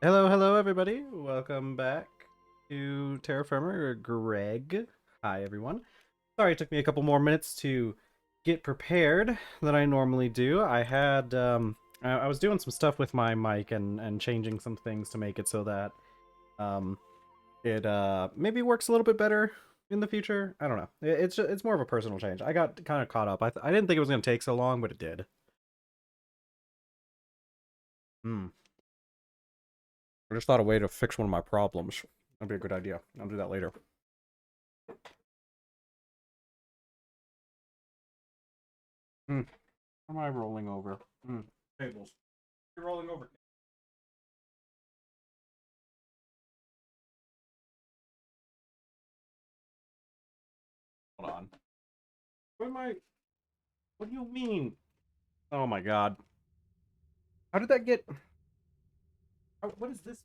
Hello, everybody. Welcome back to TerrafirmaGreg. Hi, everyone. Sorry it took me a couple more minutes to get prepared than I normally do. I was doing some stuff with my mic and changing some things to make it so that um, it maybe works a little bit better in the future. I don't know. It's more of a personal change. I got kind of caught up. I didn't think it was going to take so long, but it did. Hmm. I just thought a way to fix one of my problems. That'd be a good idea. I'll do that later. Hmm. Am I rolling over? Tables. You're rolling over. Hold on. What am I? What do you mean? Oh my god. How did that get? What is this?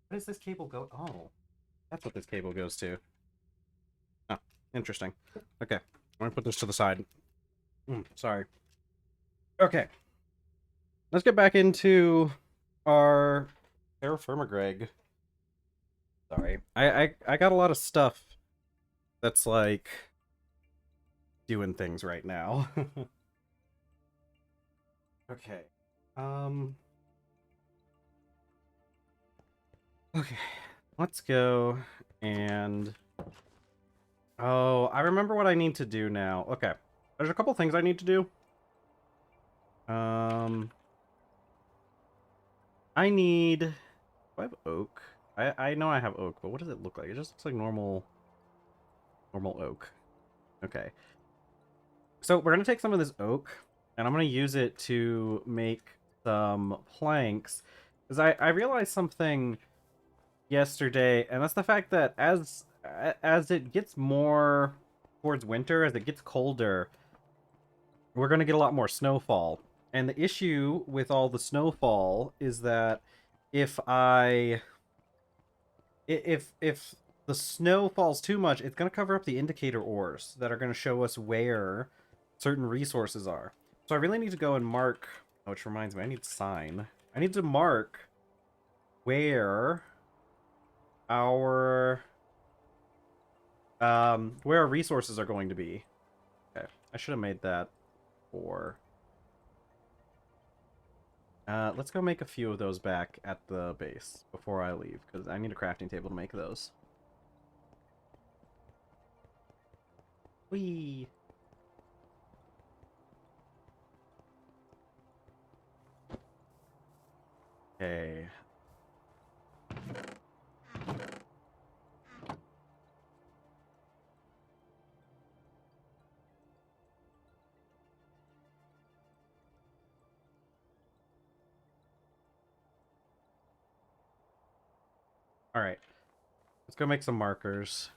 What does this cable go? Oh, that's what this cable goes to. Oh, interesting. Okay, I'm gonna put this to the side. Sorry. Okay, let's get back into our TerrafirmaGreg. Sorry, I got a lot of stuff that's like doing things right now. Okay. Um. Okay. Let's go and oh, I remember what I need to do now. Okay. There's a couple things I need to do. Um I need do I have oak? I know I have oak, but what does it look like? It just looks like normal oak. Okay. So we're gonna take some of this oak and I'm gonna use it to make some planks. Because I realized something yesterday, and that's the fact that as it gets more towards winter, as it gets colder, we're going to get a lot more snowfall. And the issue with all the snowfall is that if I if the snow falls too much, it's going to cover up the indicator ores that are going to show us where certain resources are. So I really need to go and mark, which reminds me, I need sign. I need to mark where our where our resources are going to be. Okay, I should have made that for. Let's go make a few of those back at the base before I leave, because I need a crafting table to make those. Whee! Okay. Alright. Let's go make some markers.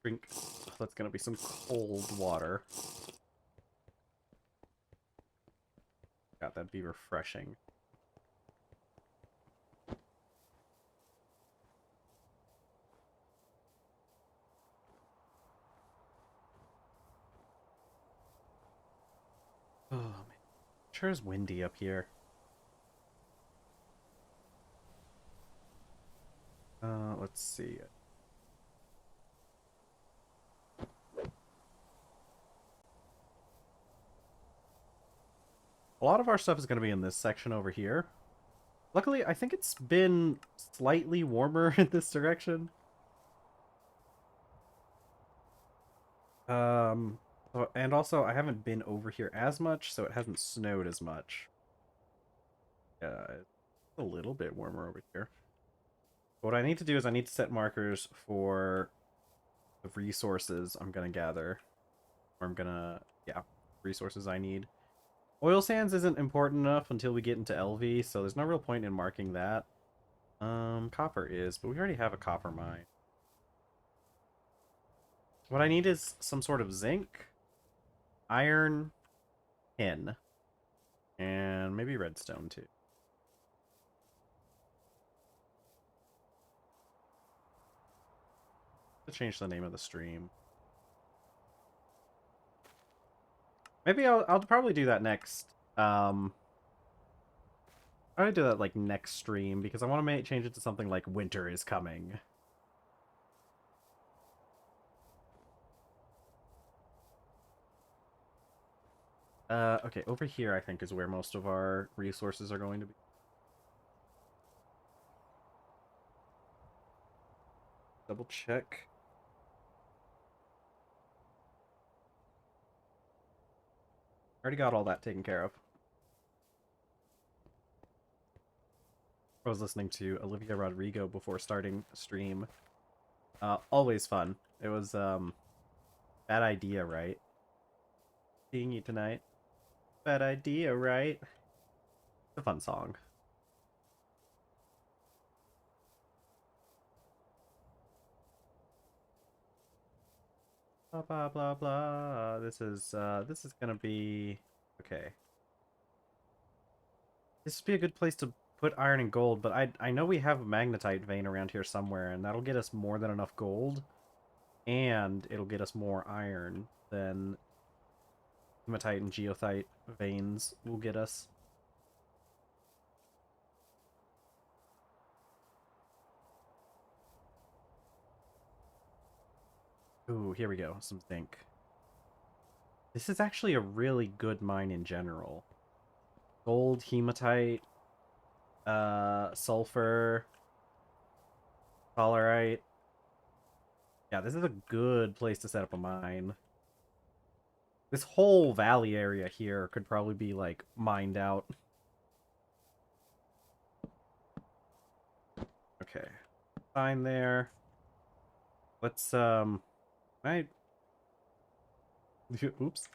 Drink. That's gonna be some cold water. God, that'd be refreshing. Oh, man. Sure is windy up here. Let's see. A lot of our stuff is going to be in this section over here. Luckily, I think it's been slightly warmer in this direction. Um, and also, I haven't been over here as much, so it hasn't snowed as much. It's a little bit warmer over here. What I need to do is I need to set markers for the resources I'm going to gather. Or I'm going to, yeah, resources I need. Oil sands isn't important enough until we get into LV, so there's no real point in marking that. Copper is, but we already have a copper mine. What I need is some sort of zinc, iron, tin, and maybe redstone too. To change the name of the stream. Maybe I'll probably do that next. I'll do that like next stream because I want to change it to something like winter is coming. Okay, over here I think is where most of our resources are going to be. Double check. Already got all that taken care of. I was listening to Olivia Rodrigo before starting stream. Always fun. It was, bad idea, right? Seeing you tonight. Bad idea, right? It's a fun song. Blah, blah, blah, blah. This is gonna be... Okay. This would be a good place to put iron and gold, but I know we have a magnetite vein around here somewhere, and that'll get us more than enough gold, and it'll get us more iron than hematite and geothite veins will get us. Ooh, here we go. Some zinc. This is actually a really good mine in general. Gold, hematite, sulfur, solarite. Yeah, this is a good place to set up a mine. This whole valley area here could probably be, like, mined out. Okay. Sign there. Let's, I... Oops.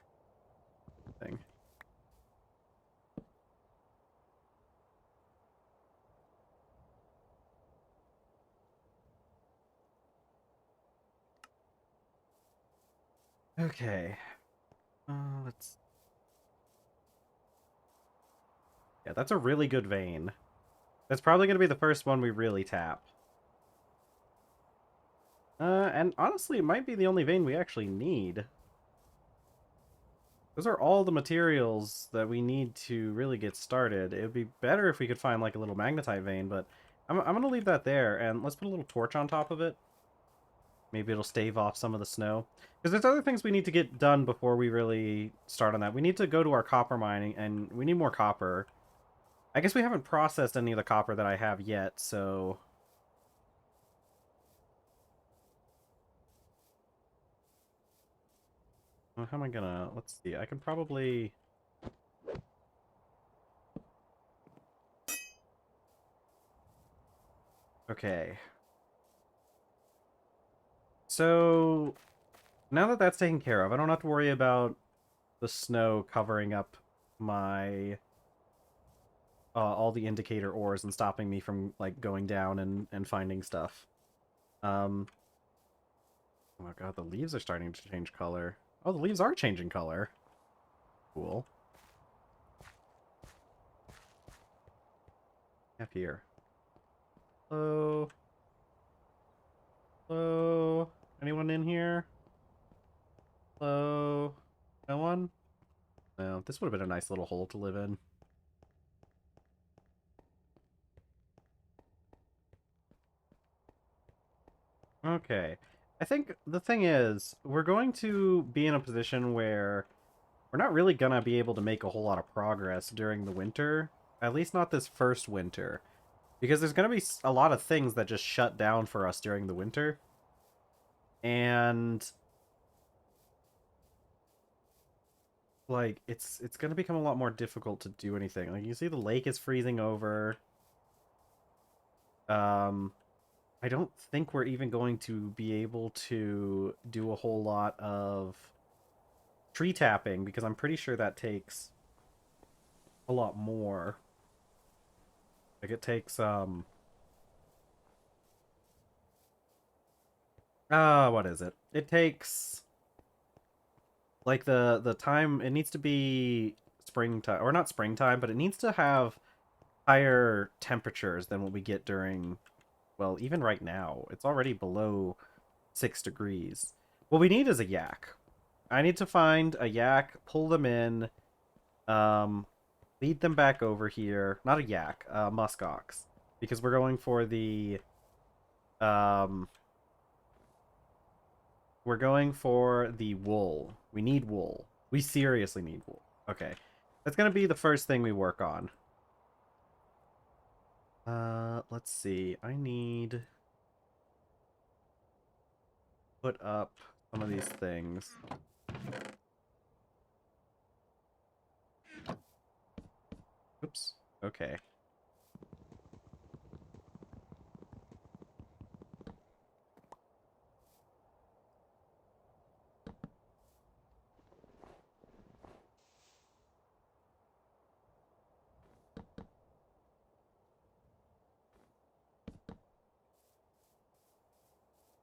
Thing. Okay. Let's... Yeah, that's a really good vein. That's probably going to be the first one we really tap. And honestly, it might be the only vein we actually need. Those are all the materials that we need to really get started. It would be better if we could find, like, a little magnetite vein, but I'm going to leave that there, and let's put a little torch on top of it. Maybe it'll stave off some of the snow. Because there's other things we need to get done before we really start on that. We need to go to our copper mining, and we need more copper. I guess we haven't processed any of the copper that I have yet, so... Well, how am I gonna... Let's see, I can probably... Okay. So, now that that's taken care of, I don't have to worry about the snow covering up my... all the indicator ores and stopping me from, like, going down and finding stuff. Oh my god, the leaves are starting to change color. Oh, the leaves are changing color. Cool. Up here. Hello? Hello? Anyone in here? Hello? No one? No, this would have been a nice little hole to live in. Okay. I think the thing is, we're going to be in a position where we're not really gonna be able to make a whole lot of progress during the winter. At least not this first winter. Because there's gonna be a lot of things that just shut down for us during the winter. And... like, it's gonna become a lot more difficult to do anything. Like, you see the lake is freezing over. I don't think we're even going to be able to do a whole lot of tree tapping, because I'm pretty sure that takes a lot more. Like, it takes, what is it? It takes, like, the time, it needs to be springtime, or not springtime, but it needs to have higher temperatures than what we get during, well, even right now. It's already below 6 degrees. What we need is a yak. I need to find a yak, pull them in, um, lead them back over here. Not a yak, muskox. Because we're going for the, um, we're going for the wool. We need wool. We seriously need wool. Okay. That's going to be the first thing we work on. Let's see. I need put up some of these things. Oops. Okay.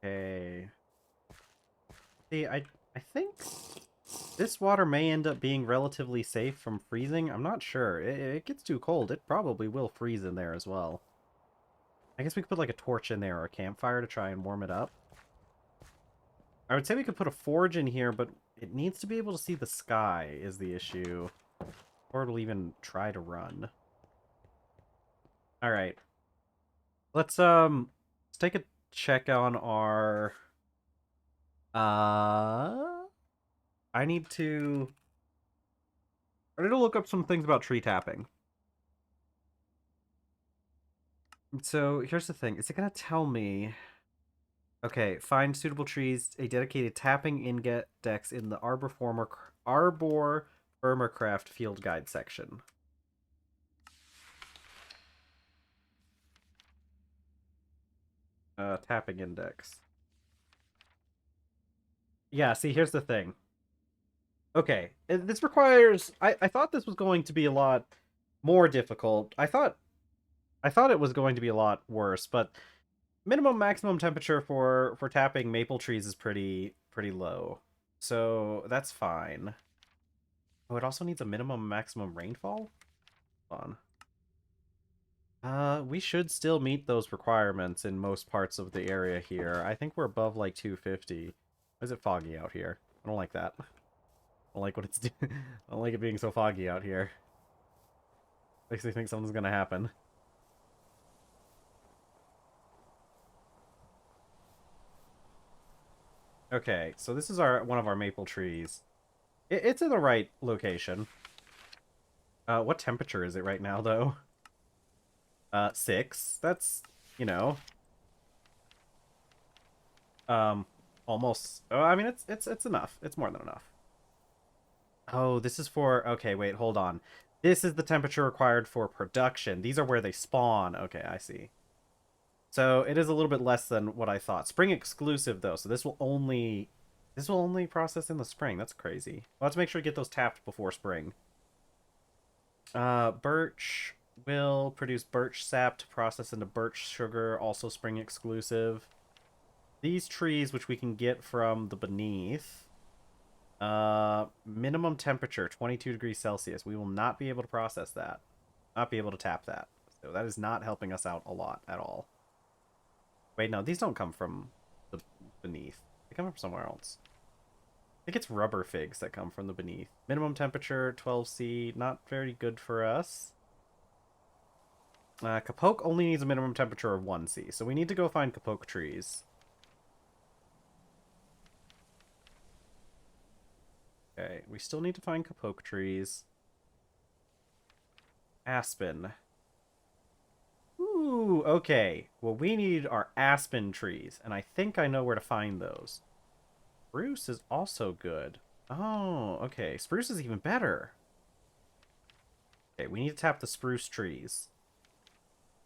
Okay. See, I think this water may end up being relatively safe from freezing. I'm not sure. It gets too cold. It probably will freeze in there as well. I guess we could put like a torch in there or a campfire to try and warm it up. I would say we could put a forge in here, but it needs to be able to see the sky is the issue. Or it'll even try to run. Alright. Let's take a check on our I need to look up some things about tree tapping. So here's the thing. Is it gonna tell me? Okay, find suitable trees, a dedicated tapping index in the Arbor Firmacraft field guide section. Tapping index. Yeah, see, here's the thing. Okay, this requires... I thought this was going to be a lot more difficult. I thought it was going to be a lot worse, but minimum maximum temperature for tapping maple trees is pretty low. So that's fine. Oh, it also needs a minimum maximum rainfall? Hold on. We should still meet those requirements in most parts of the area here. I think we're above, like, 250. Why is it foggy out here? I don't like that. I don't like what it's doing. I don't like it being so foggy out here. Makes me think something's gonna happen. Okay, so this is one of our maple trees. It's in the right location. What temperature is it right now, though? 6. That's, you know... almost... Oh, I mean, it's enough. It's more than enough. Oh, this is for... Okay, wait, hold on. This is the temperature required for production. These are where they spawn. Okay, I see. So it is a little bit less than what I thought. Spring exclusive, though, so this will only process in the spring. That's crazy. We'll have to make sure to get those tapped before spring. Birch will produce birch sap to process into birch sugar, also spring exclusive. These trees, which we can get from the beneath, minimum temperature 22 degrees Celsius. We will not be able to process that, not be able to tap that. So that is not helping us out a lot at all. Wait, no, these don't come from the beneath. They come from somewhere else. I think it's rubber figs that come from the beneath. Minimum temperature 12°, not very good for us. Capoke only needs a minimum temperature of 1°, so we need to go find capoke trees. Okay, we still need to find capoke trees. Aspen. Ooh, okay. What we need are aspen trees, and I think I know where to find those. Spruce is also good. Oh, okay. Spruce is even better. Okay, we need to tap the spruce trees.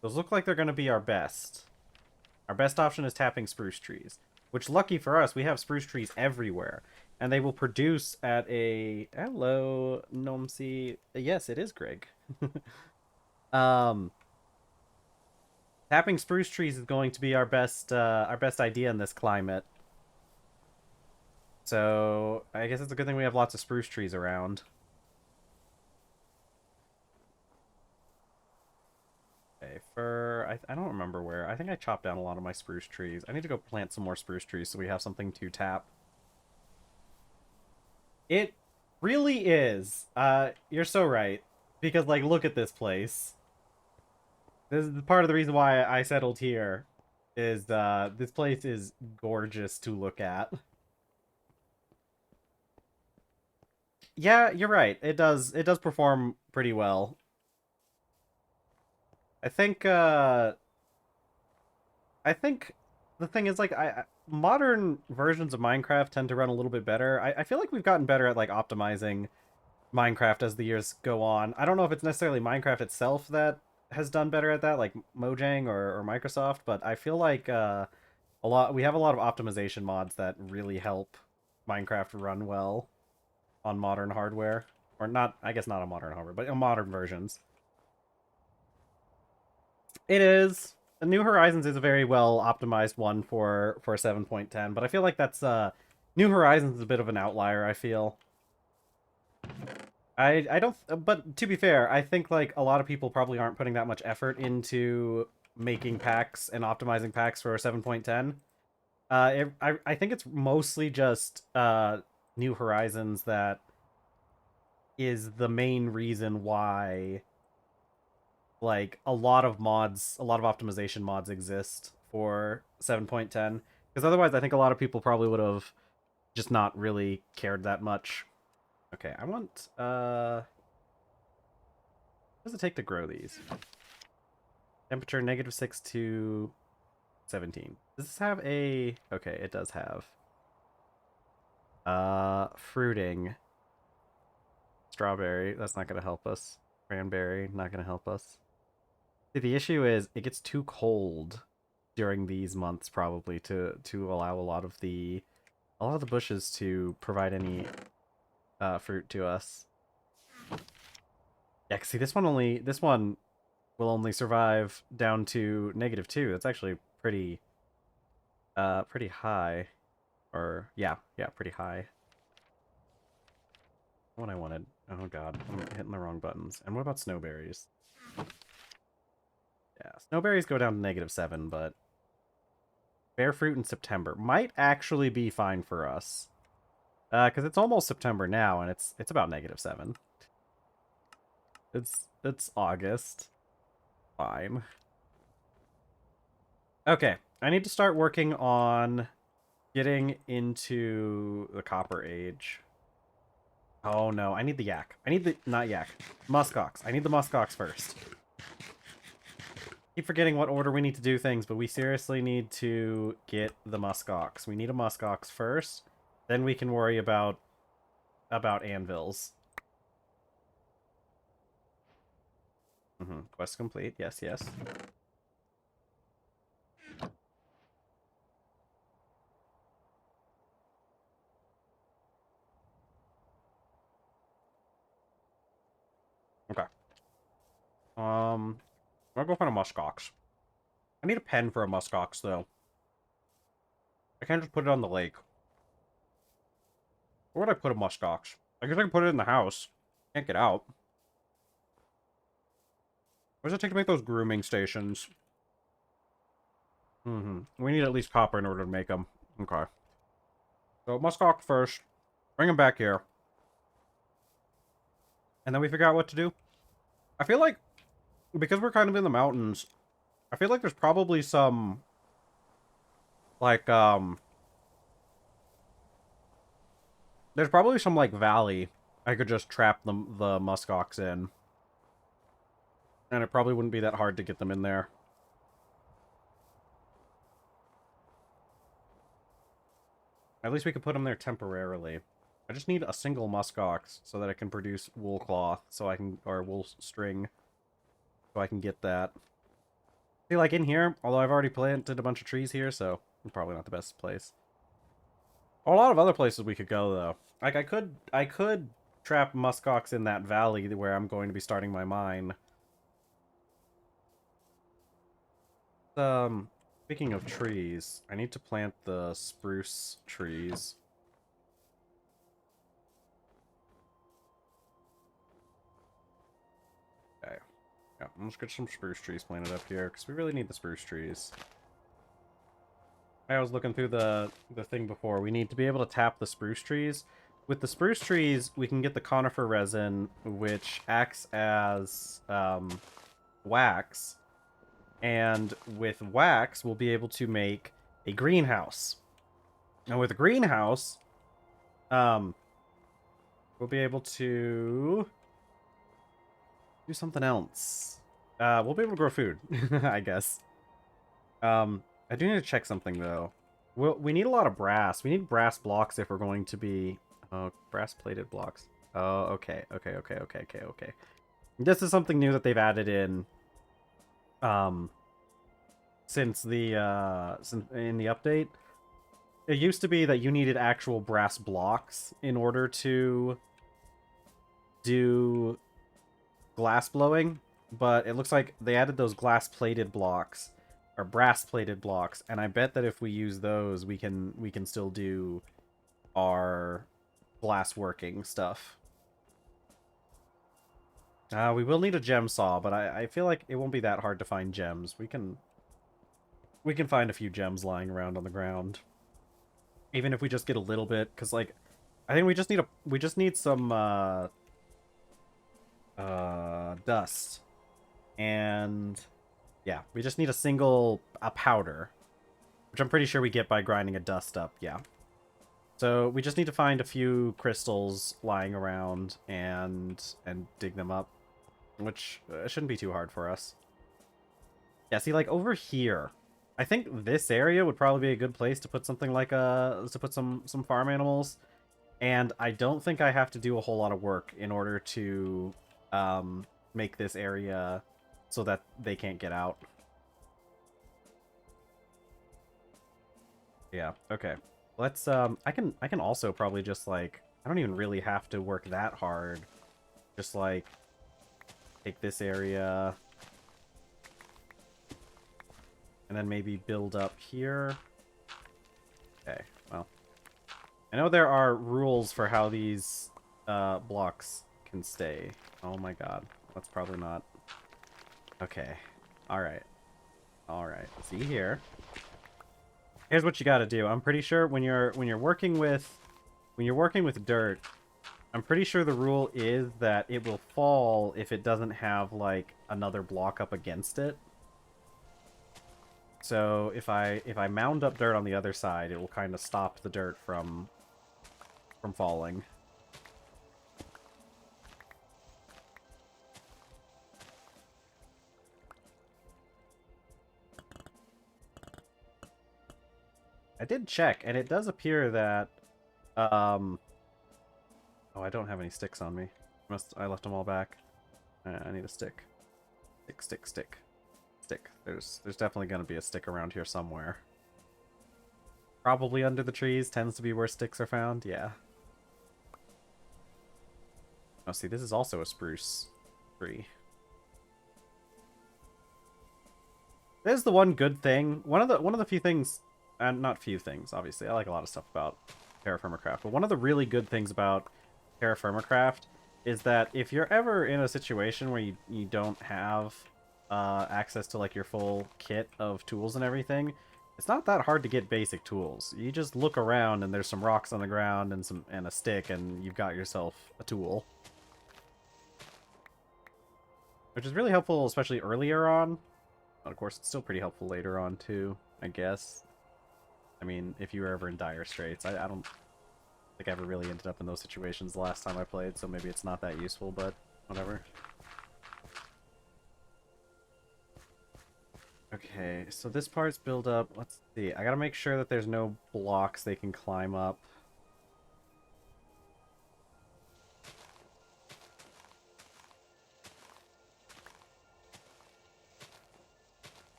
Those look like they're going to be our best. Our best option is tapping spruce trees. Which, lucky for us, we have spruce trees everywhere. And they will produce at a... Hello, Nomsi. Yes, it is Greg. Tapping spruce trees is going to be our best idea in this climate. So, I guess it's a good thing we have lots of spruce trees around. Okay, I don't remember where. I think I chopped down a lot of my spruce trees. I need to go plant some more spruce trees so we have something to tap. It really is. You're so right. Because, like, look at this place. This is part of the reason why I settled here. Is, this place is gorgeous to look at. Yeah, you're right. It does perform pretty well. I think, I think the thing is, like, modern versions of Minecraft tend to run a little bit better. I feel like we've gotten better at, like, optimizing Minecraft as the years go on. I don't know if it's necessarily Minecraft itself that has done better at that, like Mojang or Microsoft, but I feel like we have a lot of optimization mods that really help Minecraft run well on modern hardware. Or not, I guess not on modern hardware, but on modern versions. It is. New Horizons is a very well optimized one for 7.10, but I feel like that's New Horizons is a bit of an outlier, I feel. I don't, but to be fair, I think like a lot of people probably aren't putting that much effort into making packs and optimizing packs for 7.10. I think it's mostly just New Horizons that is the main reason why like a lot of mods, a lot of optimization mods exist for 7.10. Because otherwise, I think a lot of people probably would have just not really cared that much. Okay, I want what does it take to grow these? Temperature -6 to 17. Does this have a... Okay, it does have. Fruiting. Strawberry, that's not going to help us. Cranberry, not going to help us. See, the issue is it gets too cold during these months probably to allow a lot of the bushes to provide any fruit to us. Yeah, see, this one will only survive down to -2. That's actually pretty high. Or yeah, pretty high. What I wanted. Oh god, I'm hitting the wrong buttons. And what about snowberries? Yeah, snowberries go down to -7, but bear fruit in September might actually be fine for us. Because it's almost September now, and it's about -7. It's August. Fine. Okay, I need to start working on getting into the Copper Age. Oh no, I need the yak. I need the... not yak. Muskox. I need the muskox first. Keep forgetting what order we need to do things, but we seriously need to get the muskox. We need a muskox first, then we can worry about anvils. Quest complete. Yes, yes. Okay. I'll go find a muskox. I need a pen for a muskox, though. I can't just put it on the lake. Where would I put a muskox? I guess I can put it in the house. Can't get out. What does it take to make those grooming stations? We need at least copper in order to make them. Okay. So, muskox first. Bring him back here. And then we figure out what to do. I feel like, because we're kind of in the mountains, I feel like there's probably some, like, there's probably some, like, valley I could just trap the muskox in. And it probably wouldn't be that hard to get them in there. At least we could put them there temporarily. I just need a single muskox so that I can produce wool cloth, so I can, or wool string, so I can get that. See, like in here, although I've already planted a bunch of trees here, so it's probably not the best place. A lot of other places we could go, though. Like, I could trap muskox in that valley where I'm going to be starting my mine. Speaking of trees, I need to plant the spruce trees. Okay. Yeah, let's get some spruce trees planted up here, because we really need the spruce trees. I was looking through the thing before. We need to be able to tap the spruce trees. With the spruce trees, we can get the conifer resin, which acts as wax. And with wax, we'll be able to make a greenhouse. And with a greenhouse, we'll be able to do something else. We'll be able to grow food, I guess. I do need to check something, though. We need a lot of brass. We need brass blocks if we're going to be... Oh, brass-plated blocks. Oh, okay. Okay. This is something new that they've added in... since in the update. It used to be that you needed actual brass blocks in order to do glass blowing, but it looks like they added those glass-plated blocks, or brass-plated blocks, and I bet that if we use those, we can still do our glass working stuff. We will need a gem saw, but I feel like it won't be that hard to find gems. We can find a few gems lying around on the ground, even if we just get a little bit, because like I think we just need some dust, and yeah, we just need a powder, which I'm pretty sure we get by grinding a dust up. Yeah, so we just need to find a few crystals lying around and dig them up, which shouldn't be too hard for us. Yeah, see, like over here, I think this area would probably be a good place to put something like some farm animals, and I don't think I have to do a whole lot of work in order to make this area so that they can't get out. Yeah, okay. Let's I can also probably just like, I don't even really have to work that hard. Just like take this area and then maybe build up here. Okay, well, I know there are rules for how these blocks can stay. Oh my god, that's probably not. Okay, all right. See here. Here's what you got to do. I'm pretty sure when you're working with dirt, I'm pretty sure the rule is that it will fall if it doesn't have like another block up against it. So if I mound up dirt on the other side, it will kind of stop the dirt from falling. I did check, and it does appear that, oh, I don't have any sticks on me. I left them all back. I need a stick. Stick. There's definitely going to be a stick around here somewhere. Probably under the trees. Tends to be where sticks are found. Yeah. Oh, see, this is also a spruce tree. This is the one good thing. One of the few things, and not few things, obviously. I like a lot of stuff about TerrafirmaCraft, but one of the really good things about TerrafirmaCraft is that if you're ever in a situation where you don't have access to like your full kit of tools and everything, it's not that hard to get basic tools. You just look around and there's some rocks on the ground and a stick, and you've got yourself a tool, which is really helpful, especially earlier on. But of course, it's still pretty helpful later on too, I guess. I mean, if you were ever in dire straits, I don't think I ever really ended up in those situations the last time I played, so maybe it's not that useful, but whatever. Okay, so this part's built up. Let's see. I gotta make sure that there's no blocks they can climb up.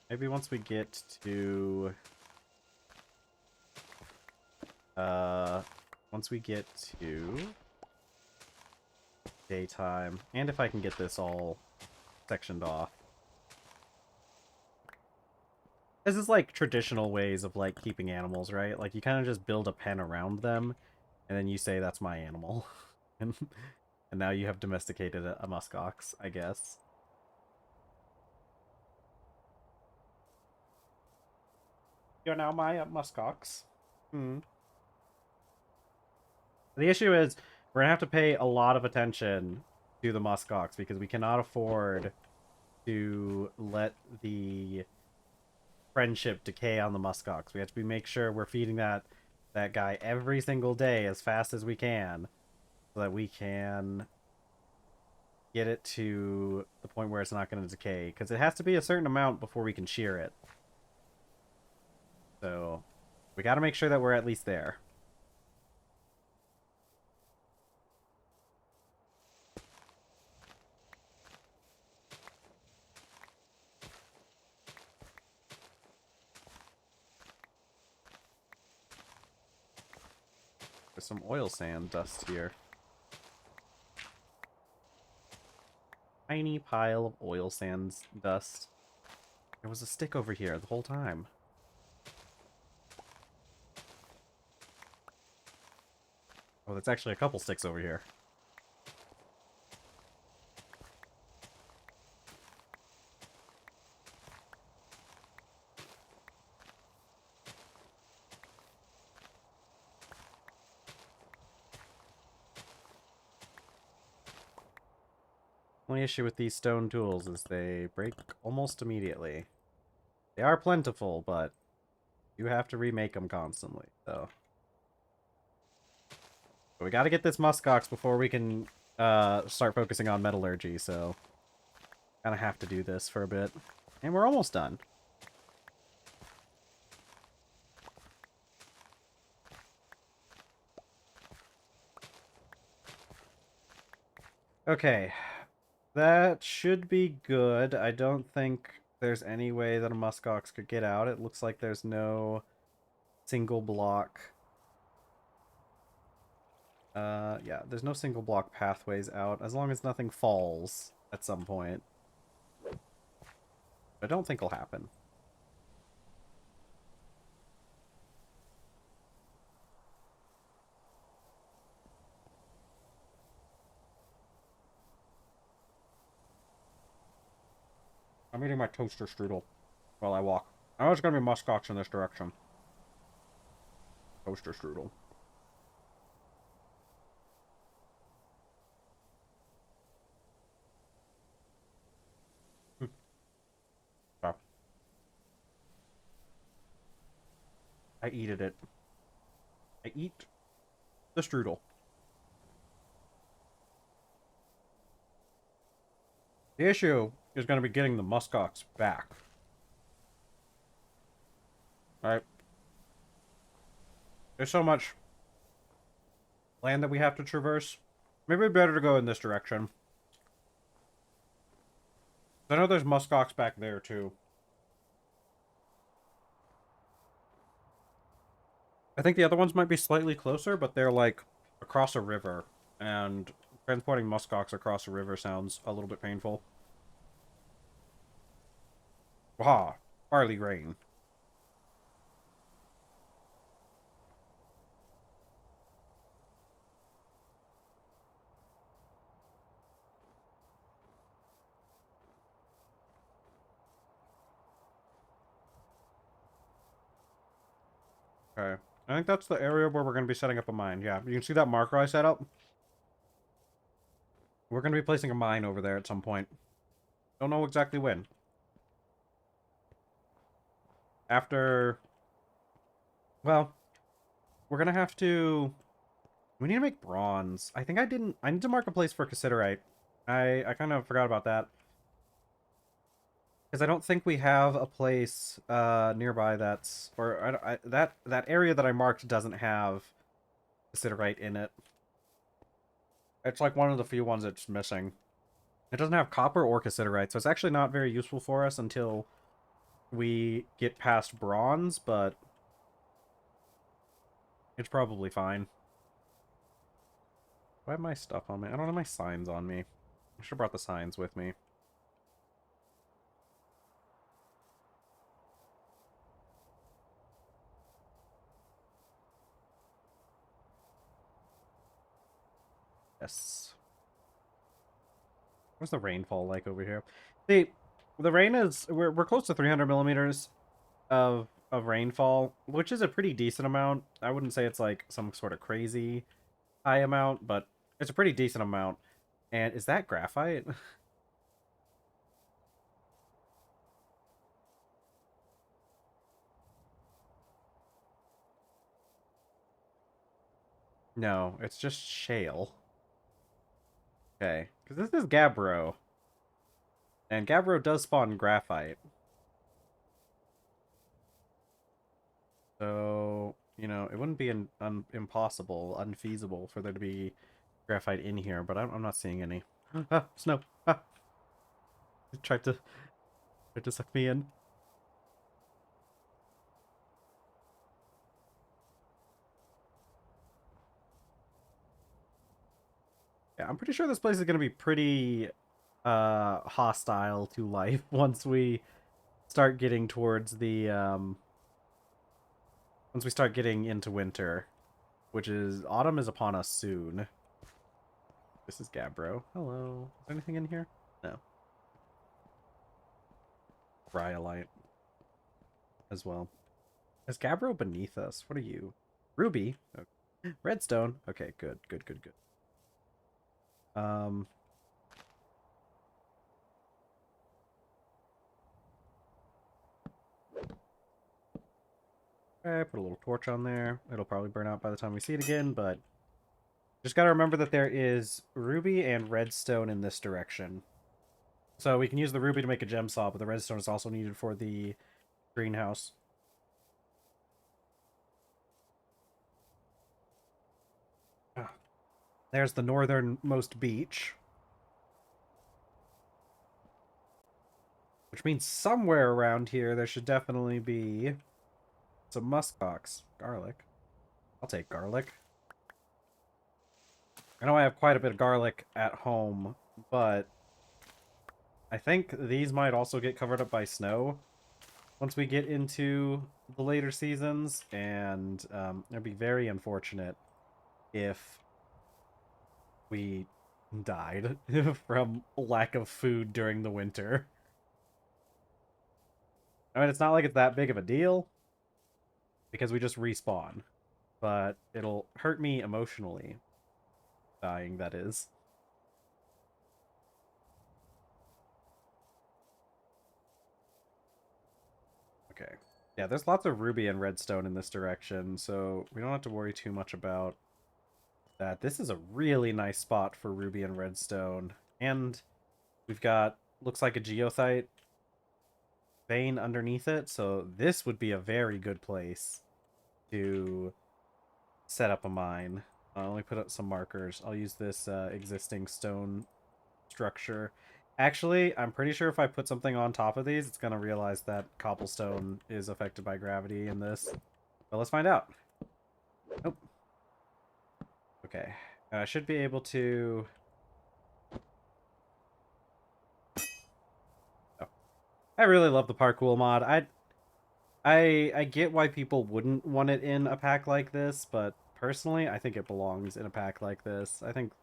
Maybe once we get to... once we get to daytime, and if I can get this all sectioned off. This is like traditional ways of like keeping animals, right? Like you kind of just build a pen around them, And then you say that's my animal. and now you have domesticated a muskox, I guess. You're now my muskox. Hmm. The issue is we're gonna have to pay a lot of attention to the muskox because we cannot afford to let the friendship decay on the muskox. We have to make sure we're feeding that guy every single day as fast as we can so that we can get it to the point where it's not going to decay, because it has to be a certain amount before we can shear it. So we got to make sure that we're at least there. There's some oil sand dust here. Tiny pile of oil sands dust. There was a stick over here the whole time. Oh, that's actually a couple sticks over here. Only issue with these stone tools is they break almost immediately. They are plentiful, but you have to remake them constantly, so. But we gotta get this muskox before we can start focusing on metallurgy, so kind of have to do this for a bit. And we're almost done. Okay, that should be good. I don't think there's any way that a muskox could get out. It looks like there's no single block. Yeah, there's no single block pathways out, as long as nothing falls at some point. I don't think will happen. I'm eating my toaster strudel while I walk. I know there's gonna be muskox in this direction. Toaster strudel. Stop. I eated it. I eat the strudel. The issue is going to be getting the muskox back. Right? There's so much land that we have to traverse. Maybe better to go in this direction. I know there's muskox back there too. I think the other ones might be slightly closer, but they're like across a river, and transporting muskox across a river sounds a little bit painful. Waha! Barley grain. Okay. I think that's the area where we're going to be setting up a mine. Yeah, you can see that marker I set up? We're going to be placing a mine over there at some point. Don't know exactly when. After... Well, we're going to have to... We need to make bronze. I think I didn't... I need to mark a place for cassiterite. I kind of forgot about that. Because I don't think we have a place nearby that's... Or that area that I marked doesn't have cassiterite in it. It's like one of the few ones that's missing. It doesn't have copper or cassiterite, so it's actually not very useful for us until we get past bronze, but it's probably fine. Do I have my stuff on me? I don't have my signs on me. I should have brought the signs with me. Yes. What's the rainfall like over here? See, the rain is we're close to 300 millimeters of rainfall, which is a pretty decent amount. I wouldn't say it's like some sort of crazy high amount, but it's a pretty decent amount. And is that graphite? No, it's just shale. Okay, because this is gabbro, and gabbro does spawn graphite. So, you know, it wouldn't be impossible, unfeasible for there to be graphite in here, but I'm not seeing any. Ah, snow. Ah, it tried to suck me in. Yeah, I'm pretty sure this place is gonna be pretty hostile to life once we start getting towards the once we start getting into winter, which is autumn is upon us soon. This is Gabbro. Hello. Is there anything in here? No. Rhyolite as well. Is Gabbro beneath us? What are you? Ruby. Okay. Redstone. Okay, good, good, good, good. Okay, put a little torch on there. It'll probably burn out by the time we see it again, but just gotta remember that there is ruby and redstone in this direction. So we can use the ruby to make a gem saw, but the redstone is also needed for the greenhouse. Ah, there's the northernmost beach. Which means somewhere around here there should definitely be some muskox. Garlic. I'll take garlic. I know I have quite a bit of garlic at home, but I think these might also get covered up by snow once we get into the later seasons, and it'd be very unfortunate if we died from lack of food during the winter. I mean, it's not like it's that big of a deal, because we just respawn, but it'll hurt me emotionally. Dying, that is. Okay. Yeah, there's lots of ruby and redstone in this direction, so we don't have to worry too much about that. This is a really nice spot for ruby and redstone. And we've got, looks like a geothite vein underneath it, so this would be a very good place to set up a mine. I'll only put up some markers. I'll use this existing stone structure. Actually, I'm pretty sure if I put something on top of these, it's going to realize that cobblestone is affected by gravity in this. But let's find out. Nope. Okay. I should be able to... Oh. I really love the parkour mod. I get why people wouldn't want it in a pack like this, but personally, I think it belongs in a pack like this. I think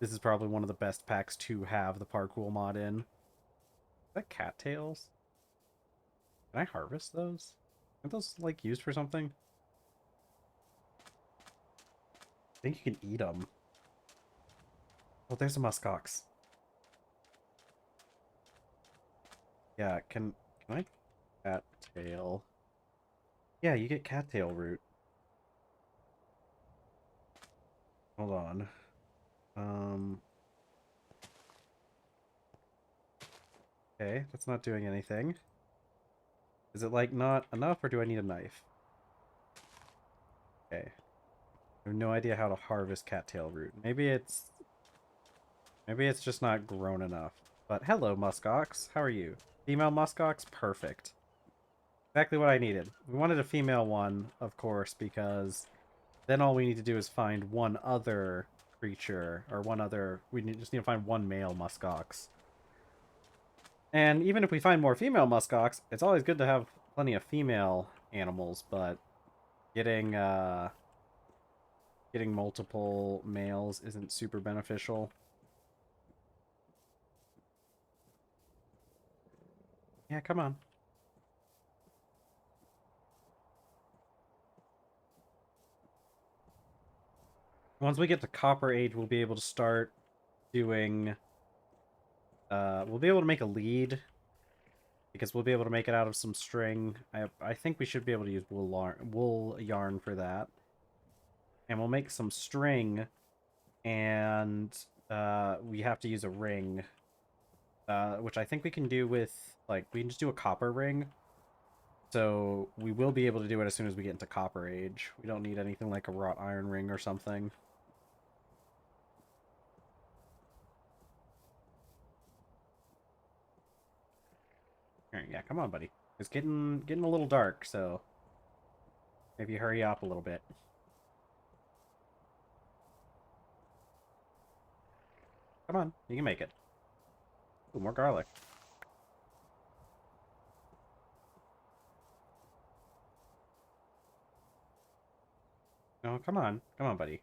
this is probably one of the best packs to have the parkour mod in. Is that cattails? Can I harvest those? Aren't those, like, used for something? I think you can eat them. Oh, there's a muskox. Yeah, can I cattail? Yeah, you get cattail root. Hold on. Okay, that's not doing anything. Is it, like, not enough, or do I need a knife? Okay. I have no idea how to harvest cattail root. Maybe it's just not grown enough. But hello, muskox. How are you? Female muskox? Perfect. Exactly what I needed. We wanted a female one, of course, because then all we need to do is find one other creature, or one other... just need to find one male muskox. And even if we find more female muskox, it's always good to have plenty of female animals, but getting getting multiple males isn't super beneficial. Yeah, come on. Once we get to Copper Age, we'll be able to start doing... we'll be able to make a lead, because we'll be able to make it out of some string. I think we should be able to use wool yarn for that. And we'll make some string, and we have to use a ring, which I think we can do with, like, we can just do a copper ring. So we will be able to do it as soon as we get into Copper Age. We don't need anything like a wrought iron ring or something. Alright, yeah, come on, buddy. It's getting a little dark, so maybe hurry up a little bit. Come on, you can make it. Ooh, more garlic. No, come on. Come on, buddy.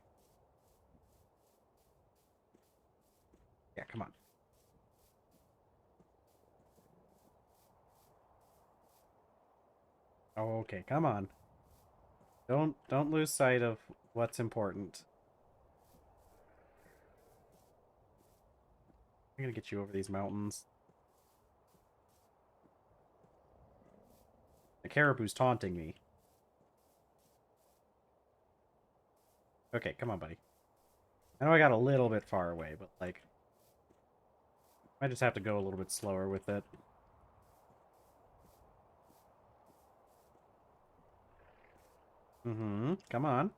Yeah, come on. Oh, okay, come on. Don't lose sight of what's important. I'm gonna get you over these mountains. The caribou's taunting me. Okay, come on, buddy. I know I got a little bit far away, but, like, I just have to go a little bit slower with it. Mm-hmm. Come on.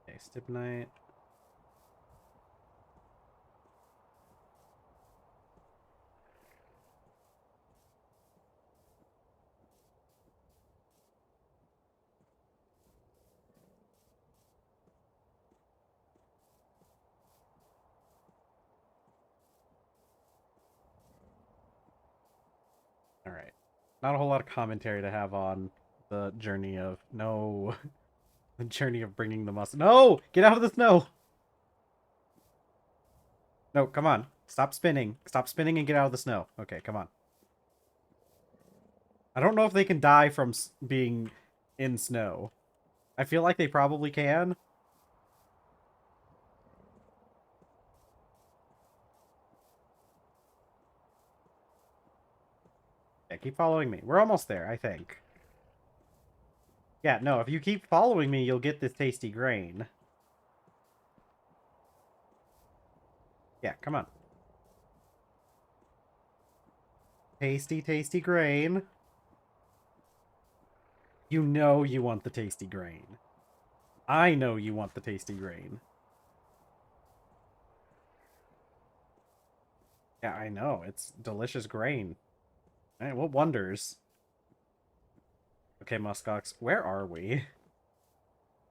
Okay, Stibnite. Alright. Not a whole lot of commentary to have on the journey of... No. The journey of bringing the muscle. No! Get out of the snow! No, come on. Stop spinning. Stop spinning and get out of the snow. Okay, come on. I don't know if they can die from being in snow. I feel like they probably can. Yeah, keep following me. We're almost there, I think. Yeah, no, if you keep following me, you'll get this tasty grain. Yeah, come on. Tasty, tasty grain. You know you want the tasty grain. I know you want the tasty grain. Yeah, I know. It's delicious grain. Hey, what wonders? Okay, muskox, where are we?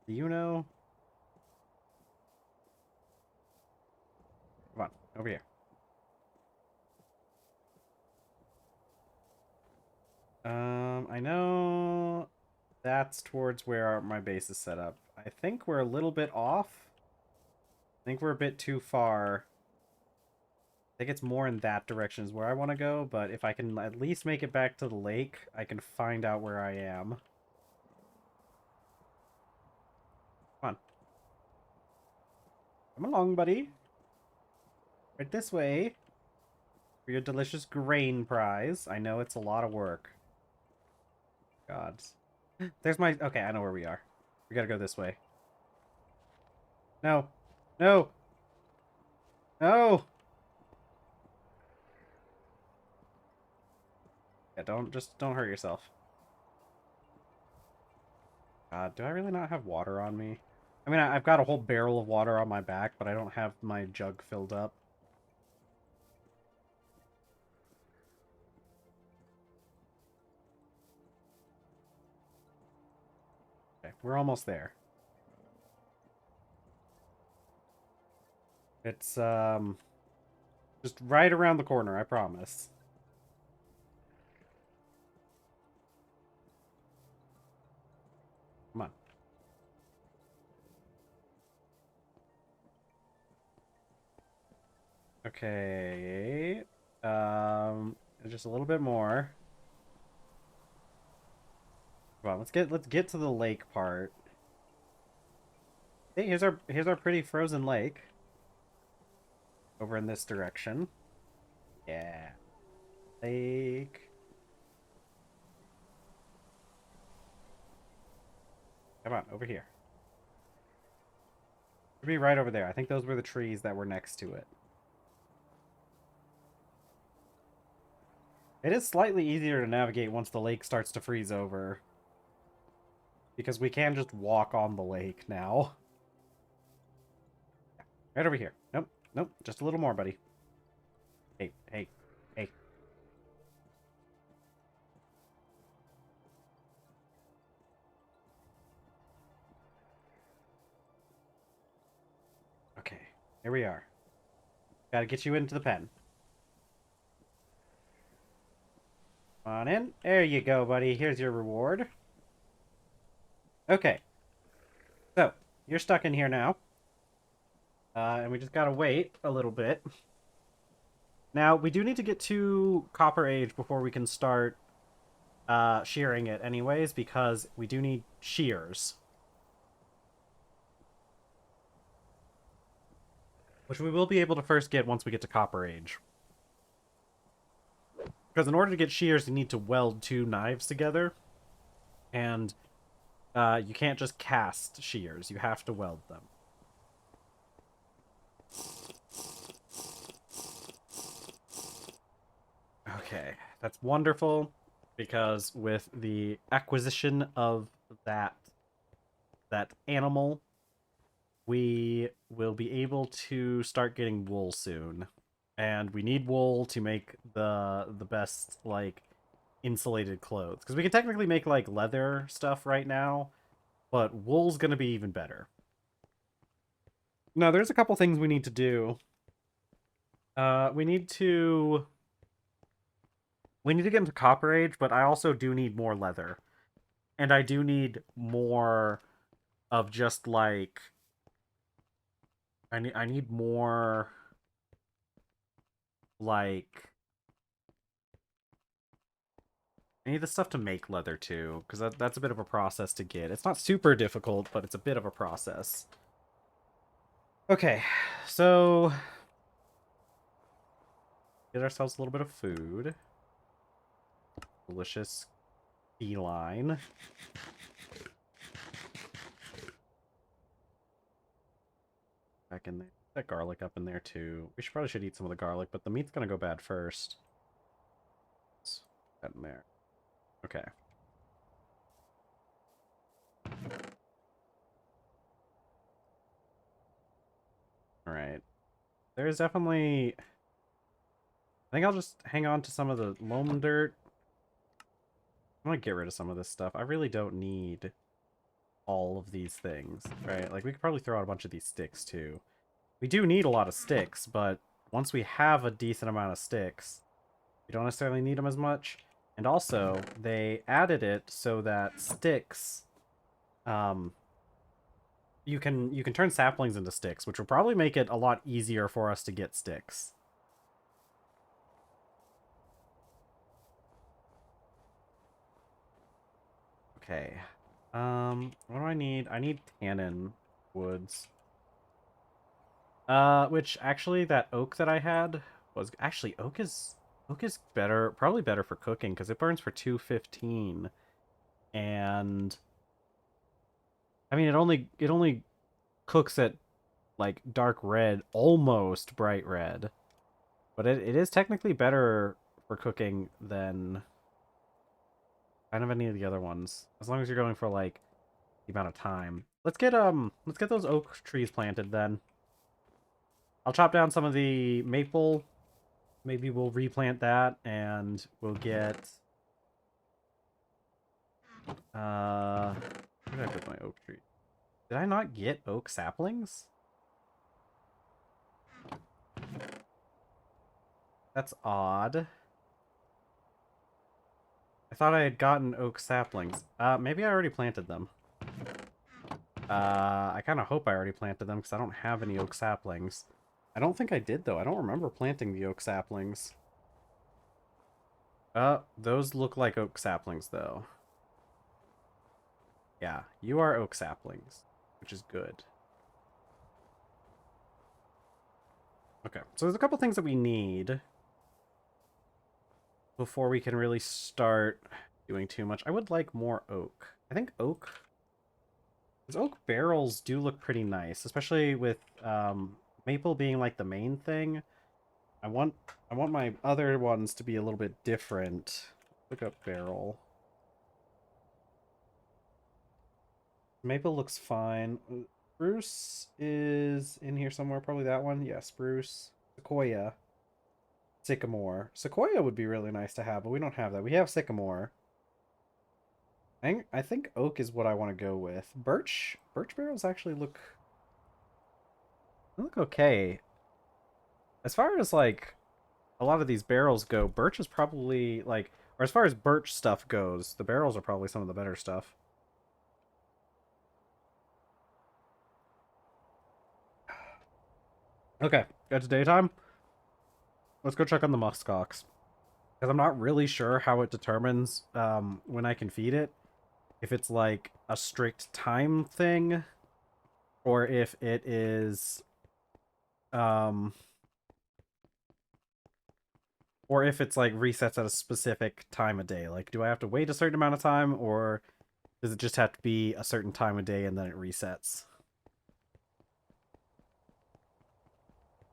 Do you know? Come on, over here. I know that's towards where my base is set up. I think we're a little bit off. I think we're a bit too far. I think it's more in that direction is where I want to go, but if I can at least make it back to the lake, I can find out where I am. Come on. Come along, buddy. Right this way. For your delicious grain prize. I know it's a lot of work. God. There's my... Okay, I know where we are. We gotta go this way. No. No! No! Yeah, don't hurt yourself. God, do I really not have water on me? I mean, I've got a whole barrel of water on my back, but I don't have my jug filled up. We're almost there. It's, just right around the corner, I promise. Come on. Okay. Just a little bit more. Come on, let's get to the lake part. Hey, here's our pretty frozen lake. Over in this direction. Yeah. Lake. Come on, over here. Should be right over there. I think those were the trees that were next to it. It is slightly easier to navigate once the lake starts to freeze over. Because we can just walk on the lake now. Right over here. Nope, nope, just a little more, buddy. Hey, hey, hey. Okay, here we are. Gotta get you into the pen. Come on in. There you go, buddy. Here's your reward. Okay. So, you're stuck in here now. And we just gotta wait a little bit. Now, we do need to get to Copper Age before we can start shearing it anyways, because we do need shears. Which we will be able to first get once we get to Copper Age. Because in order to get shears, you need to weld two knives together. And you can't just cast shears. You have to weld them. Okay, that's wonderful. Because with the acquisition of that animal, we will be able to start getting wool soon. And we need wool to make the best, like, insulated clothes. Because we can technically make, like, leather stuff right now, but wool's gonna be even better. Now, there's a couple things we need to do. We need to get into Copper Age, but I also do need more leather. And I do need more of just, like... I need more... like... I need the stuff to make leather, too, because that's a bit of a process to get. It's not super difficult, but it's a bit of a process. Okay, so... get ourselves a little bit of food. Delicious feline. Back in there. That garlic up in there, too. We probably should eat some of the garlic, but the meat's gonna go bad first. Let's put that in there. Okay. Alright. There is definitely... I think I'll just hang on to some of the loam dirt. I'm gonna get rid of some of this stuff. I really don't need all of these things, right? Like, we could probably throw out a bunch of these sticks, too. We do need a lot of sticks, but once we have a decent amount of sticks, we don't necessarily need them as much. And also, they added it so that sticks... you can turn saplings into sticks, which will probably make it a lot easier for us to get sticks. Okay. What do I need? I need tannin woods. Which actually that oak that I had was actually oak is better, probably better for cooking because it burns for 215. And I mean it only cooks at like dark red, almost bright red. But it is technically better for cooking than kind of any of the other ones. As long as you're going for like the amount of time. Let's get those oak trees planted then. I'll chop down some of the maple. Maybe we'll replant that and we'll get Where did I put my oak tree? Did I not get oak saplings? That's odd. I thought I had gotten oak saplings. Maybe I already planted them. I kind of hope I already planted them because I don't have any oak saplings. I don't think I did, though. I don't remember planting the oak saplings. Those look like oak saplings, though. Yeah, you are oak saplings, which is good. Okay, so there's a couple things that we need before we can really start doing too much. I would like more oak. I think oak... Because oak barrels do look pretty nice, especially with maple being like the main thing. I want my other ones to be a little bit different. Look up barrel. Maple looks fine. Spruce is in here somewhere. Probably that one. Yeah, spruce. Sequoia. Sycamore. Sequoia would be really nice to have, but we don't have that. We have sycamore. I think oak is what I want to go with. Birch barrels actually look okay. As far as like a lot of these barrels go, birch is probably like, or as far as birch stuff goes, the barrels are probably some of the better stuff. Okay, got to daytime. Let's go check on the muskox. Because I'm not really sure how it determines when I can feed it. If it's like a strict time thing, or if it is or if it's like resets at a specific time of day. Like, do I have to wait a certain amount of time, or does it just have to be a certain time of day and then it resets?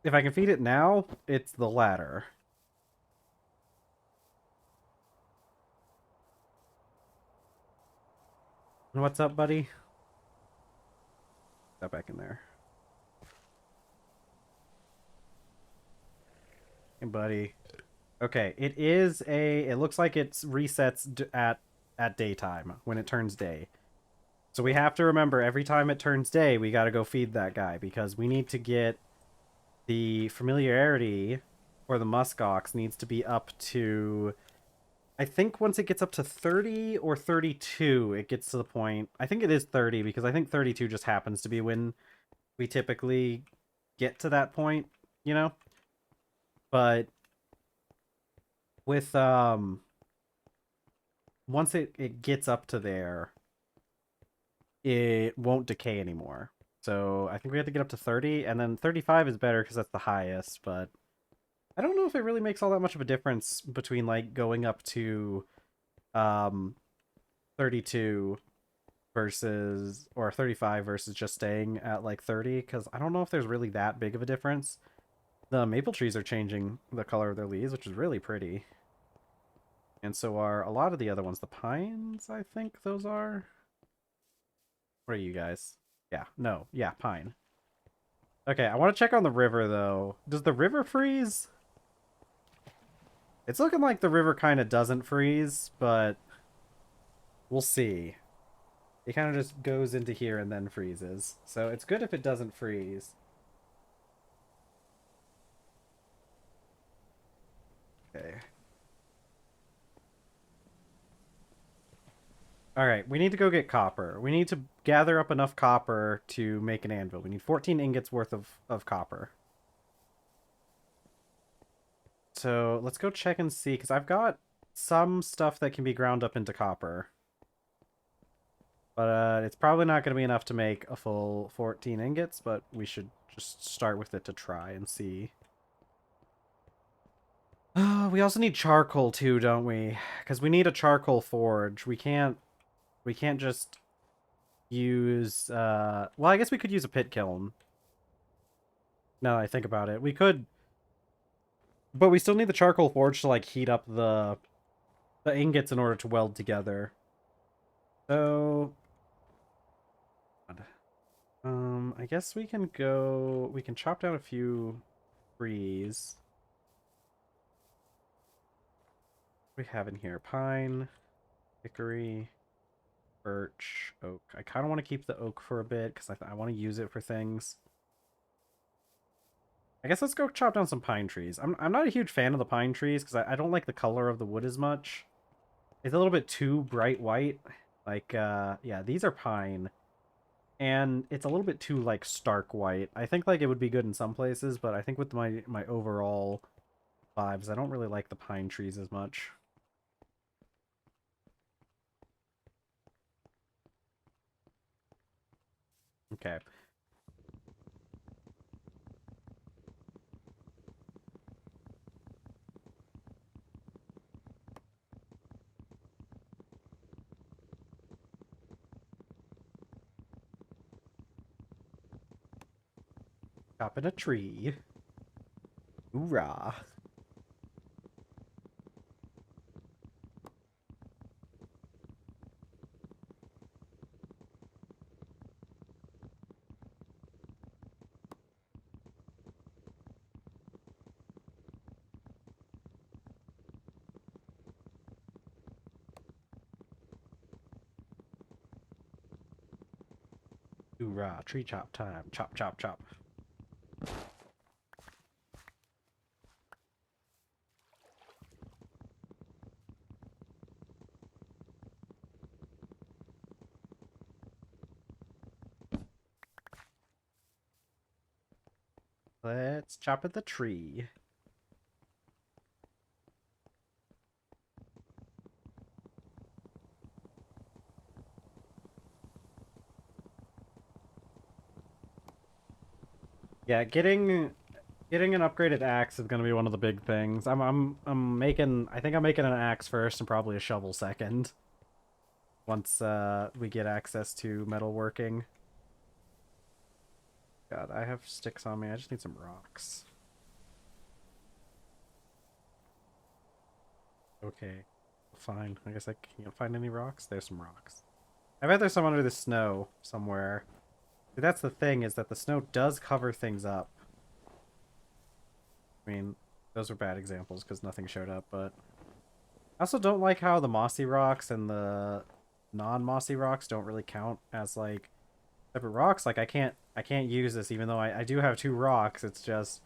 If I can feed it now, it's the latter. What's up, buddy? That back in there. Hey, buddy. Okay, it looks like it resets at daytime when it turns day. So we have to remember every time it turns day, we got to go feed that guy because we need to get the familiarity for the muskox needs to be up to, I think once it gets up to 30 or 32, it gets to the point. I think it is 30 because I think 32 just happens to be when we typically get to that point, you know? But with once it gets up to there, it won't decay anymore. So I think we have to get up to 30, and then 35 is better because that's the highest, but I don't know if it really makes all that much of a difference between like going up to 32 versus or 35 versus just staying at like 30, because I don't know if there's really that big of a difference. The maple trees are changing the color of their leaves, which is really pretty. And so are a lot of the other ones. The pines, I think those are. What are you guys? Yeah, no, yeah, pine. Okay, I want to check on the river, though. Does the river freeze? It's looking like the river kind of doesn't freeze, but we'll see. It kind of just goes into here and then freezes. So it's good if it doesn't freeze. Okay. Alright, we need to go get copper. We need to gather up enough copper to make an anvil. We need 14 ingots worth of copper. So let's go check and see, because I've got some stuff that can be ground up into copper. But it's probably not going to be enough to make a full 14 ingots, but we should just start with it to try and see. We also need charcoal too, don't we? Because we need a charcoal forge. We can't just use well, I guess we could use a pit kiln. Now that I think about it. We could, but we still need the charcoal forge to like heat up the ingots in order to weld together. So I guess we can chop down a few trees. What do we have in here? Pine, hickory. Birch, oak. I kind of want to keep the oak for a bit because I want to use it for things. I guess let's go chop down some pine trees. I'm not a huge fan of the pine trees because I don't like the color of the wood as much. It's a little bit too bright white. Like, yeah, these are pine. And it's a little bit too, like, stark white. I think, like, it would be good in some places, but I think with my overall vibes, I don't really like the pine trees as much. Okay. Chopping a tree. Hoorah. Hoorah. Tree chop time. Chop, chop, chop. Let's chop at the tree. Yeah, getting an upgraded axe is gonna be one of the big things. I'm making I think I'm making an axe first and probably a shovel second. Once we get access to metalworking. God, I have sticks on me. I just need some rocks. Okay. Fine. I guess I can't find any rocks. There's some rocks. I bet there's some under the snow somewhere. See, that's the thing, is that the snow does cover things up. I mean, those were bad examples because nothing showed up, but... I also don't like how the mossy rocks and the non-mossy rocks don't really count as, like, separate rocks. Like, I can't use this even though I do have 2 rocks. It's just,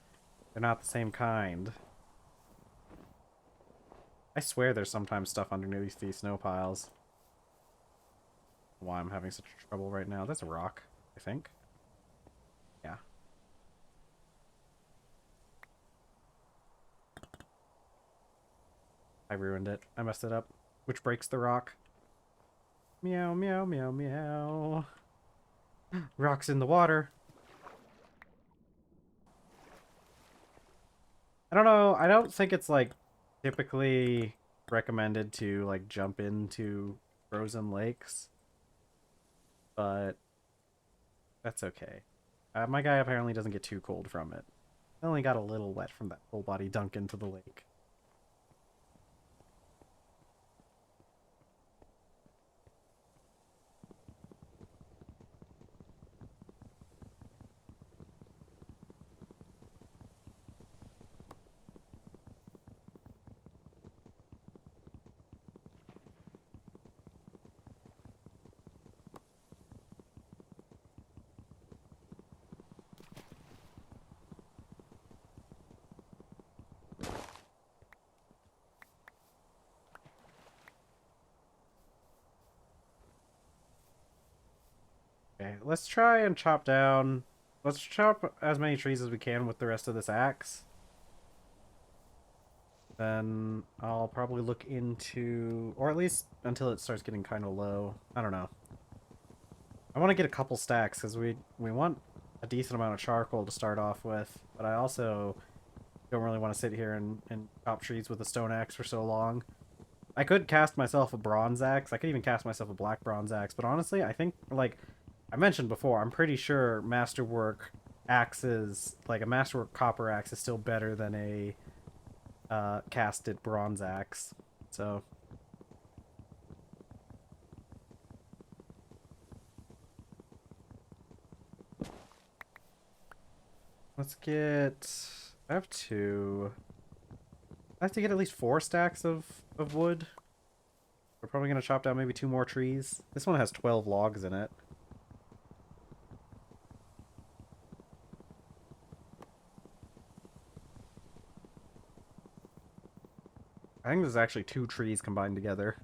they're not the same kind. I swear there's sometimes stuff underneath these snow piles. Why I'm having such trouble right now. That's a rock, I think. Yeah. I ruined it. I messed it up. Which breaks the rock. Meow, meow, meow, meow. Rocks in the water. I don't know. I don't think it's, like, typically recommended to, like, jump into frozen lakes. But that's okay. My guy apparently doesn't get too cold from it. I only got a little wet from that full body dunk into the lake. Okay, let's try and chop down... Let's chop as many trees as we can with the rest of this axe. Then I'll probably look into... Or at least until it starts getting kind of low. I don't know. I want to get a couple stacks because we want a decent amount of charcoal to start off with. But I also don't really want to sit here and chop trees with a stone axe for so long. I could cast myself a bronze axe. I could even cast myself a black bronze axe. But honestly, I think, like I mentioned before, I'm pretty sure masterwork axes, like a masterwork copper axe, is still better than a casted bronze axe. So let's get... I have 2. I have to get at least 4 stacks of wood. We're probably going to chop down maybe 2 more trees. This one has 12 logs in it. I think there's actually 2 trees combined together.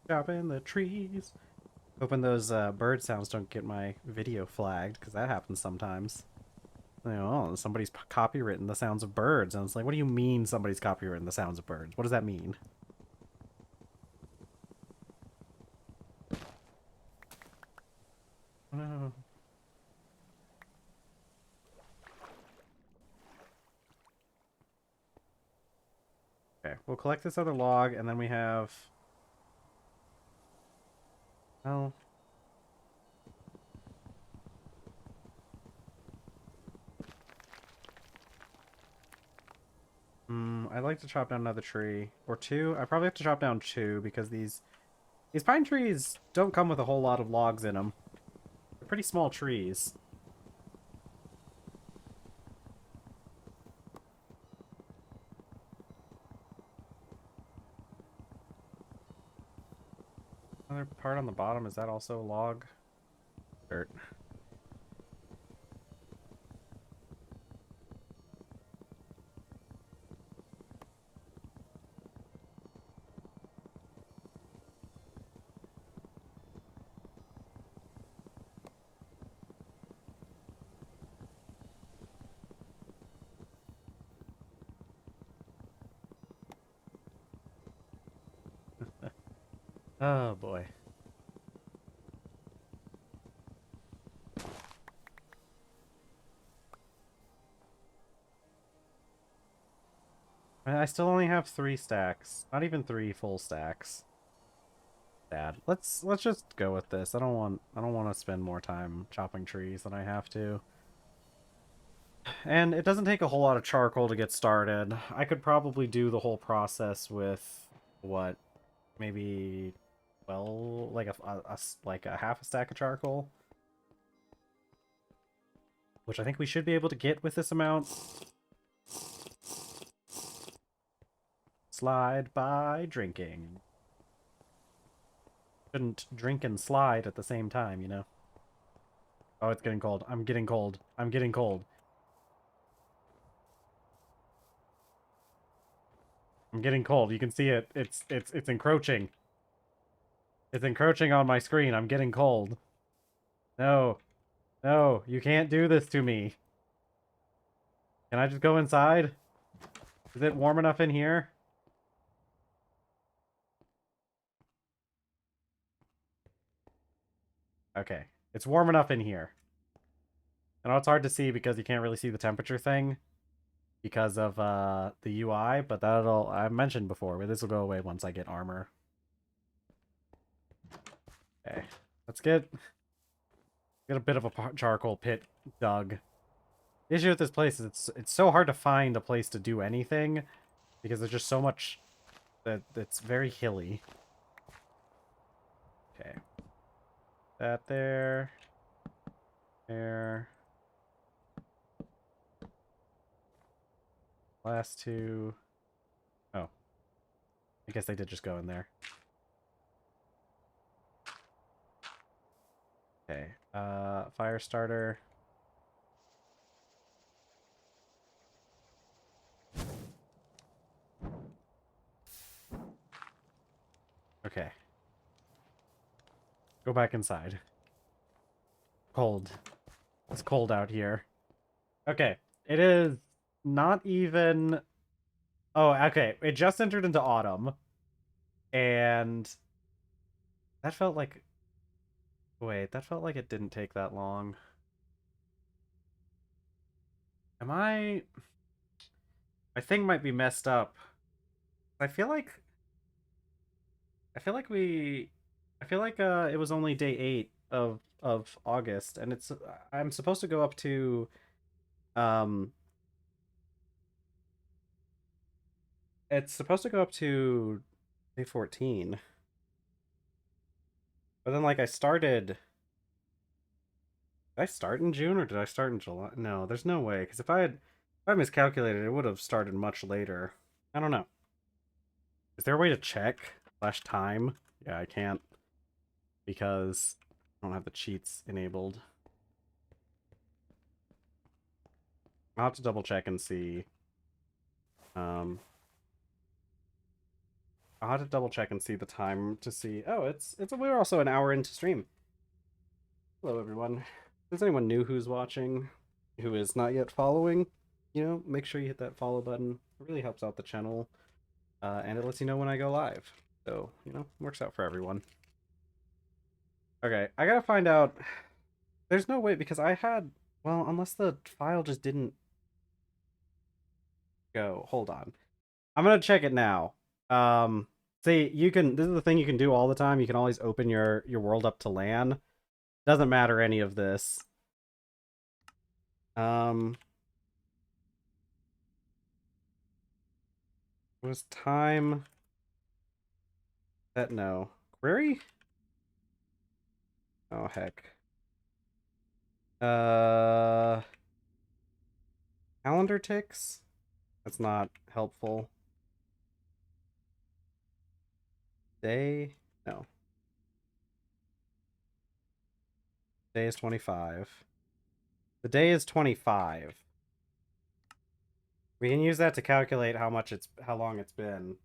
Chopping the trees. Hoping those bird sounds don't get my video flagged, because that happens sometimes. You know, oh, somebody's copywritten the sounds of birds, and it's like, what do you mean somebody's copywritten the sounds of birds? What does that mean? No. Okay, we'll collect this other log, and then we have... Well... I'd like to chop down another tree. Or 2. I probably have to chop down 2, because these pine trees don't come with a whole lot of logs in them. They're pretty small trees. Another part on the bottom, is that also log? Dirt. Oh boy. I still only have 3 stacks. Not even 3 full stacks. Bad. Let's just go with this. I don't want to spend more time chopping trees than I have to. And it doesn't take a whole lot of charcoal to get started. I could probably do the whole process with what, maybe, well, like like a half a stack of charcoal, which I think we should be able to get with this amount. Slide by drinking. Shouldn't drink and slide at the same time, you know? Oh, it's getting cold. I'm getting cold. I'm getting cold. I'm getting cold. You can see it. It's encroaching. It's encroaching on my screen. I'm getting cold. No. No, you can't do this to me. Can I just go inside? Is it warm enough in here? Okay. It's warm enough in here. I know it's hard to see because you can't really see the temperature thing because of the UI, but that'll... I've mentioned before, but this will go away once I get armor. Okay. Let's get a bit of a charcoal pit dug. The issue with this place is it's so hard to find a place to do anything because there's just so much that's very hilly. Okay. That there. There. Last 2. Oh. I guess they did just go in there. Okay. Fire starter. Okay. Go back inside. Cold. It's cold out here. Okay. It is not even... Oh, okay. It just entered into autumn. And... That felt like... Wait, that felt like it didn't take that long. Am I... My thing might be messed up. I feel like we I feel like it was only day 8 of August, and I'm supposed to go up to um it's supposed to go up to day 14. But then like did I start in June or did I start in July? No, there's no way, because if I miscalculated, it would have started much later. I don't know. Is there a way to check slash time? Yeah, I can't because I don't have the cheats enabled. I'll have to double check and see. Um, I'll have to double check and see the time to see. Oh, we're also an hour into stream. Hello, everyone. If there's anyone new who's watching, who is not yet following, make sure you hit that follow button. It really helps out the channel, and it lets you know when I go live. So, works out for everyone. Okay, I gotta find out. There's no way, because well, unless the file just didn't go. Hold on. I'm gonna check it now. See, this is the thing you can do all the time. You can always open your world up to LAN. Doesn't matter any of this. Was time that no query? Oh heck. Calendar ticks? That's not helpful. Day? No. Day is 25. The day is 25. We can use that to calculate how long it's been.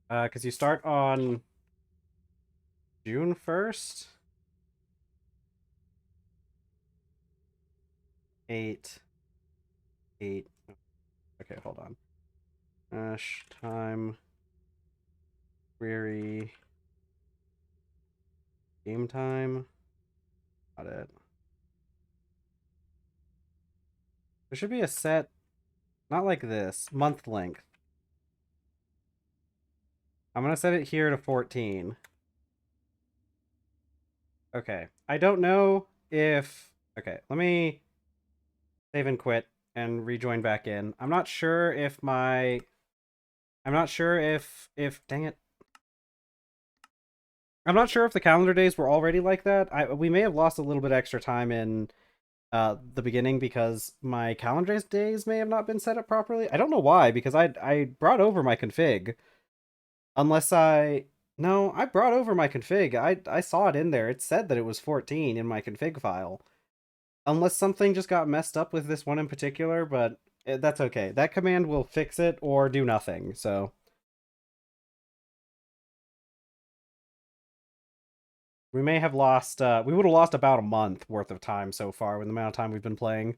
Because you start on June 1st. 8. 8. Okay, hold on. Time. Query. Game time. Got it. There should be a set, not like this, month length. I'm going to set it here to 14. Okay. I don't know if... Okay, let me save and quit and rejoin back in. I'm not sure if dang it. I'm not sure if the calendar days were already like that. We may have lost a little bit extra time in the beginning because my calendar days may have not been set up properly. I don't know why, because I brought over my config. No, I brought over my config. I saw it in there. It said that it was 14 in my config file. Unless something just got messed up with this one in particular, but that's okay. That command will fix it or do nothing, so... We may have lost, we would have lost about a month worth of time so far with the amount of time we've been playing.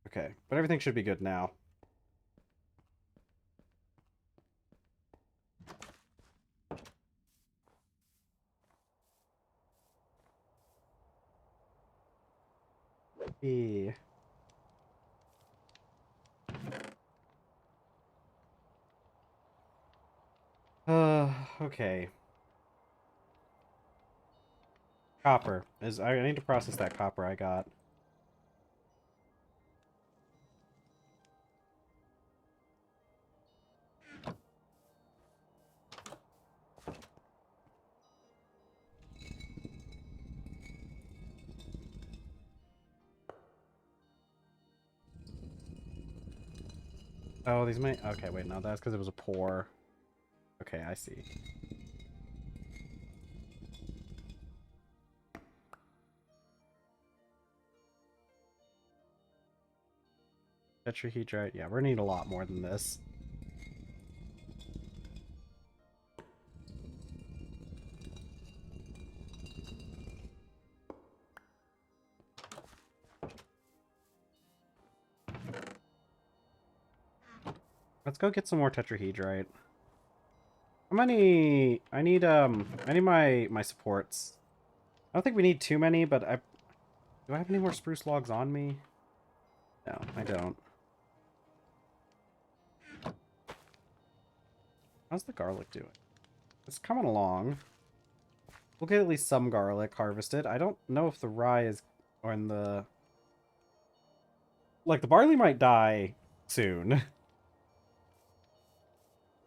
Okay, but everything should be good now. Yeah. Okay. Copper. I need to process that copper I got. Oh, these may... Okay, wait, no, that's because it was a pour. Okay, I see. Tetrahedrite. Yeah, we're gonna need a lot more than this. Let's go get some more tetrahedrite. How many... I need my supports. I don't think we need too many, but do I have any more spruce logs on me? No, I don't. How's the garlic doing? It's coming along. We'll get at least some garlic harvested. I don't know if the rye is... Or in the... Like, the barley might die soon.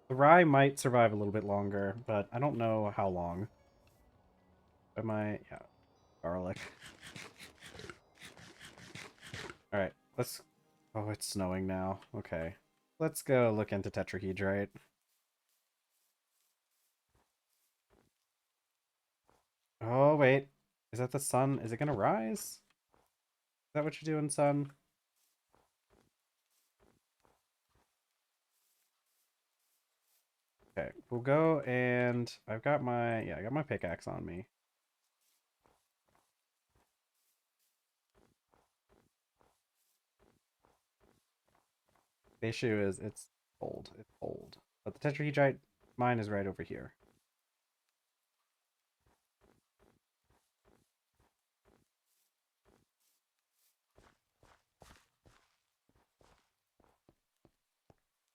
The rye might survive a little bit longer, but I don't know how long. Yeah, garlic. Alright, let's... Oh, it's snowing now. Okay. Let's go look into tetrahedrite. Oh, wait. Is that the sun? Is it gonna rise? Is that what you're doing, sun? Okay, we'll go and... I've got my... Yeah, I got my pickaxe on me. The issue is it's old. It's old. But the tetrahedrite mine is right over here.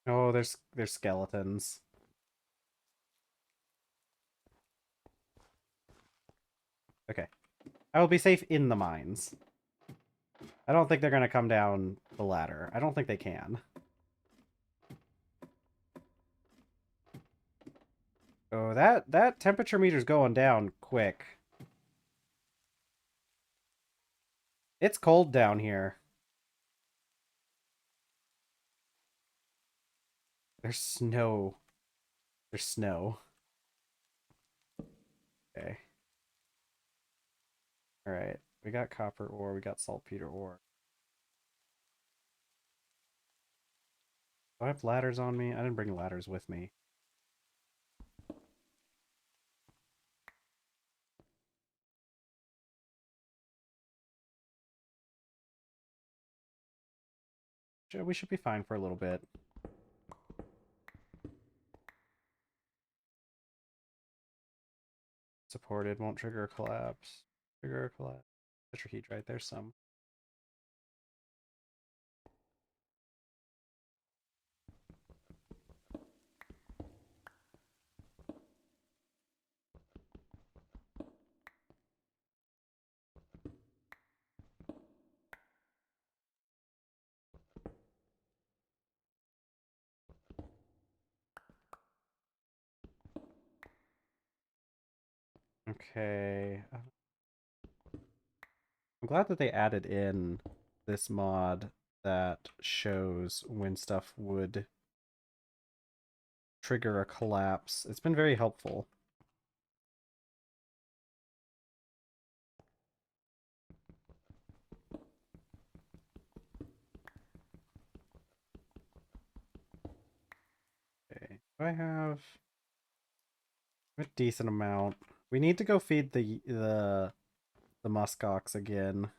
Oh, there's skeletons. Okay. I will be safe in the mines. I don't think they're gonna come down the ladder. I don't think they can. Oh, that temperature meter's going down quick. It's cold down here. There's snow. There's snow. Okay. Alright. We got copper ore. We got saltpeter ore. Do I have ladders on me? I didn't bring ladders with me. We should be fine for a little bit. Supported. Won't trigger a collapse. Trigger a collapse. Tetrahedrite. There's some. Okay. I'm glad that they added in this mod that shows when stuff would trigger a collapse. It's been very helpful. Okay. Do I have a decent amount? We need to go feed the muskox again.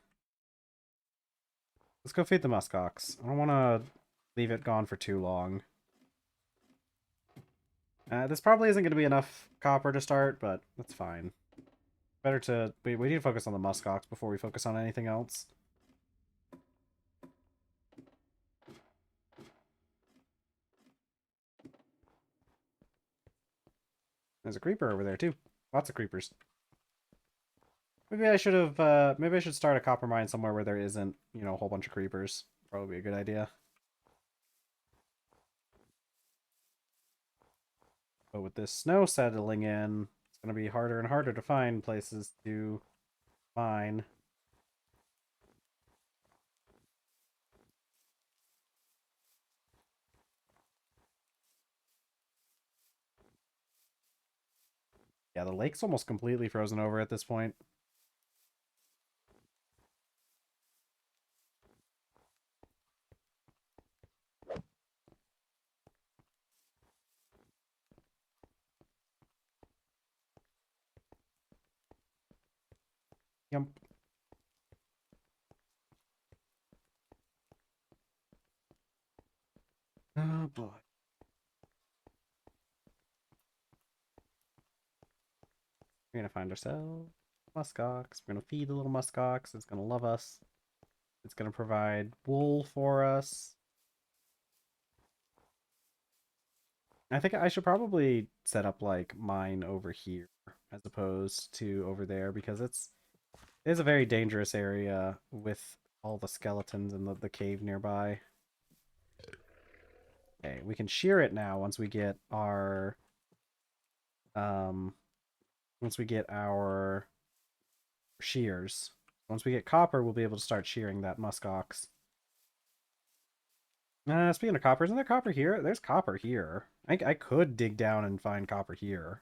Let's go feed the muskox. I don't want to leave it gone for too long. This probably isn't going to be enough copper to start, but that's fine. Better to... We need to focus on the muskox before we focus on anything else. There's a creeper over there, too. Lots of creepers. Maybe I should have... maybe I should start a copper mine somewhere where there isn't, you know, a whole bunch of creepers. Probably a good idea. But with this snow settling in, it's going to be harder and harder to find places to mine. Yeah, the lake's almost completely frozen over at this point. Yep. Oh boy. We're gonna find ourselves muskox. We're gonna feed the little muskox. It's gonna love us. It's gonna provide wool for us. I think I should probably set up like mine over here as opposed to over there because it is a very dangerous area with all the skeletons and the cave nearby. Okay, we can shear it now um once we get our shears. Once we get copper, we'll be able to start shearing that muskox. Speaking of copper, isn't there copper here? There's copper here. I could dig down and find copper here.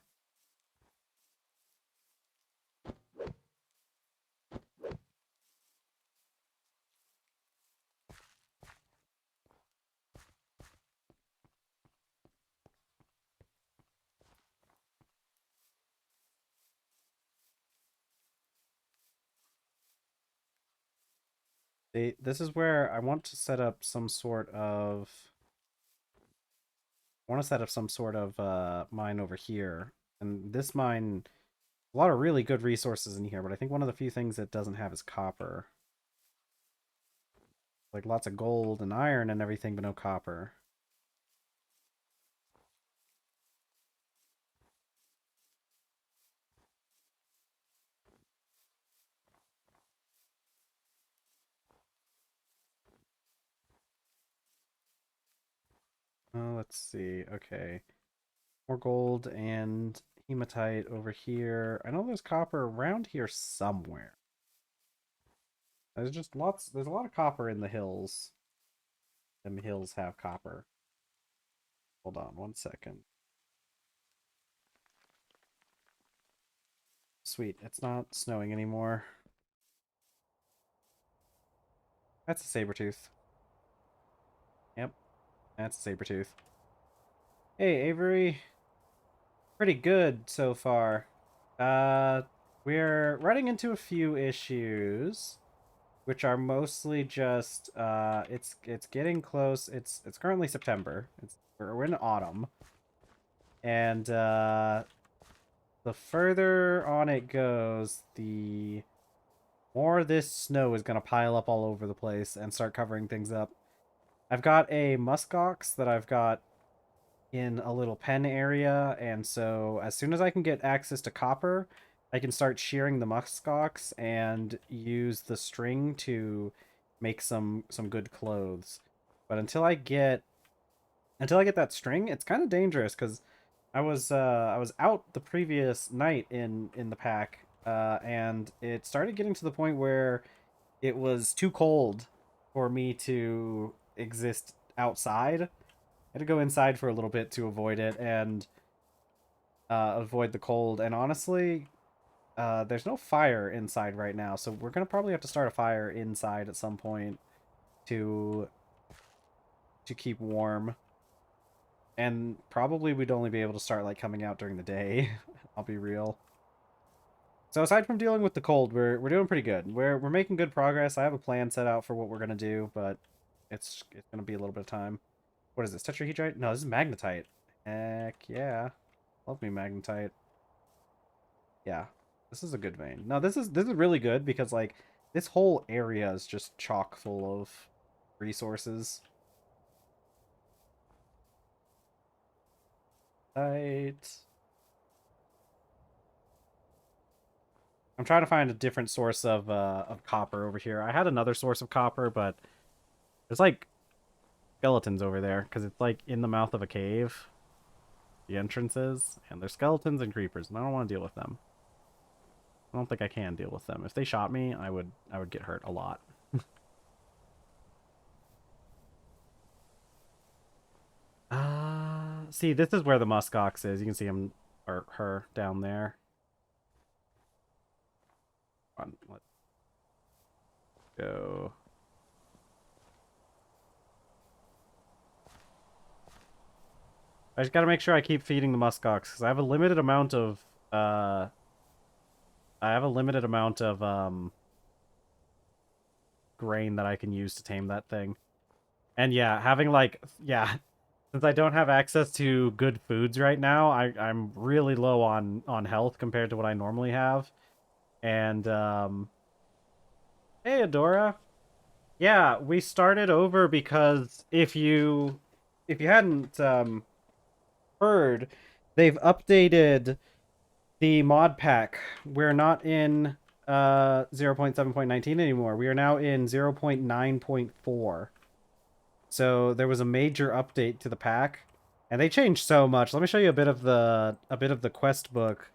This is where I want to set up some sort of... I want to set up some sort of mine over here. And this mine, a lot of really good resources in here, but I think one of the few things it doesn't have is copper. Like lots of gold and iron and everything, but no copper. Let's see. Okay. More gold and hematite over here. I know there's copper around here somewhere. There's just lots, there's a lot of copper in the hills. Them hills have copper. Hold on one second. Sweet, it's not snowing anymore. That's a saber tooth. Yep, that's a saber tooth. Hey, Avery. Pretty good so far. Uh, we're running into a few issues, which are mostly just it's getting close. It's currently September. We're in autumn, and the further on it goes, the more this snow is gonna pile up all over the place and start covering things up. I've got a muskox that I've got in a little pen area, and so as soon as I can get access to copper, I can start shearing the muskox and use the string to make some good clothes. But until I get that string, it's kind of dangerous because I was out the previous night in the pack, and it started getting to the point where it was too cold for me to exist outside. I had to go inside for a little bit to avoid it and avoid the cold. And honestly, there's no fire inside right now, so we're gonna probably have to start a fire inside at some point to keep warm. And probably we'd only be able to start like coming out during the day. I'll be real. So aside from dealing with the cold, we're doing pretty good. We're making good progress. I have a plan set out for what we're gonna do, but it's gonna be a little bit of time. What is this? Tetrahedrite? No, this is magnetite. Heck yeah. Love me magnetite. Yeah. This is a good vein. No, this is really good because like this whole area is just chock full of resources. Right. I'm trying to find a different source of copper over here. I had another source of copper, but there's like skeletons over there because it's like in the mouth of a cave. The entrance is, and there's skeletons and creepers, and I don't want to deal with them. I don't think I can deal with them. If they shot me, I would get hurt a lot. See, this is where the muskox is. You can see him or her down there. Let's go. I just gotta make sure I keep feeding the muskox because I have a limited amount of grain that I can use to tame that thing. And yeah, having like yeah, since I don't have access to good foods right now, I'm really low on health compared to what I normally have. And hey Adora. Yeah, we started over because if you hadn't heard, they've updated the mod pack. We're not in 0.7.19 anymore. We are now in 0.9.4. So there was a major update to the pack, and they changed so much. Let me show you a bit of the quest book.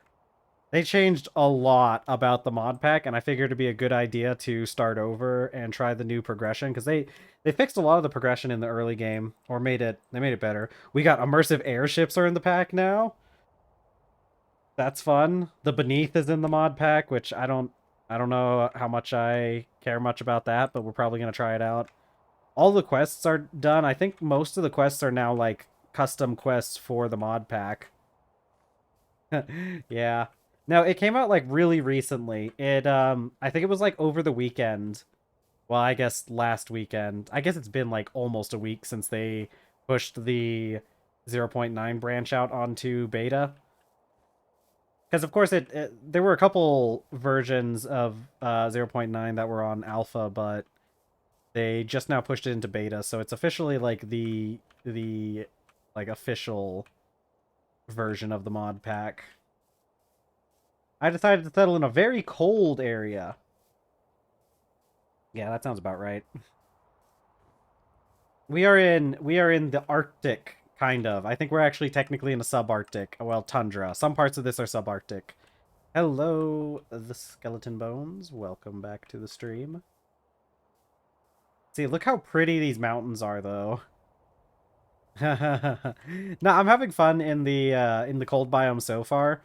They changed a lot about the mod pack, and I figured it'd be a good idea to start over and try the new progression because they fixed a lot of the progression in the early game, or made it better. We got immersive airships are in the pack now. That's fun. The Beneath is in the mod pack, which I don't know how much I care much about that, but we're probably gonna try it out. All the quests are done. I think most of the quests are now like custom quests for the mod pack. Yeah. No, it came out like really recently. I think it was like over the weekend. Well, I guess last weekend. I guess it's been like almost a week since they pushed the 0.9 branch out onto beta. Because of course there were a couple versions of 0.9 that were on alpha, but they just now pushed it into beta, so it's officially like the like official version of the mod pack. I decided to settle in a very cold area. Yeah, that sounds about right. We are in the Arctic, kind of. I think we're actually technically in a subarctic. Well, tundra. Some parts of this are subarctic. Hello, the skeleton bones. Welcome back to the stream. See, look how pretty these mountains are, though. No, I'm having fun in the cold biome so far.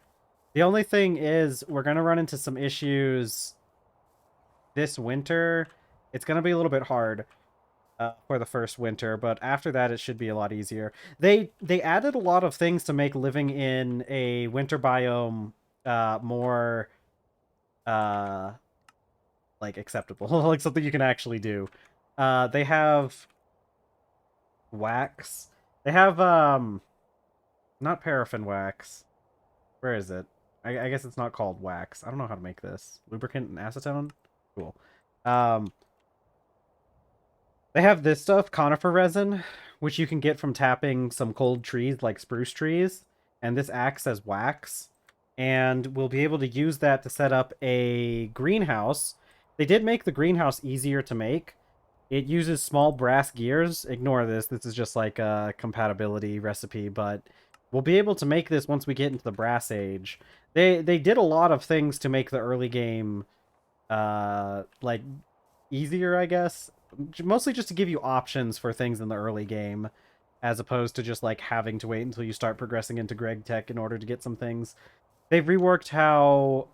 The only thing is we're gonna run into some issues this winter. It's gonna be a little bit hard for the first winter, but after that it should be a lot easier. They added a lot of things to make living in a winter biome more uh like acceptable, like something you can actually do. They have wax. They have not paraffin wax. Where is it? I guess it's not called wax. I don't know how to make this. Lubricant and acetone? Cool. Um, they have this stuff, conifer resin, which you can get from tapping some cold trees like spruce trees, and this acts as wax. And we'll be able to use that to set up a greenhouse. They did make the greenhouse easier to make. It uses small brass gears. Ignore this. This is just like a compatibility recipe, but we'll be able to make this once we get into the brass age. They did a lot of things to make the early game like easier, I guess. Mostly just to give you options for things in the early game as opposed to just like having to wait until you start progressing into Greg Tech in order to get some things. They've reworked how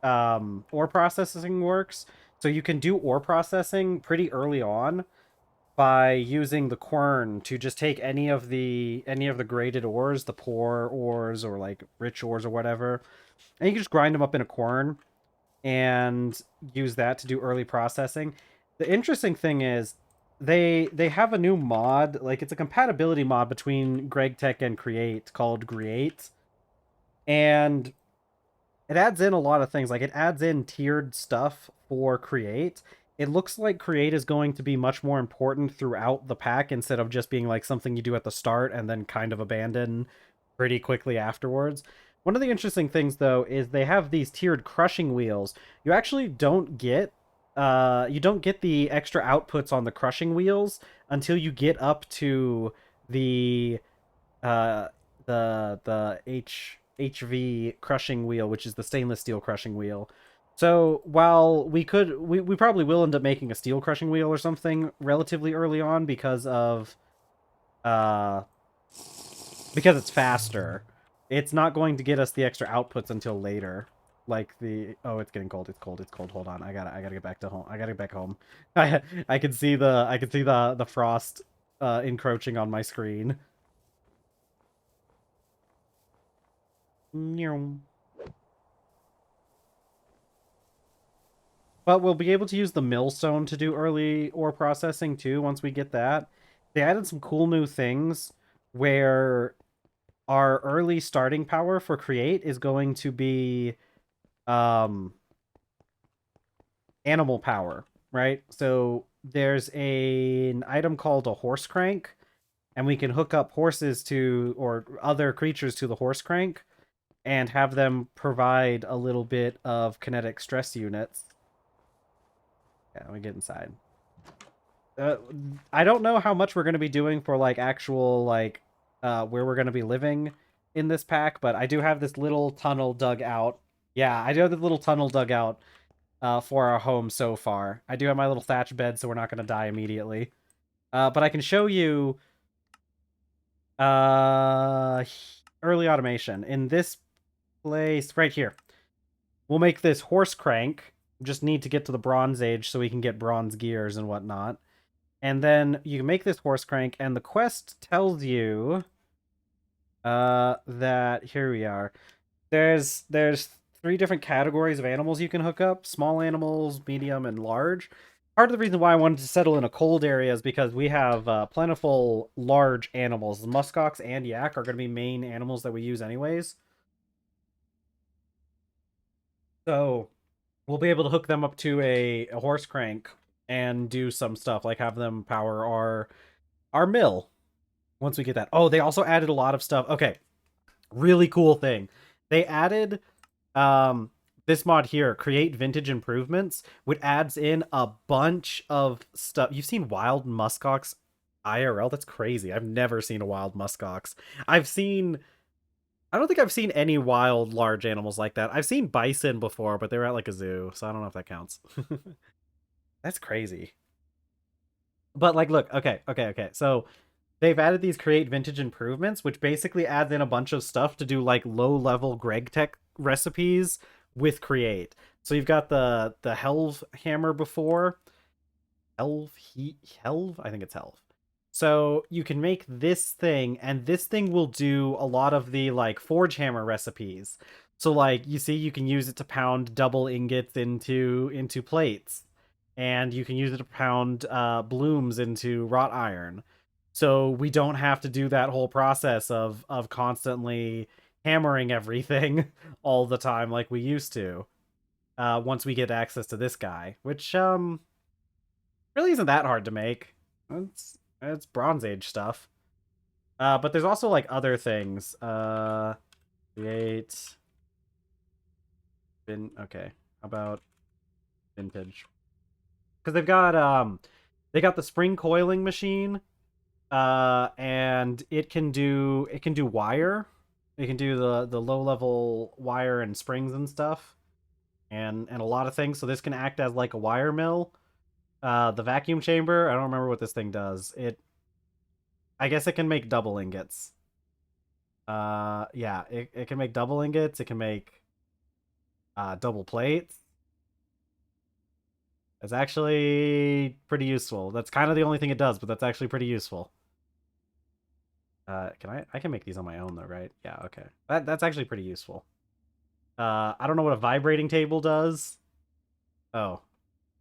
ore processing works. So you can do ore processing pretty early on by using the quern to just take any of the graded ores, the poor ores or like rich ores or whatever, and you can just grind them up in a quern and use that to do early processing. The interesting thing is they have a new mod, like it's a compatibility mod between GregTech and Create called Create, and it adds in a lot of things. Like it adds in tiered stuff for Create. It looks like Create is going to be much more important throughout the pack instead of just being like something you do at the start and then kind of abandon pretty quickly afterwards. One of the interesting things though is they have these tiered crushing wheels. You actually don't get the extra outputs on the crushing wheels until you get up to the uh the HV crushing wheel, which is the stainless steel crushing wheel. So while we probably will end up making a steel crushing wheel or something relatively early on uh because it's faster. It's not going to get us the extra outputs until later. Like the it's getting cold. It's cold. It's cold. Hold on. I gotta get back to home. I gotta get back home. I can see the frost encroaching on my screen. But we'll be able to use the millstone to do early ore processing too once we get that. They added some cool new things where our early starting power for create is going to be um animal power, right? So there's an item called a horse crank, and we can hook up horses to or other creatures to the horse crank and have them provide a little bit of kinetic stress units. Yeah, let me get inside. Uh, I don't know how much we're going to be doing for like actual like where we're going to be living in this pack, but I do have this little tunnel dug out. Yeah, I do have this little tunnel dug out for our home so far. I do have my little thatch bed, so we're not going to die immediately. But I can show you early automation in this place right here. We'll make this horse crank. Just need to get to the Bronze Age so we can get bronze gears and whatnot. And then you can make this horse crank, and the quest tells you that here we are. There's 3 different categories of animals you can hook up: small animals, medium, and large. Part of the reason why I wanted to settle in a cold area is because we have plentiful large animals. Muskox and yak are going to be main animals that we use anyways. So we'll be able to hook them up to a horse crank and do some stuff, like have them power our mill once we get that. Oh, they also added a lot of stuff. Okay, really cool thing. They added this mod here, create vintage improvements, which adds in a bunch of stuff. You've seen wild muskox IRL? That's crazy. I've never seen a wild muskox. I don't think I've seen any wild large animals like that. I've seen bison before, but they were at like a zoo, so I don't know if that counts. That's crazy. But like, look, okay. So they've added these create vintage improvements, which basically adds in a bunch of stuff to do like low level Greg Tech recipes with create. So you've got the Helve hammer before. Helve? I think it's Helve. So you can make this thing, and this thing will do a lot of the like forge hammer recipes. So like you see, you can use it to pound double ingots into plates, and you can use it to pound blooms into wrought iron. So we don't have to do that whole process of constantly hammering everything all the time like we used to. Once we get access to this guy, which really isn't that hard to make. It's Bronze Age stuff. But there's also like other things. Create. Okay. How about vintage? Because they got the spring coiling machine. And it can do wire. It can do the low level wire and springs and stuff, and a lot of things. So this can act as like a wire mill. The vacuum chamber, I don't remember what this thing does. I guess it can make double ingots. Yeah, it can make double ingots. It can make double plates. It's actually pretty useful. That's kind of the only thing it does, but that's actually pretty useful. I can make these on my own though, right? Yeah, okay. That's actually pretty useful. I don't know what a vibrating table does. Oh,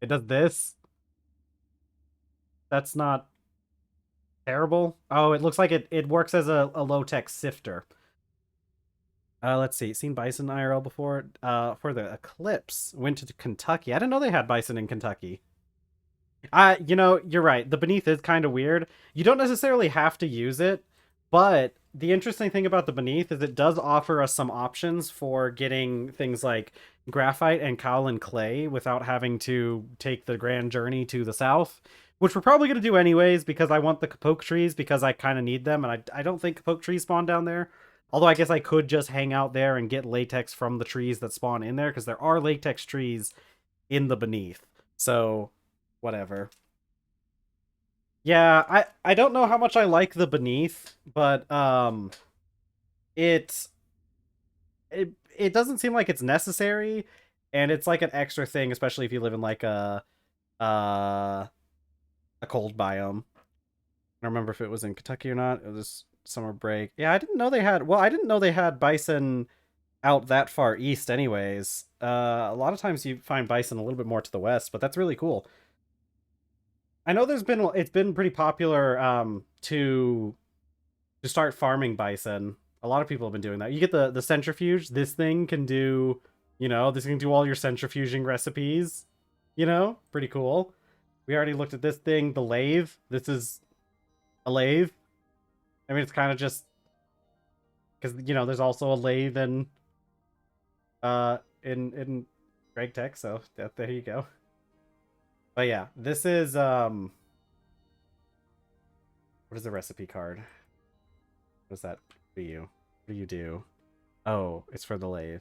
it does this. That's not terrible. Oh, it looks like it works as a low-tech sifter. Let's see. Seen bison IRL before? For the eclipse, went to Kentucky. I didn't know they had bison in Kentucky. You're right. The beneath is kind of weird. You don't necessarily have to use it, but the interesting thing about the beneath is it does offer us some options for getting things like graphite and kaolin clay without having to take the grand journey to the south, which we're probably going to do anyways because I want the kapoke trees because I kind of need them, and I don't think kapoke trees spawn down there. Although I guess I could just hang out there and get latex from the trees that spawn in there because there are latex trees in the beneath. So, whatever. Yeah, I don't know how much I like the beneath, but it it doesn't seem like it's necessary, and it's like an extra thing, especially if you live in like uh a cold biome. I don't remember if it was in Kentucky or not. It was summer break. Yeah, I didn't know they had. Well, I didn't know they had bison out that far east. Anyways, a lot of times you find bison a little bit more to the west, but that's really cool. I know it's been pretty popular to start farming bison. A lot of people have been doing that. You get the centrifuge. This thing can do, this can do all your centrifuging recipes. Pretty cool. We already looked at this thing, the lathe. This is a lathe. I mean, it's kind of just because you know there's also a lathe in Greg Tech, so there you go. But yeah, this is what is the recipe card? What does that for you? What do you do? Oh, it's for the lathe.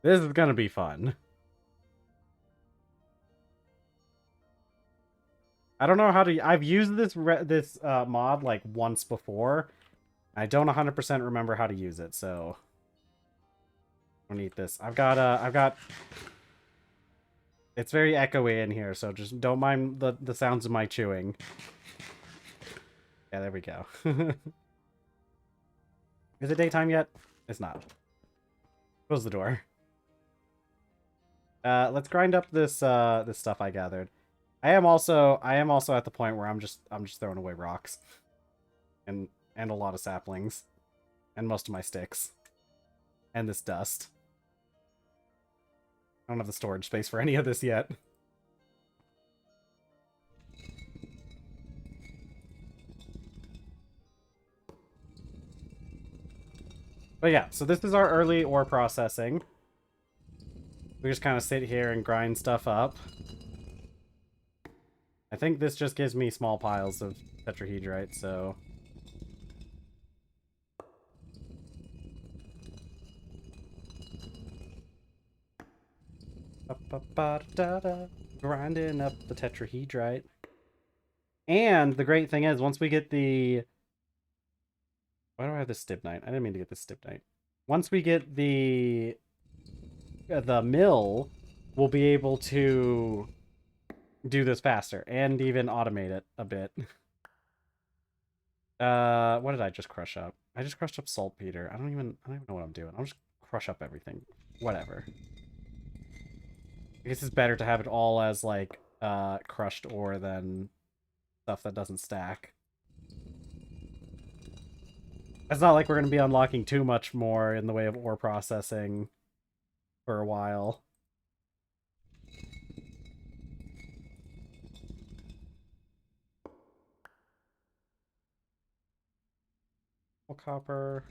This is gonna be fun. I don't know how to. I've used this mod like once before. I don't 100% remember how to use it, so I don't need this. I've got. It's very echoey in here, so just don't mind the sounds of my chewing. Yeah, there we go. Is it daytime yet? It's not. Close the door. Let's grind up this stuff I gathered. I am also at the point where I'm just throwing away rocks. And a lot of saplings. And most of my sticks. And this dust. I don't have the storage space for any of this yet. But yeah, so this is our early ore processing. We just kind of sit here and grind stuff up. I think this just gives me small piles of tetrahedrite, so... Grinding up the tetrahedrite. And the great thing is, once we get the... Why do I have this stibnite? I didn't mean to get this stibnite. Once we get the mill, we'll be able to do this faster and even automate it a bit. What did I just crush up? I just crushed up saltpeter. I don't even know what I'm doing. I'll just crush up everything. Whatever. I guess it's better to have it all as like crushed ore than stuff that doesn't stack. It's not like we're going to be unlocking too much more in the way of ore processing for a while. Copper.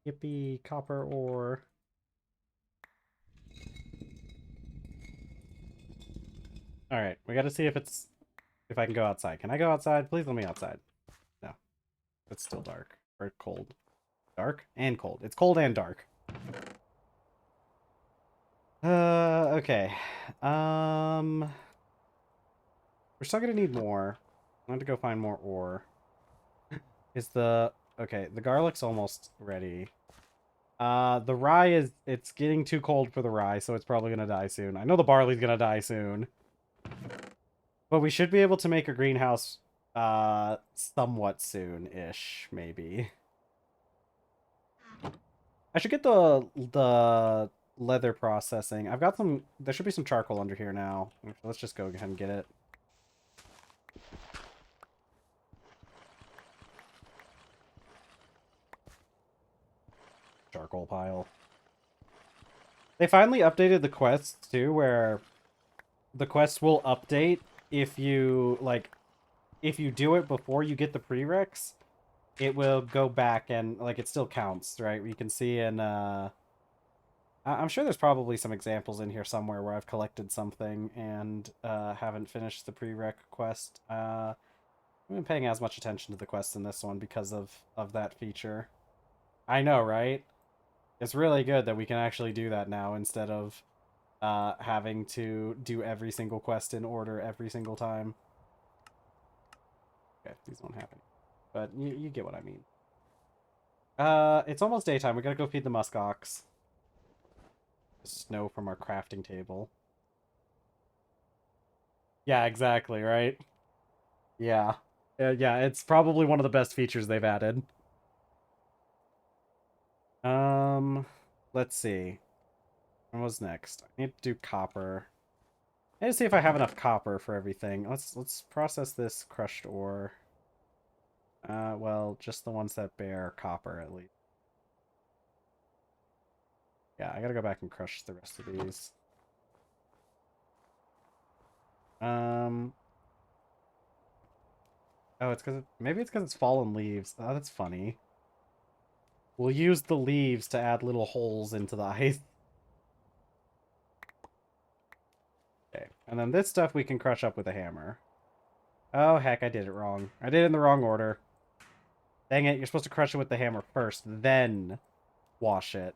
Yippee, copper ore. Alright, we gotta see if I can go outside. Can I go outside? Please let me outside. No. It's still dark. Or cold. Dark and cold. It's cold and dark. Okay. We're still gonna need more. I have to go find more ore. Okay, the garlic's almost ready. The rye it's getting too cold for the rye, so it's probably gonna die soon. I know the barley's gonna die soon. But we should be able to make a greenhouse, somewhat soon-ish, maybe. I should get the leather processing. I've got some... There should be some charcoal under here now. Let's just go ahead and get it. Charcoal pile. They finally updated the quests, too, where the quests will update if you, like... If you do it before you get the prereqs, it will go back and, like, it still counts, right? You can see in, I'm sure there's probably some examples in here somewhere where I've collected something and haven't finished the prereq quest. I've been paying as much attention to the quests in this one because of that feature. I know, right? It's really good that we can actually do that now instead of having to do every single quest in order every single time. Okay, these won't happen. But you get what I mean. It's almost daytime. We gotta go feed the muskox. Snow from our crafting table. Yeah, exactly, right? Yeah. Yeah, it's probably one of the best features they've added. Let's see. What was next? I need to do copper. I need to see if I have enough copper for everything. Let's process this crushed ore. Well, just the ones that bear copper, at least. Yeah, I gotta go back and crush the rest of these. Um... Oh, it's because maybe it's because it's fallen leaves. Oh, that's funny. We'll use the leaves to add little holes into the ice. Okay, and then this stuff we can crush up with a hammer. Oh, heck, I did it wrong. I did it in the wrong order. Dang it, you're supposed to crush it with the hammer first, then wash it.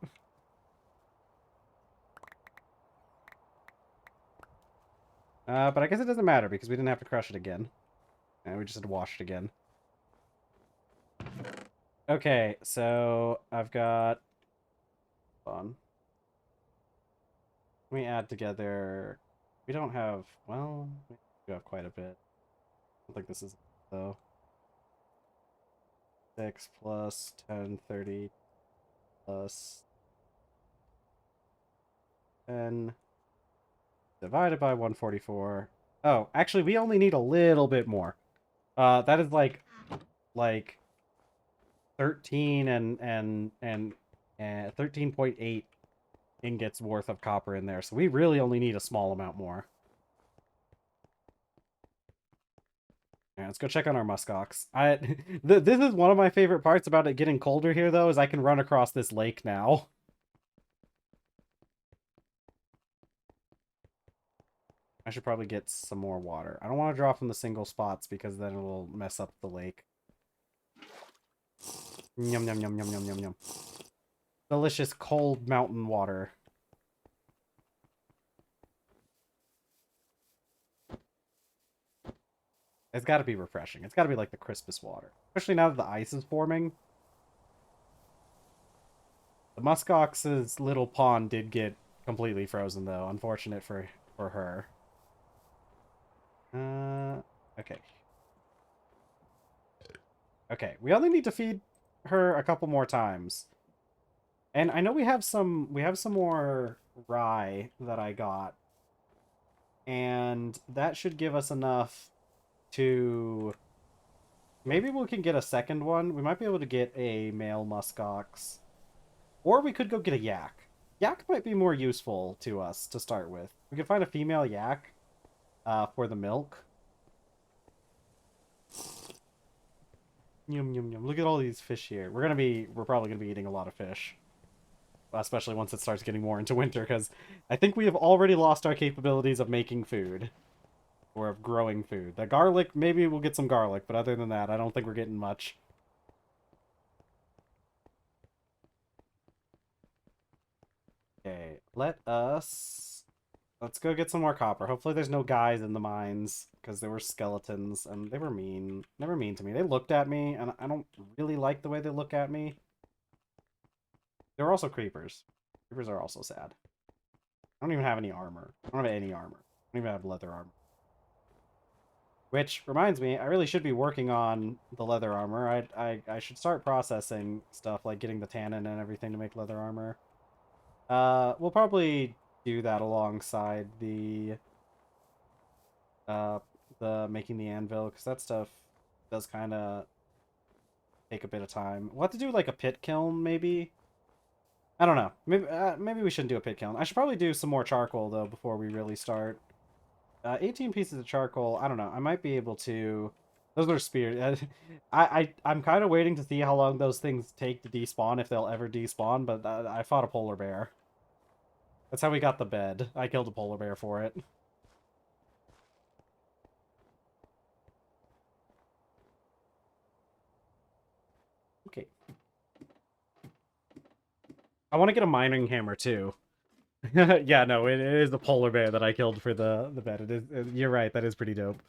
But I guess it doesn't matter because we didn't have to crush it again. And we just had to wash it again. Okay, so I've got... Hold on. Let me add together... We don't have... Well, we do have quite a bit. I don't think this is... though. 6 plus 10, 30 plus 10 divided by 144. Oh, actually, we only need a little bit more. That is like 13 and 13.8 ingots worth of copper in there. So we really only need a small amount more. Yeah, let's go check on our muskox. This is one of my favorite parts about it getting colder here, though, is I can run across this lake now. I should probably get some more water. I don't want to draw from the single spots because then it will mess up the lake. Yum, yum, yum, yum, yum, yum, yum. Delicious cold mountain water. It's got to be refreshing. It's got to be like the crispest water. Especially now that the ice is forming. The muskox's little pond did get completely frozen, though. Unfortunate for her. Okay. Okay, we only need to feed her a couple more times. And I know we have some more rye that I got. And that should give us enough to... Maybe we can get a second one. We might be able to get a male muskox. Or we could go get a yak. Yak might be more useful to us to start with. We could find a female yak for the milk. Yum, yum, yum. Look at all these fish here. We're probably gonna be eating a lot of fish. Especially once it starts getting more into winter, because I think we have already lost our capabilities of making food. Or of growing food. The garlic, maybe we'll get some garlic, but other than that, I don't think we're getting much. Okay, let's go get some more copper. Hopefully there's no guys in the mines, because there were skeletons, and they were mean. They were mean to me. They looked at me, and I don't really like the way they look at me. There were also creepers. Creepers are also sad. I don't even have any armor. I don't have any armor. I don't even have leather armor. Which reminds me, I really should be working on the leather armor. I should start processing stuff, like getting the tannin and everything to make leather armor. We'll probably do that alongside the making the anvil, because that stuff does kind of take a bit of time. We'll have to do like a pit kiln, maybe. I don't know. Maybe we shouldn't do a pit kiln. I should probably do some more charcoal though before we really start. 18 pieces of charcoal. I don't know. I might be able to. Those are spears. I'm kind of waiting to see how long those things take to despawn, if they'll ever despawn. But I fought a polar bear. That's how we got the bed. I killed a polar bear for it. Okay. I want to get a mining hammer too. Yeah, no, it is the polar bear that I killed for the bed. It is. You're right. That is pretty dope.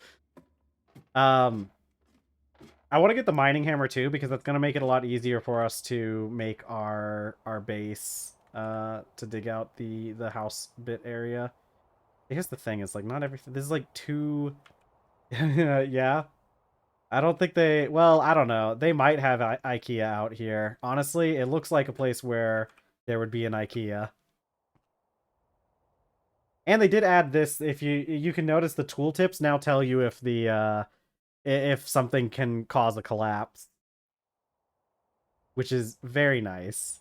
I want to get the mining hammer too, because that's gonna make it a lot easier for us to make our base to dig out the house bit area. Here's the thing, is like not everything. This is like too. Yeah. I don't think they. Well, I don't know. They might have IKEA out here. Honestly, it looks like a place where there would be an IKEA. And they did add this. If you can notice, the tooltips now tell you if if something can cause a collapse, which is very nice.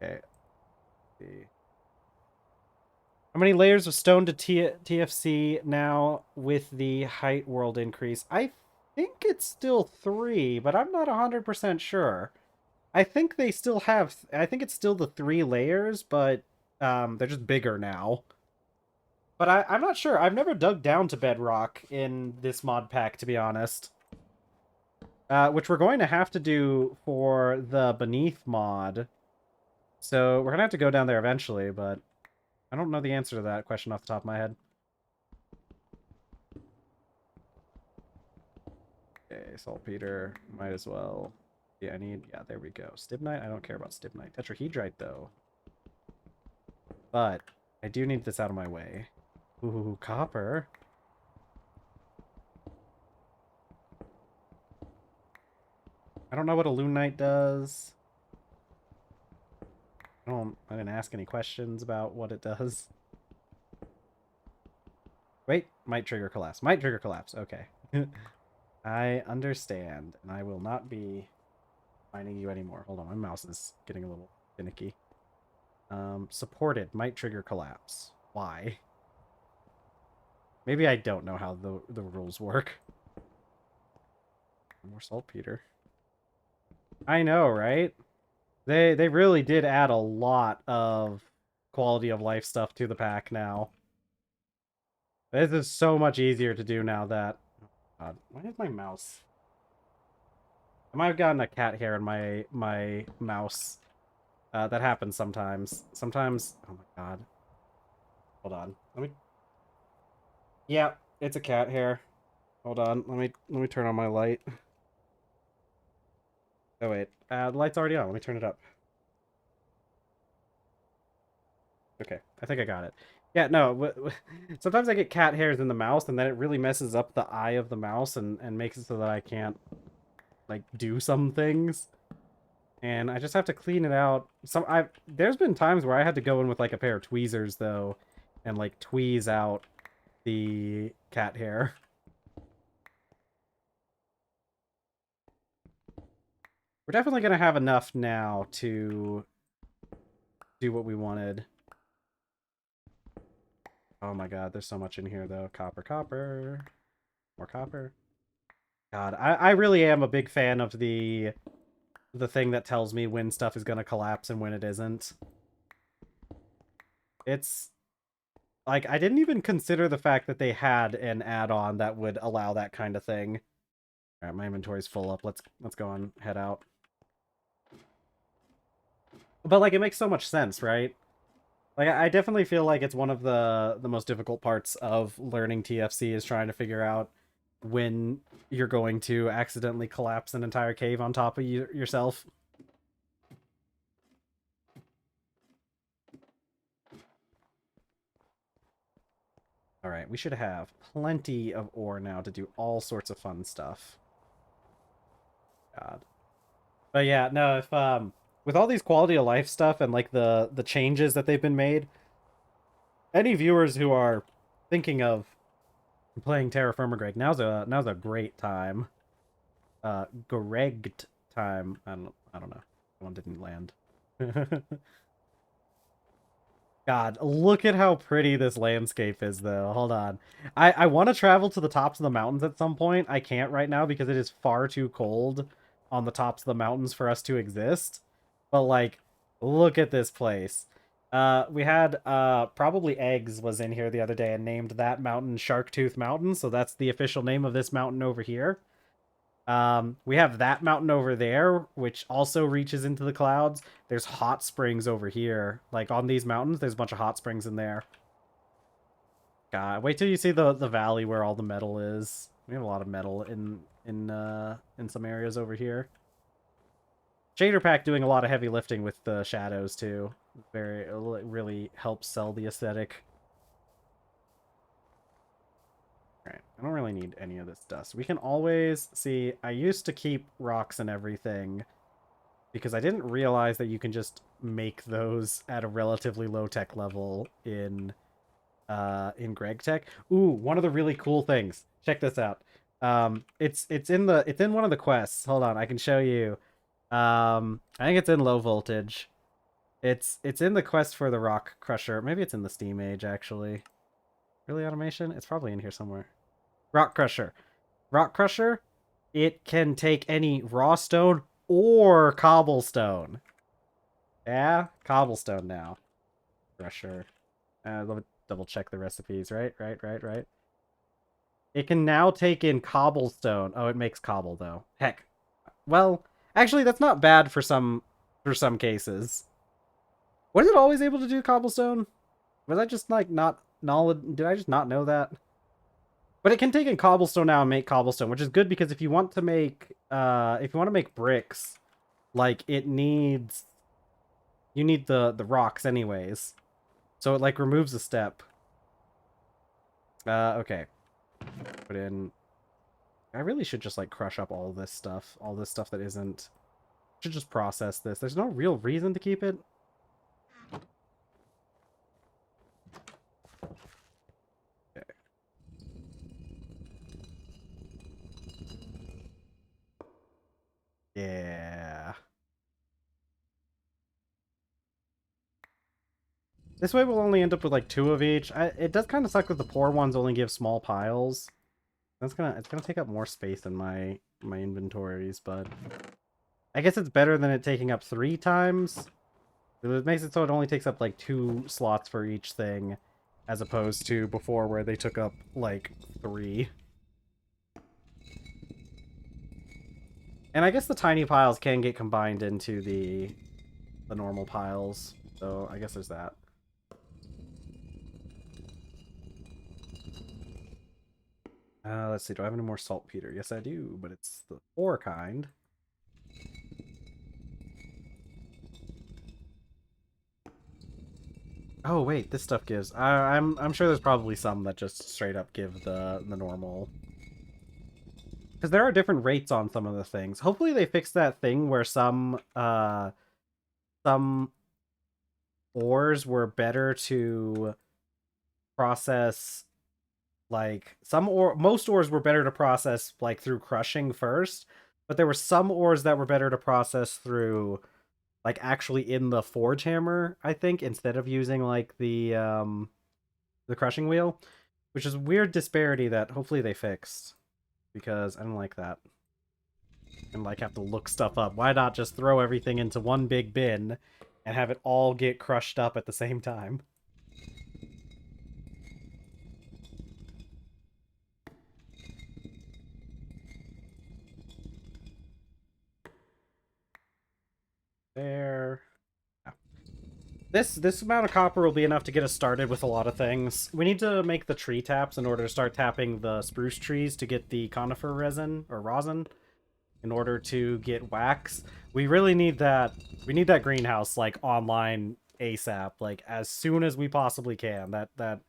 Okay. Let's see. How many layers of stone to TFC now with the height world increase? I think it's still 3, but I'm not 100% sure. I think they still have... I think it's still the 3 layers, but they're just bigger now. But I'm not sure. I've never dug down to bedrock in this mod pack, to be honest. Which we're going to have to do for the Beneath mod. So we're going to have to go down there eventually, but I don't know the answer to that question off the top of my head. Okay, saltpeter. Might as well. Yeah, I need... Yeah, there we go. Stibnite? I don't care about stibnite. Tetrahedrite, though. But I do need this out of my way. Ooh, copper. I don't know what a lunite does. I didn't ask any questions about what it does. Wait, might trigger collapse. Might trigger collapse. Okay. I understand, and I will not be finding you anymore. Hold on, my mouse is getting a little finicky. Supported. Might trigger collapse. Why? Maybe I don't know how the rules work. More saltpeter. I know, right? They really did add a lot of quality of life stuff to the pack now. This is so much easier to do now that... Oh God, why is my mouse... I might have gotten a cat hair in my mouse. That happens sometimes. Sometimes... Oh my God. Hold on. Let me... Yeah, it's a cat hair. Hold on. Let me turn on my light. Oh wait. The light's already on. Let me turn it up. Okay, I think I got it. Yeah, no, sometimes I get cat hairs in the mouse, and then it really messes up the eye of the mouse and makes it so that I can't, like, do some things. And I just have to clean it out. There's been times where I had to go in with, like, a pair of tweezers, though, and, like, tweeze out the cat hair. We're definitely going to have enough now to do what we wanted. Oh my God, there's so much in here, though. Copper, copper. More copper. God, I really am a big fan of the thing that tells me when stuff is going to collapse and when it isn't. It's... Like, I didn't even consider the fact that they had an add-on that would allow that kind of thing. Alright, my inventory's full up. Let's go on, head out. But, like, it makes so much sense, right? Like, I definitely feel like it's one of the most difficult parts of learning TFC is trying to figure out when you're going to accidentally collapse an entire cave on top of yourself. Alright, we should have plenty of ore now to do all sorts of fun stuff. God. But yeah, no, if with all these quality of life stuff and like the changes that they've been made, any viewers who are thinking of playing TerrafirmaGreg, now's a great time. Greg time. I don't know. One didn't land. God, look at how pretty this landscape is, though. Hold on. I want to travel to the tops of the mountains at some point. I can't right now because it is far too cold on the tops of the mountains for us to exist. But, like, look at this place. We had, probably Eggs was in here the other day and named that mountain Sharktooth Mountain, so that's the official name of this mountain over here. We have that mountain over there, which also reaches into the clouds. There's hot springs over here. Like, on these mountains, there's a bunch of hot springs in there. God, wait till you see the valley where all the metal is. We have a lot of metal in some areas over here. Shader Pack doing a lot of heavy lifting with the shadows, too. It really helps sell the aesthetic. Alright, I don't really need any of this dust. We can always... See, I used to keep rocks and everything because I didn't realize that you can just make those at a relatively low-tech level in in Greg Tech. Ooh, one of the really cool things. Check this out. It's in one of the quests. Hold on, I can show you. I think it's in low voltage. It's in the quest for the rock crusher. Maybe it's in the steam age actually. Early automation? It's probably in here somewhere. Rock crusher. Rock crusher, it can take any raw stone or cobblestone. Yeah, cobblestone now. Crusher. Let me double check the recipes. Right. It can now take in cobblestone. Oh, it makes cobble though. Heck. Well, actually, that's not bad for some cases. Was it always able to do cobblestone? Was I just like not knowledge? Did I just not know that? But it can take in cobblestone now and make cobblestone, which is good because if you want to make bricks, like you need the rocks anyways. So it like removes a step. Okay. Put in. I really should just like crush up all this stuff that isn't. Should just process this. There's no real reason to keep it. Okay. Yeah. This way we'll only end up with like 2 of each. It does kind of suck that the poor ones only give small piles. It's gonna take up more space in my inventories, but I guess it's better than it taking up 3 times. It makes it so it only takes up like 2 slots for each thing, as opposed to before where they took up like 3. And I guess the tiny piles can get combined into the normal piles, so I guess there's that. Let's see, do I have any more saltpeter? Yes, I do, but it's the 4 kind. Oh wait, this stuff gives. I'm sure there's probably some that just straight up give the normal. Because there are different rates on some of the things. Hopefully they fix that thing where some ores were better to process. Like most ores were better to process like through crushing first, but there were some ores that were better to process through like actually in the forge hammer, I think, instead of using like the crushing wheel, which is a weird disparity that hopefully they fixed because I don't like that. And like have to look stuff up. Why not just throw everything into one big bin and have it all get crushed up at the same time? There. This amount of copper will be enough to get us started with a lot of things. We need to make the tree taps in order to start tapping the spruce trees to get the conifer resin or rosin in order to get wax. We really need that. We need that greenhouse like online ASAP, like as soon as we possibly can. That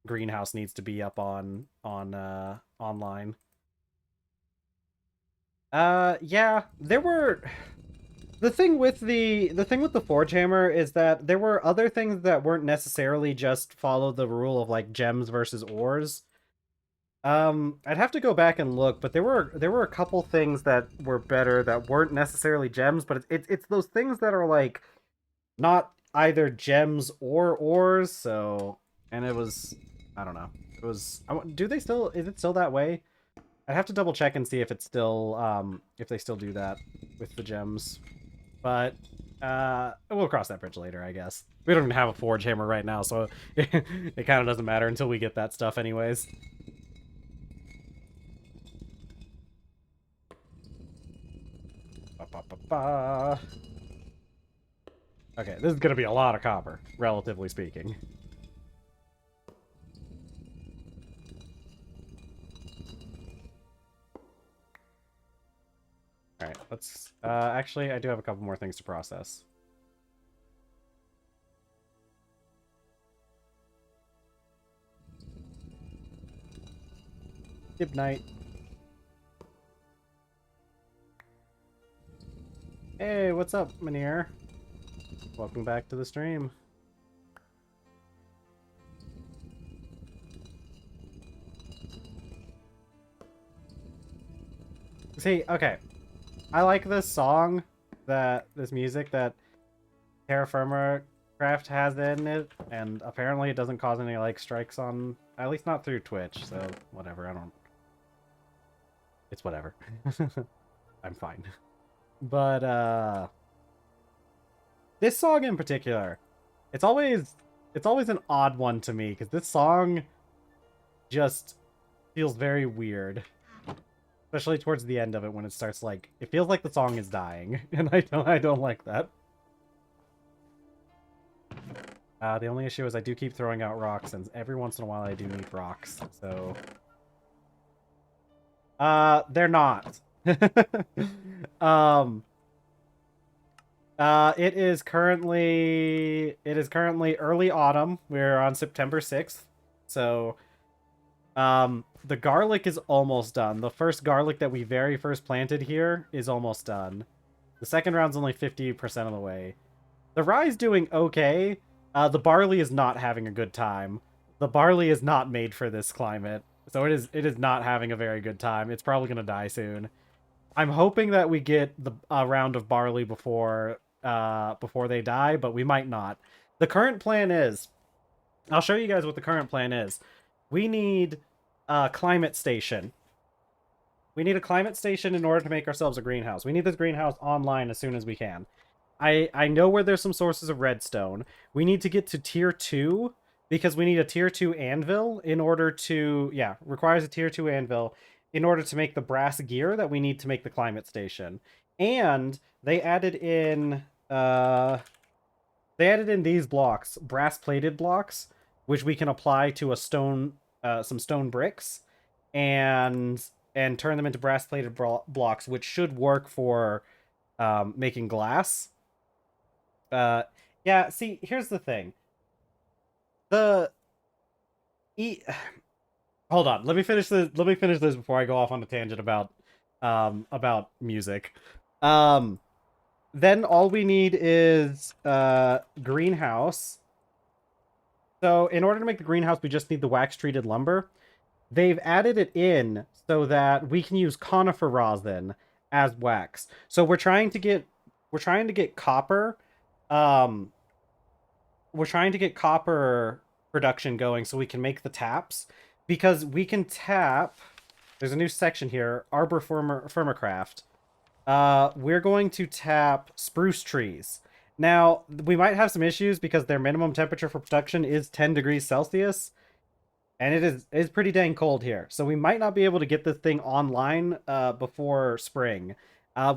greenhouse needs to be up on online. Yeah, there were the thing with the forge hammer is that there were other things that weren't necessarily just follow the rule of like gems versus ores. I'd have to go back and look, but there were a couple things that were better that weren't necessarily gems, but it's those things that are like not either gems or ores. So, and it was, I don't know, it was. Do they still? Is it still that way? I'd have to double check and see if it's still if they still do that with the gems. But we'll cross that bridge later, I guess. We don't even have a forge hammer right now, so it kind of doesn't matter until we get that stuff anyways. Ba, ba, ba, ba. Okay, this is going to be a lot of copper, relatively speaking. Alright, let's... actually, I do have a couple more things to process. Good night. Hey, what's up, Manir? Welcome back to the stream. See, okay. I like this song, this music that TerrafirmaGreg has in it, and apparently it doesn't cause any like strikes on, at least not through Twitch. So whatever. I don't. It's whatever. I'm fine. But this song in particular, it's always an odd one to me because this song just feels very weird. Especially towards the end of it when it starts like it feels like the song is dying, and I don't like that. The only issue is I do keep throwing out rocks, and every once in a while I do need rocks. So they're not. um it is currently early autumn. We're on September 6th. So the garlic is almost done. The first garlic that we very first planted here is almost done. The second round's only 50% of the way. The rye's doing okay. The barley is not having a good time. The barley is not made for this climate. So it is not having a very good time. It's probably going to die soon. I'm hoping that we get the round of barley before they die, but we might not. The current plan is, I'll show you guys what the current plan is. We need a climate station. We need a climate station in order to make ourselves a greenhouse. We need this greenhouse online as soon as we can. I know where there's some sources of redstone. We need to get to tier 2 because we need a tier 2 anvil in order to, yeah, requires a tier 2 anvil in order to make the brass gear that we need to make the climate station. And they added in these blocks, brass plated blocks, which we can apply to a stone some stone bricks and turn them into brass plated blocks, which should work for making glass. Yeah, see, here's the thing. The hold on, let me finish this before I go off on a tangent about music. Then all we need is greenhouse. So in order to make the greenhouse, we just need the wax treated lumber. They've added it in so that we can use conifer rosin as wax. So we're trying to get copper. We're trying to get copper production going so we can make the taps, because we can tap. There's a new section here, Arbor Firmacraft. We're going to tap spruce trees. Now, we might have some issues because their minimum temperature for production is 10 degrees Celsius. And it's pretty dang cold here. So we might not be able to get this thing online before spring.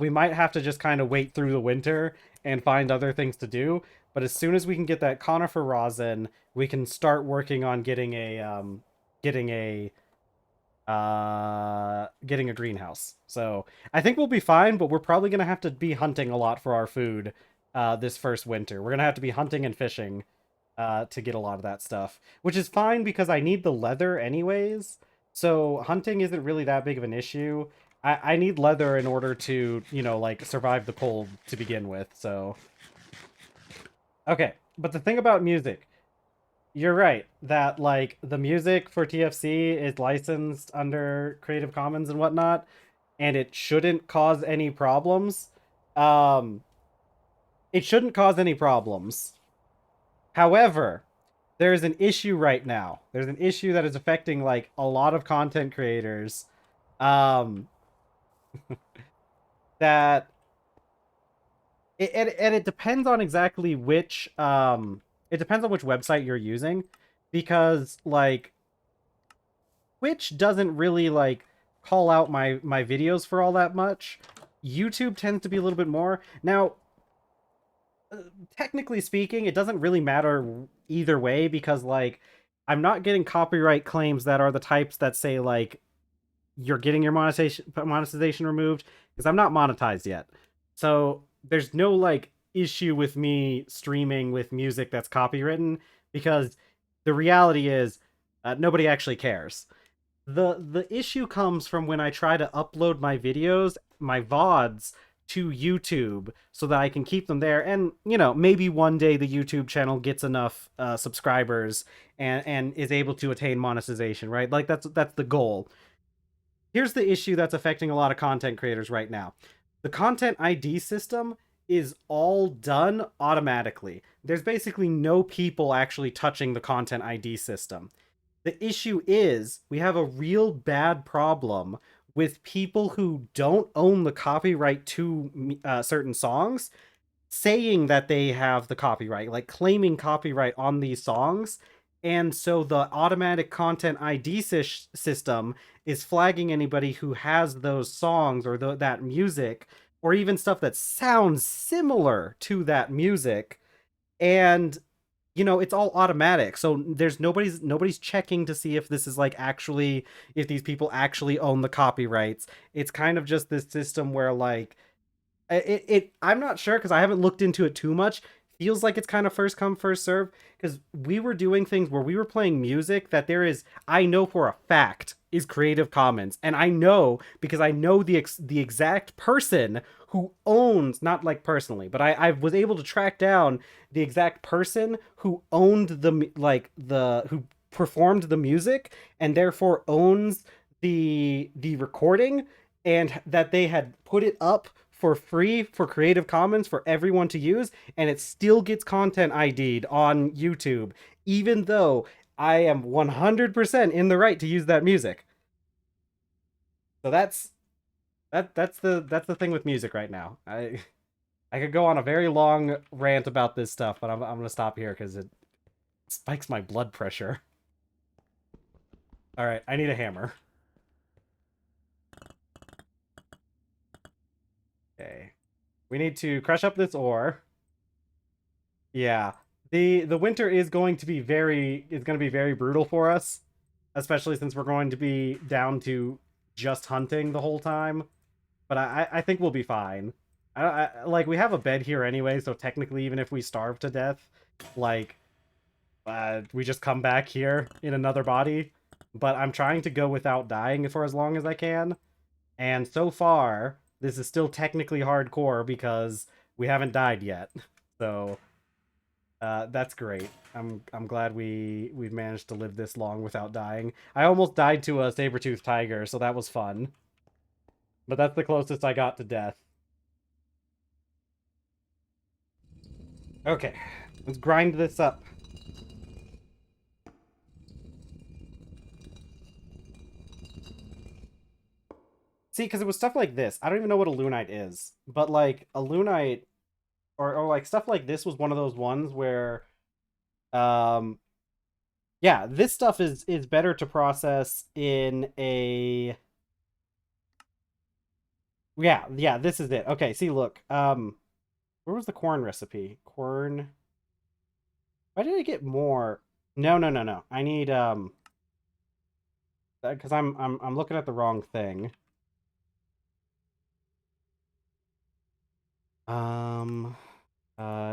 We might have to just kind of wait through the winter and find other things to do. But as soon as we can get that conifer rosin, we can start working on getting a greenhouse. So I think we'll be fine, but we're probably gonna have to be hunting a lot for our food this first winter. We're gonna have to be hunting and fishing to get a lot of that stuff, which is fine because I need the leather anyways. So hunting isn't really that big of an issue. I need leather in order to, like, survive the cold to begin with. So okay, but the thing about music, you're right that, like, the music for TFC is licensed under Creative Commons and whatnot, and it shouldn't cause any problems. It shouldn't cause any problems. However, there is an issue right now. There's an issue that is affecting, like, a lot of content creators. That it depends on exactly which it depends on which website you're using, because, like, Twitch doesn't really, like, call out my videos for all that much. YouTube tends to be a little bit more. Now, technically speaking, it doesn't really matter either way, because, like, I'm not getting copyright claims that are the types that say, like, you're getting your monetization removed, because I'm not monetized yet. So there's no, like, issue with me streaming with music that's copywritten, because the reality is nobody actually cares. The issue comes from when I try to upload my videos, my VODs, to YouTube so that I can keep them there, and, maybe one day the YouTube channel gets enough subscribers and is able to attain monetization, right? Like, that's the goal. here's the issue that's affecting a lot of content creators right now. The content ID system is all done automatically. There's basically no people actually touching the content ID system. The issue is we have a real bad problem with people who don't own the copyright to certain songs saying that they have the copyright, like claiming copyright on these songs. And so the automatic content ID system is flagging anybody who has those songs or that music, or even stuff that sounds similar to that music. And it's all automatic, so there's nobody's checking to see if this is like actually, if these people actually own the copyrights. It's kind of just this system where like I'm not sure because I haven't looked into it too much. Feels like it's kind of first come first serve, because we were doing things where we were playing music that there is, I know for a fact, is Creative Commons, and I know because I know the exact person who owns, not like personally, but I was able to track down the exact person who owned the who performed the music and therefore owns the recording, and that they had put it up for free for Creative Commons for everyone to use, and it still gets content ID'd on YouTube, even though I am 100% in the right to use that music. So that's the thing with music right now. I could go on a very long rant about this stuff, but I'm gonna stop here because it spikes my blood pressure. All right, I need a hammer. Okay. We need to crush up this ore. Yeah. The winter is going to be very brutal for us, especially since we're going to be down to just hunting the whole time. But I think we'll be fine. Like, we have a bed here anyway, so technically even if we starve to death, like we just come back here in another body. But I'm trying to go without dying for as long as I can. And so far, this is still technically hardcore because we haven't died yet. So that's great. I'm glad we've managed to live this long without dying. I almost died to a saber-toothed tiger, so that was fun. But that's the closest I got to death. Okay, let's grind this up. See, because it was stuff like this. I don't even know what a lunite is, but like a lunite or like stuff like this was one of those ones where um yeah, this stuff is better to process in a yeah, this is it. Okay, see, look. Where was the corn recipe? Corn. Why did I get more? No. I need because I'm looking at the wrong thing.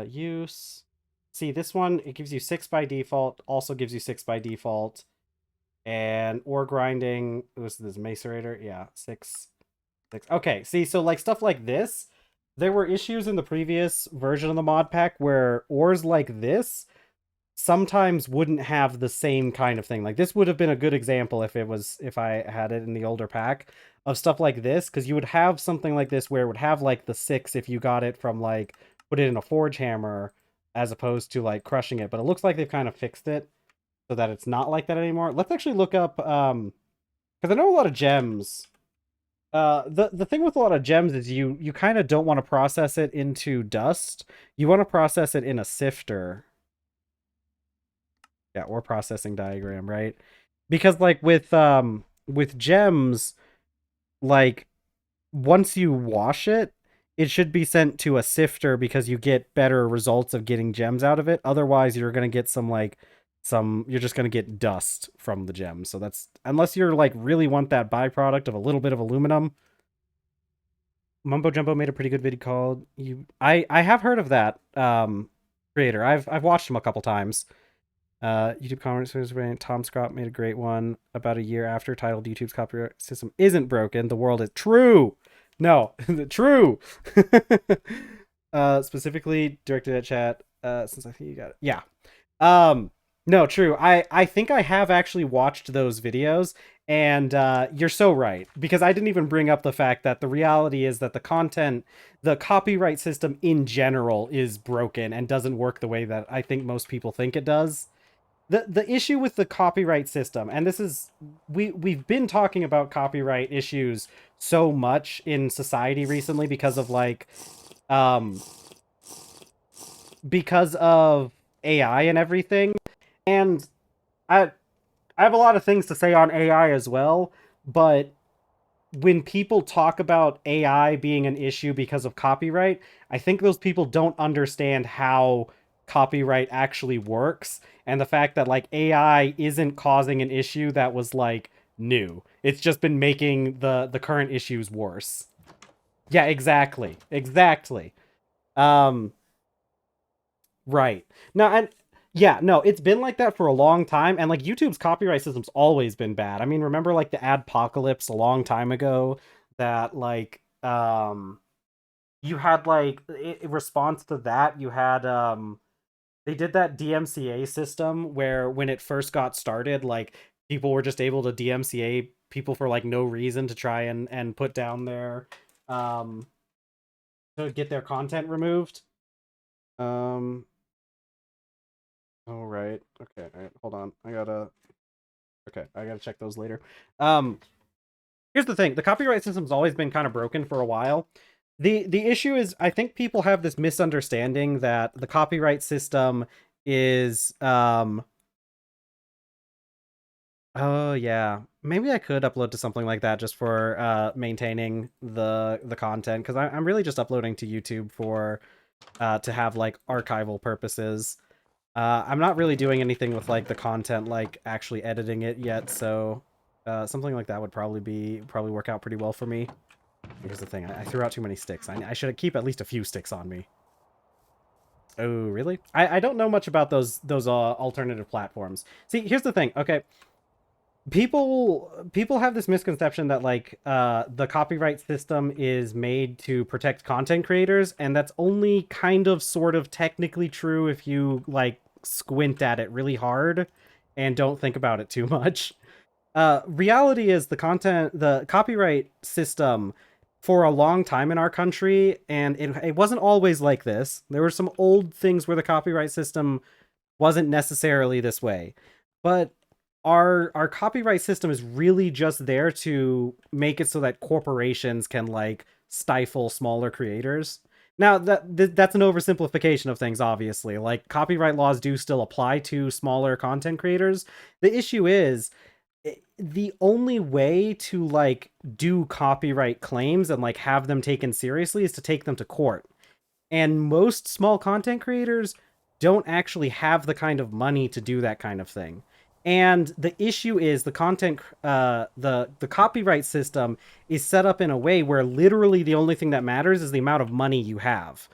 Use. See, this one, it gives you 6 by default, also gives you 6 by default. And ore grinding, this macerator, yeah, 6. Okay, see, so like stuff like this, there were issues in the previous version of the mod pack where ores like this sometimes wouldn't have the same kind of thing. Like this would have been a good example if I had it in the older pack of stuff like this, because you would have something like this where it would have like the 6 if you got it from like put it in a forge hammer as opposed to like crushing it. But it looks like they've kind of fixed it so that it's not like that anymore. Let's actually look up because I know a lot of gems. The thing with a lot of gems is you kind of don't want to process it into dust. You want to process it in a sifter. Yeah, or processing diagram, right? Because like with gems, like once you wash it, it should be sent to a sifter because you get better results of getting gems out of it. Otherwise, you're gonna get you're just gonna get dust from the gems. So that's, unless you're like really want that byproduct of a little bit of aluminum. Mumbo Jumbo made a pretty good video called I have heard of that creator. I've watched him a couple times. YouTube comments was brilliant. Tom Scott made a great one about a year after, titled "YouTube's copyright system isn't broken. The world is true." No, true. Specifically directed at chat. Since I think you got it. Yeah. No, true. I think I have actually watched those videos, and you're so right, because I didn't even bring up the fact that the reality is that the copyright system in general is broken and doesn't work the way that I think most people think it does. The issue with the copyright system, and this is we've been talking about copyright issues so much in society recently um because of AI and everything. And I I have a lot of things to say on AI as well, but when people talk about AI being an issue because of copyright, I think those people don't understand how copyright actually works, and the fact that like AI isn't causing an issue that was like new. It's just been making the current issues worse. Yeah, exactly. Exactly. Um Right. No, and yeah, no, it's been like that for a long time, and like YouTube's copyright system's always been bad. I mean, remember like the adpocalypse a long time ago that you had like in response to that, you had they did that DMCA system where when it first got started, like people were just able to DMCA people for like no reason to try and put down their um to get their content removed. Um Oh right. Okay. All right. Hold on. I gotta check those later. Um. Here's the thing: the copyright system's always been kind of broken for a while. The issue is, I think people have this misunderstanding that the copyright system is Oh yeah, maybe I could upload to something like that just for maintaining the content, because I'm really just uploading to YouTube for to have like archival purposes. I'm not really doing anything with like the content, like actually editing it yet, so something like that would probably work out pretty well for me. Here's the thing: I threw out too many sticks. I should keep at least a few sticks on me. Oh, really? I don't know much about those alternative platforms. See, here's the thing. Okay, people have this misconception that like the copyright system is made to protect content creators, and that's only kind of sort of technically true if you like squint at it really hard and don't think about it too much. Reality is the copyright system for a long time in our country, and it wasn't always like this. There were some old things where the copyright system wasn't necessarily this way, but our copyright system is really just there to make it so that corporations can like stifle smaller creators. Now that's an oversimplification of things, obviously. Like copyright laws do still apply to smaller content creators. The issue is the only way to like do copyright claims and like have them taken seriously is to take them to court, and most small content creators don't actually have the kind of money to do that kind of thing. And the issue is the copyright system is set up in a way where literally the only thing that matters is the amount of money you have,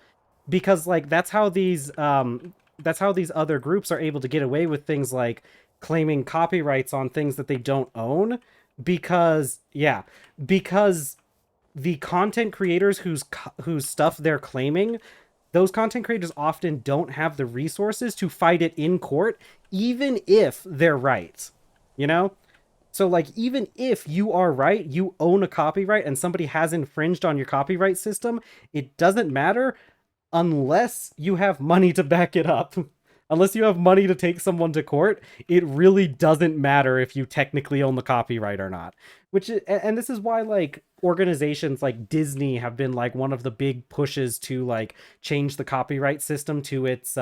because like that's how these other groups are able to get away with things like claiming copyrights on things that they don't own, because yeah, because the content creators whose stuff they're claiming, those content creators often don't have the resources to fight it in court, even if they're right. You know? So, like, even if you are right, you own a copyright and somebody has infringed on your copyright system, it doesn't matter unless you have money to back it up. Unless you have money to take someone to court, it really doesn't matter if you technically own the copyright or not. And this is why like organizations like Disney have been like one of the big pushes to like change the copyright system to its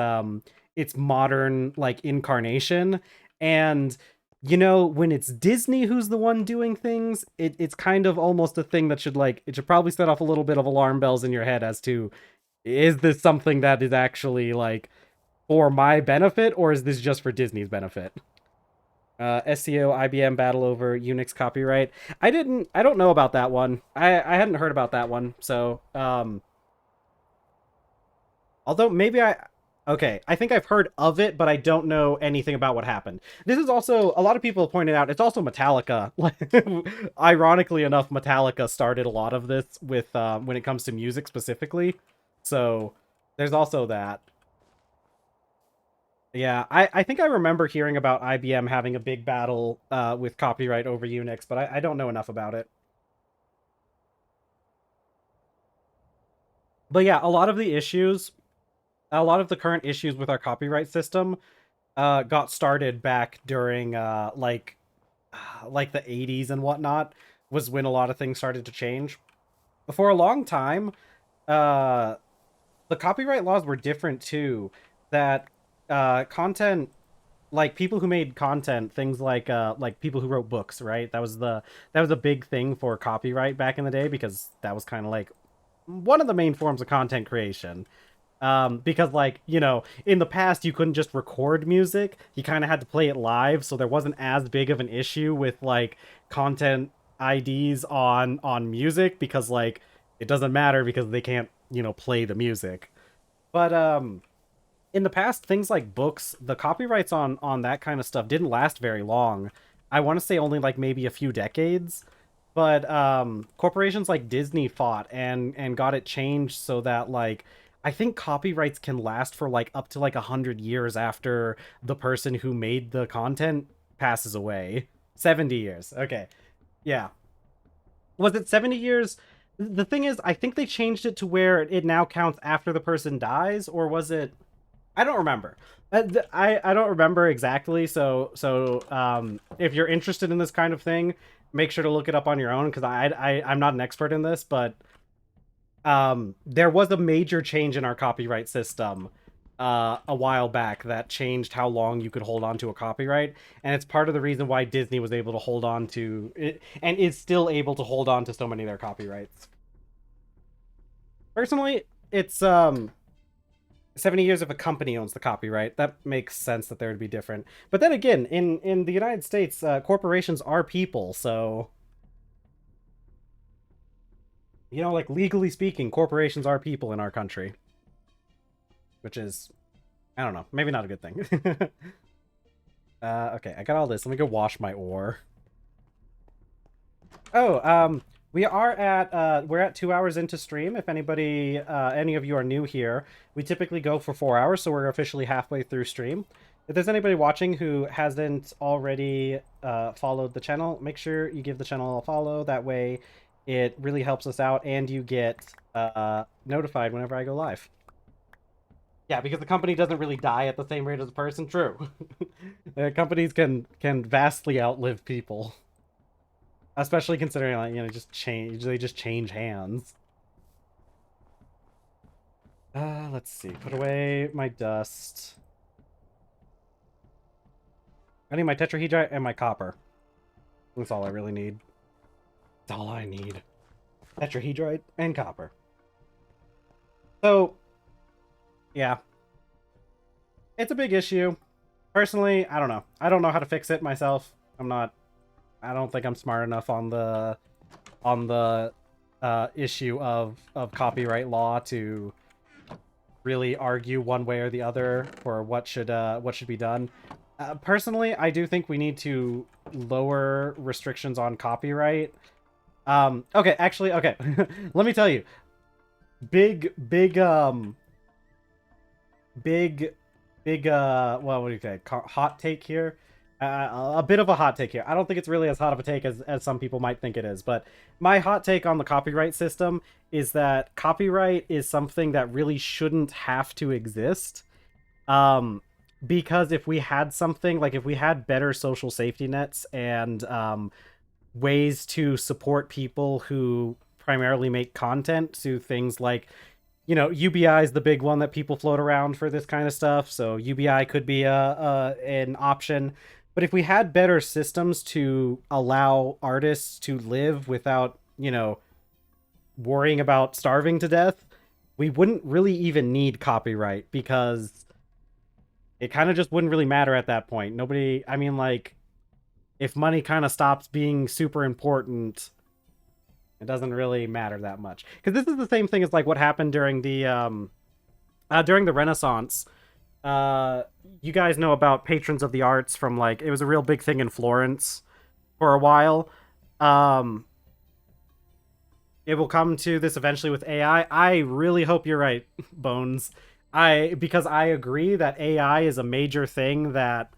modern like incarnation. And when it's Disney who's the one doing things, it's kind of almost a thing that it should probably set off a little bit of alarm bells in your head as to, is this something that is actually like for my benefit, or is this just for Disney's benefit? SEO IBM battle over Unix copyright. I don't know about that one. I hadn't heard about that one. So although maybe okay, I think I've heard of it, but I don't know anything about what happened. This is also, a lot of people pointed out, it's also Metallica. Ironically enough, Metallica started a lot of this with when it comes to music specifically. So there's also that. Yeah, I think I remember hearing about IBM having a big battle with copyright over Unix, but I don't know enough about it. But yeah, a lot of the current issues with our copyright system got started back during like the 80s and whatnot, was when a lot of things started to change. For a long time, uh, the copyright laws were different too. That content, like people who made content, things like people who wrote books, right? That was a big thing for copyright back in the day because that was kind of like one of the main forms of content creation. Because like, you know, in the past you couldn't just record music, you kind of had to play it live, so there wasn't as big of an issue with like content IDs on music, because like it doesn't matter because they can't, you know, play the music. But in the past, things like books, the copyrights on that kind of stuff didn't last very long. I want to say only like maybe a few decades. But corporations like Disney fought and got it changed so that like I think copyrights can last for like up to like 100 years after the person who made the content passes away. 70 years. Okay. Yeah. Was it 70 years? The thing is, I think they changed it to where it now counts after the person dies, or was it? I don't remember. I don't remember exactly. So if you're interested in this kind of thing, make sure to look it up on your own, because I'm not an expert in this, but there was a major change in our copyright system a while back that changed how long you could hold on to a copyright, and it's part of the reason why Disney was able to hold on to it and is still able to hold on to so many of their copyrights. Personally, it's 70 years if a company owns the copyright. That makes sense that there would be different. But then again, in the United States, corporations are people, so you know, like legally speaking, corporations are people in our country, which is, I don't know, maybe not a good thing. Okay, I got all this. Let me go wash my ore. Oh, we are at we're at 2 hours into stream. If any of you are new here, we typically go for 4 hours, so we're officially halfway through stream. If there's anybody watching who hasn't already followed the channel, make sure you give the channel a follow. That way, it really helps us out, and you get notified whenever I go live. Yeah, because the company doesn't really die at the same rate as a person. True. Companies can vastly outlive people. Especially considering, like, you know, they just change hands. Let's see. Put away my dust. I need my tetrahedrite and my copper. That's all I really need. That's all I need. Tetrahedrite and copper. So, yeah. It's a big issue. Personally, I don't know. I don't know how to fix it myself. I don't think I'm smart enough on the issue of copyright law to really argue one way or the other for what should be done. Personally, I do think we need to lower restrictions on copyright. Okay, actually, okay. Let me tell you. Big big well, what do you say? Hot take here. A bit of a hot take here. I don't think it's really as hot of a take as some people might think it is, but my hot take on the copyright system is that copyright is something that really shouldn't have to exist. Because if we had something, like if we had better social safety nets and ways to support people who primarily make content, to things like, you know, UBI is the big one that people float around for this kind of stuff. So UBI could be an option. But if we had better systems to allow artists to live without, you know, worrying about starving to death, we wouldn't really even need copyright, because it kind of just wouldn't really matter at that point. Nobody, I mean, like, if money kind of stops being super important, it doesn't really matter that much. Because this is the same thing as like what happened during the Renaissance. You guys know about patrons of the arts from, like, it was a real big thing in Florence for a while. Um, it will come to this eventually with AI. I really hope you're right, Bones. Because I agree that AI is a major thing that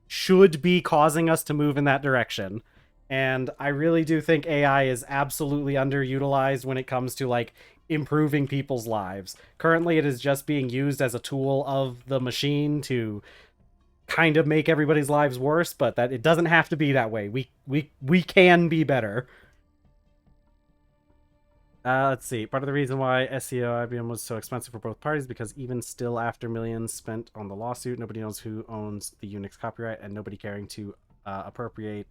should be causing us to move in that direction. And I really do think AI is absolutely underutilized when it comes to like improving people's lives. Currently, it is just being used as a tool of the machine to kind of make everybody's lives worse, but that it doesn't have to be that way. We can be better. Let's see. Part of the reason why SEO IBM was so expensive for both parties because even still, after millions spent on the lawsuit, nobody knows who owns the Unix copyright, and nobody caring to appropriate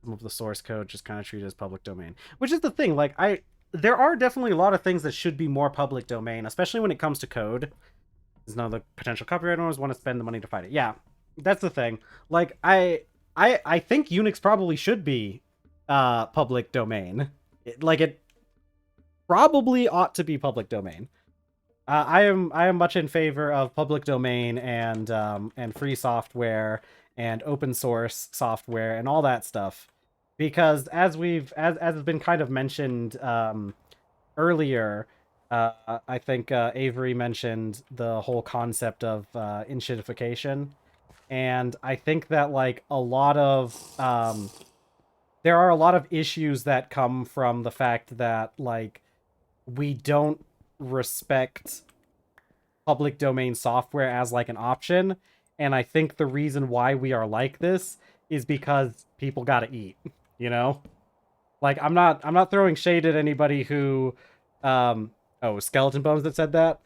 some of the source code just kind of treated as public domain. Which is the thing. Like, there are definitely a lot of things that should be more public domain, especially when it comes to code. Because none of the potential copyright owners want to spend the money to fight it. Yeah, that's the thing. Like, I think Unix probably should be public domain. It probably ought to be public domain. I am much in favor of public domain and free software and open source software and all that stuff, because as has been kind of mentioned earlier, I think Avery mentioned the whole concept of inshitification, and I think that like a lot of there are a lot of issues that come from the fact that like we don't respect public domain software as like an option, and I think the reason why we are like this is because people got to eat, you know? Like I'm not throwing shade at anybody who oh, Skeleton Bones that said that.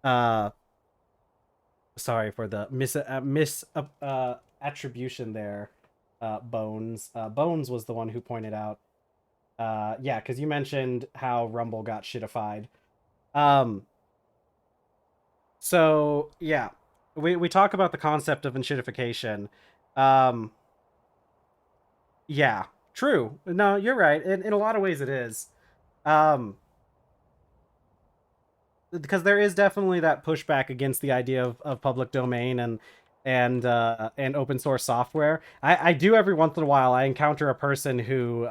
Uh Sorry for the mis attribution there. Bones. Bones was the one who pointed out yeah, cuz you mentioned how Rumble got shitified. Um So yeah, we talk about the concept of enshittification. Um, yeah, true. No, you're right. In a lot of ways, it is. Um, because there is definitely that pushback against the idea of public domain and open source software. I do every once in a while. I encounter a person who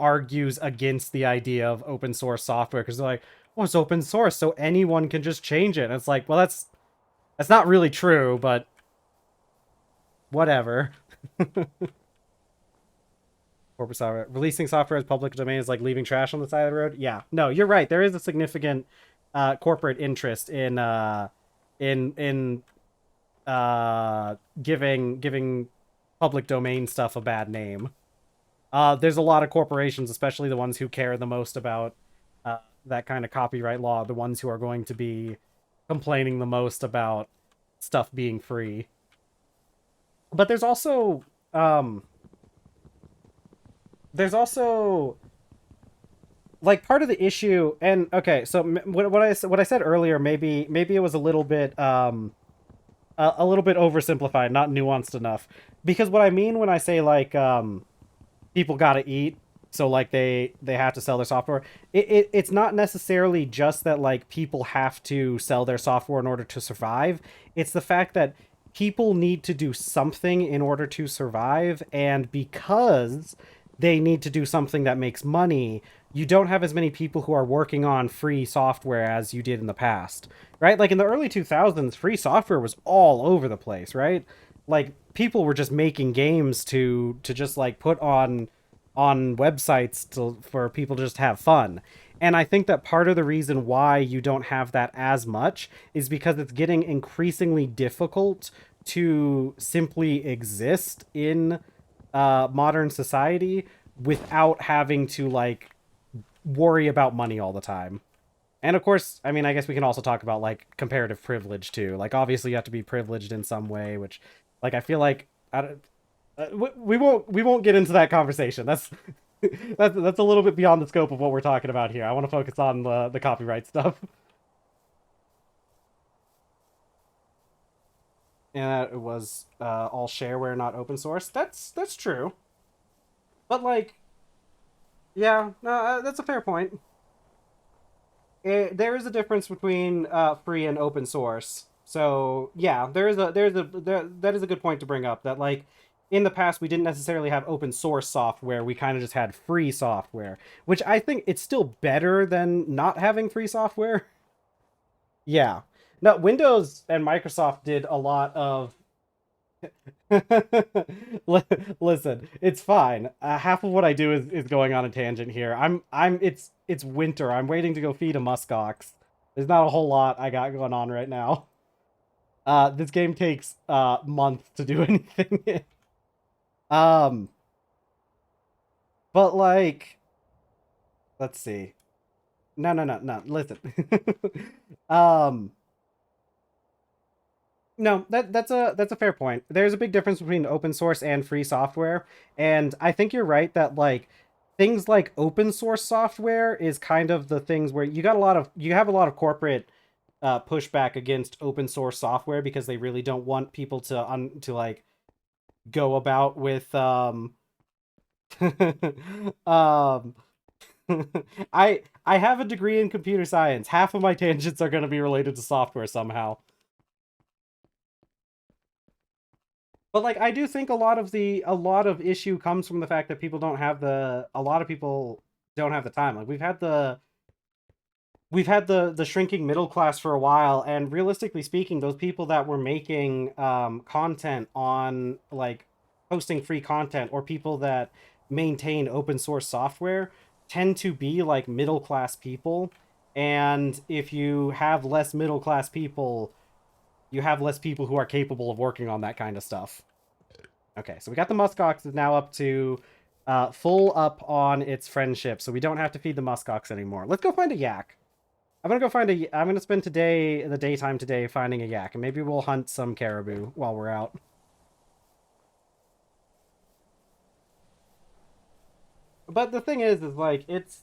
argues against the idea of open source software because they're like, "Oh, it's open source, so anyone can just change it." And it's like, well, that's not really true, but whatever. Corporate software releasing software as public domain is like leaving trash on the side of the road. Yeah, no, you're right. There is a significant corporate interest in giving public domain stuff a bad name. There's a lot of corporations, especially the ones who care the most about that kind of copyright law, the ones who are going to be complaining the most about stuff being free. But um, there's also like part of the issue. And okay, so what I said earlier, maybe it was a little bit a little bit oversimplified, not nuanced enough. Because what I mean when I say like people gotta eat, so like they have to sell their software, it's not necessarily just that like people have to sell their software in order to survive. It's the fact that people need to do something in order to survive, and because they need to do something that makes money, you don't have as many people who are working on free software as you did in the past, right? Like in the early 2000s, free software was all over the place, right? Like people were just making games to just like put on websites for people to just have fun. And I think that part of the reason why you don't have that as much is because it's getting increasingly difficult to simply exist in modern society without having to like worry about money all the time. And of course, I mean, I guess we can also talk about like comparative privilege too. Like obviously you have to be privileged in some way, which like I feel like I don't, we won't get into that conversation. That's that's a little bit beyond the scope of what we're talking about here. I want to focus on the copyright stuff. And it was all shareware, not open source. That's true. But like, yeah, no, that's a fair point. There is a difference between free and open source. So yeah, that is a good point to bring up. That like in the past we didn't necessarily have open source software. We kind of just had free software, which I think it's still better than not having free software. Yeah. No, Windows and Microsoft did a lot of. Listen, it's fine. Half of what I do is going on a tangent here. It's winter. I'm waiting to go feed a muskox. There's not a whole lot I got going on right now. This game takes months to do anything. um, but like, let's see. No, no, no, no. Listen. um, No, that's a fair point. There's a big difference between open source and free software, and I think you're right that like things like open source software is kind of the things where you have a lot of corporate pushback against open source software because they really don't want people to like go about with um I have a degree in computer science. Half of my tangents are going to be related to software somehow. But like I do think a lot of issue comes from the fact that people don't have the a lot of people don't have the time. Like we've had the shrinking middle class for a while, and realistically speaking, those people that were making content on like posting free content or people that maintain open source software tend to be like middle class people. And if you have less middle class people, you have less people who are capable of working on that kind of stuff. Okay, so we got the muskox is now up to full up on its friendship, so we don't have to feed the muskox anymore. Let's go find a yak. I'm gonna spend the daytime today finding a yak, and maybe we'll hunt some caribou while we're out. But the thing is like it's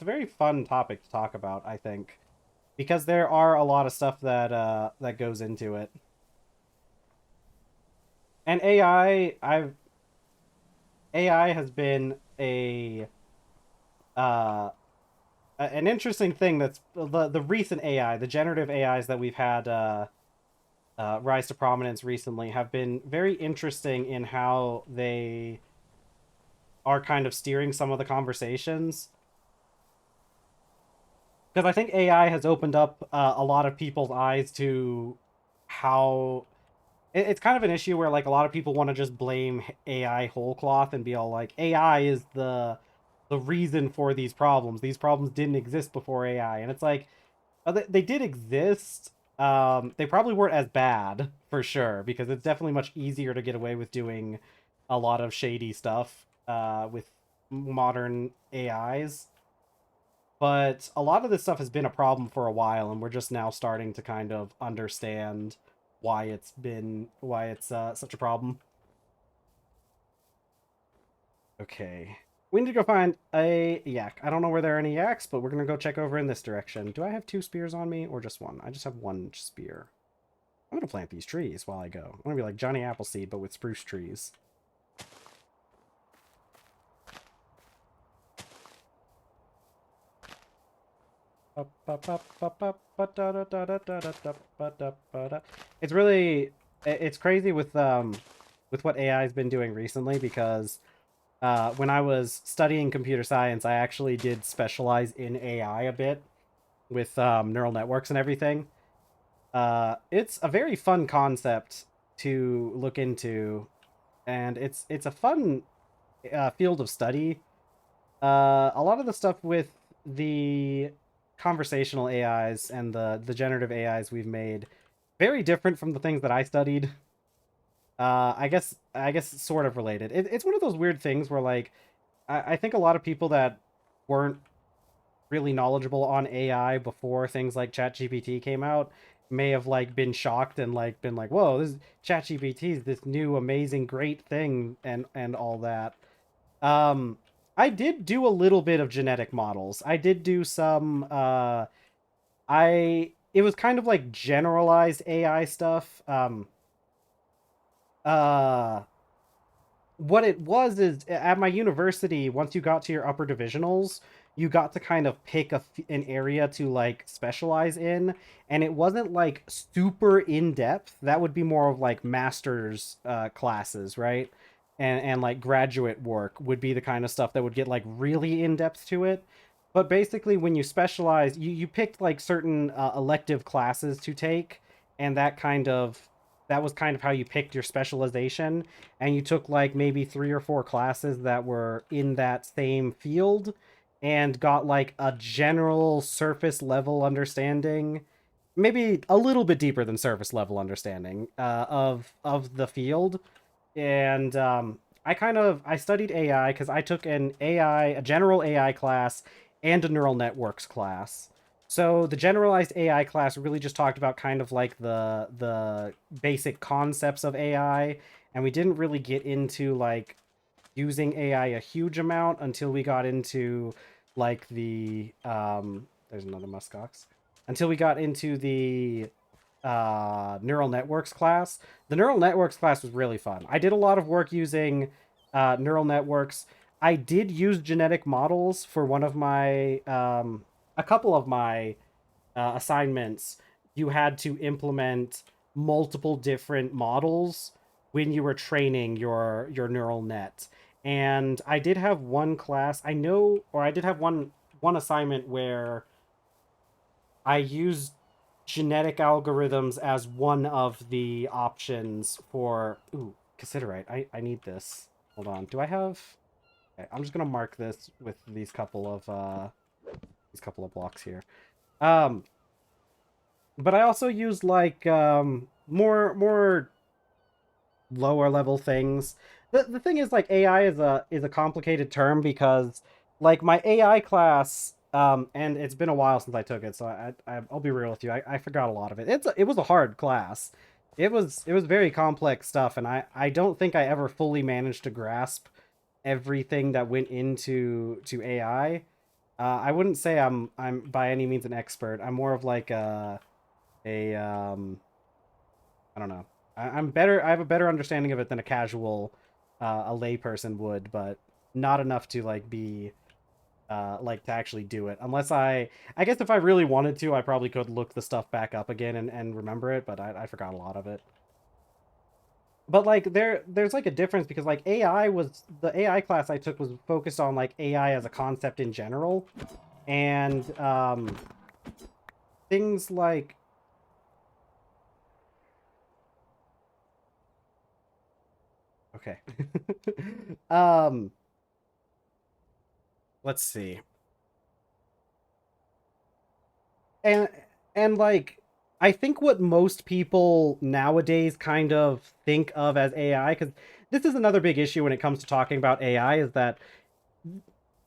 a very fun topic to talk about, I think, because there are a lot of stuff that goes into it. And AI has been uh an interesting thing that's the recent AI, the generative AIs that we've had rise to prominence recently have been very interesting in how they are kind of steering some of the conversations. Because I think AI has opened up a lot of people's eyes to how it's kind of an issue where like a lot of people want to just blame AI whole cloth and be all like AI is the reason for these problems. These problems didn't exist before AI, and it's like they did exist. They probably weren't as bad for sure because it's definitely much easier to get away with doing a lot of shady stuff with modern AIs. But a lot of this stuff has been a problem for a while, and we're just now starting to kind of understand why it's such a problem. Okay. We need to go find a yak. I don't know where there are any yaks, but we're gonna go check over in this direction. Do I have two spears on me or just one? I just have one spear. I'm gonna plant these trees while I go. I'm gonna be like Johnny Appleseed, but with spruce trees. It's really it's crazy with what AI has been doing recently because when I was studying computer science, I actually did specialize in AI a bit with neural networks and everything. It's a very fun concept to look into, and it's a fun field of study. A lot of the stuff with the conversational AIs and the generative AIs we've made very different from the things that I studied. I guess it's sort of related. It's one of those weird things where like I think a lot of people that weren't really knowledgeable on AI before things like ChatGPT came out may have like been shocked and like been like, "Whoa, this ChatGPT is this new amazing great thing," and all that. Um, I did do a little bit of genetic models. I did do some. I it was kind of like generalized AI stuff. Uh, what it was is at my university, once you got to your upper divisionals, you got to kind of pick an area to like specialize in, and it wasn't like super in depth. That would be more of like master's classes, right? And like graduate work would be the kind of stuff that would get like really in depth to it. But basically, when you specialize, you picked like certain elective classes to take, and that was kind of how you picked your specialization. And you took like maybe 3 or 4 classes that were in that same field, and got like a general surface level understanding, maybe a little bit deeper than surface level understanding of the field. And I studied AI because I took a general AI class and a neural networks class. So the generalized AI class really just talked about kind of like the basic concepts of AI, and we didn't really get into like using AI a huge amount until we got into like there's another muskox. Until we got into the neural networks class. The neural networks class was really fun. I did a lot of work using neural networks. I did use genetic models for one of my a couple of my assignments. You had to implement multiple different models when you were training your neural net. And I did have one class, I know, or I did have one assignment where I used genetic algorithms as one of the options for. Ooh, cassiterite. I need this. Hold on. Do I have? Okay, I'm just gonna mark this with these couple of blocks here. Um, but I also use like more lower level things. The thing is, like, AI is a complicated term because like my AI class, and it's been a while since I took it, so I'll be real with you. I forgot a lot of it. It was a hard class. It was very complex stuff, and I don't think I ever fully managed to grasp everything that went into to AI. I wouldn't say I'm by any means an expert. I'm more of like a I don't know. I'm better. I have a better understanding of it than a casual, a layperson would, but not enough to like be, like to actually do it. Unless I guess if I really wanted to, I probably could look the stuff back up again and remember it, but I forgot a lot of it. But like there's like a difference because like the AI class I took was focused on like AI as a concept in general, and things like okay, um, let's see. and and like I think what most people nowadays kind of think of as AI, because this is another big issue when it comes to talking about AI, is that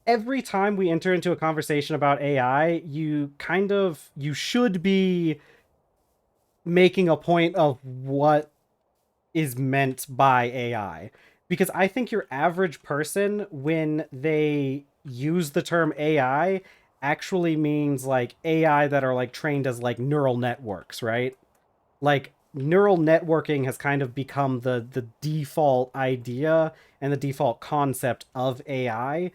every time we enter into a conversation about AI, you should be making a point of what is meant by AI. Because I think your average person, when they use the term AI, actually means like AI that are like trained as like neural networks, right? Like neural networking has kind of become the default idea and the default concept of AI,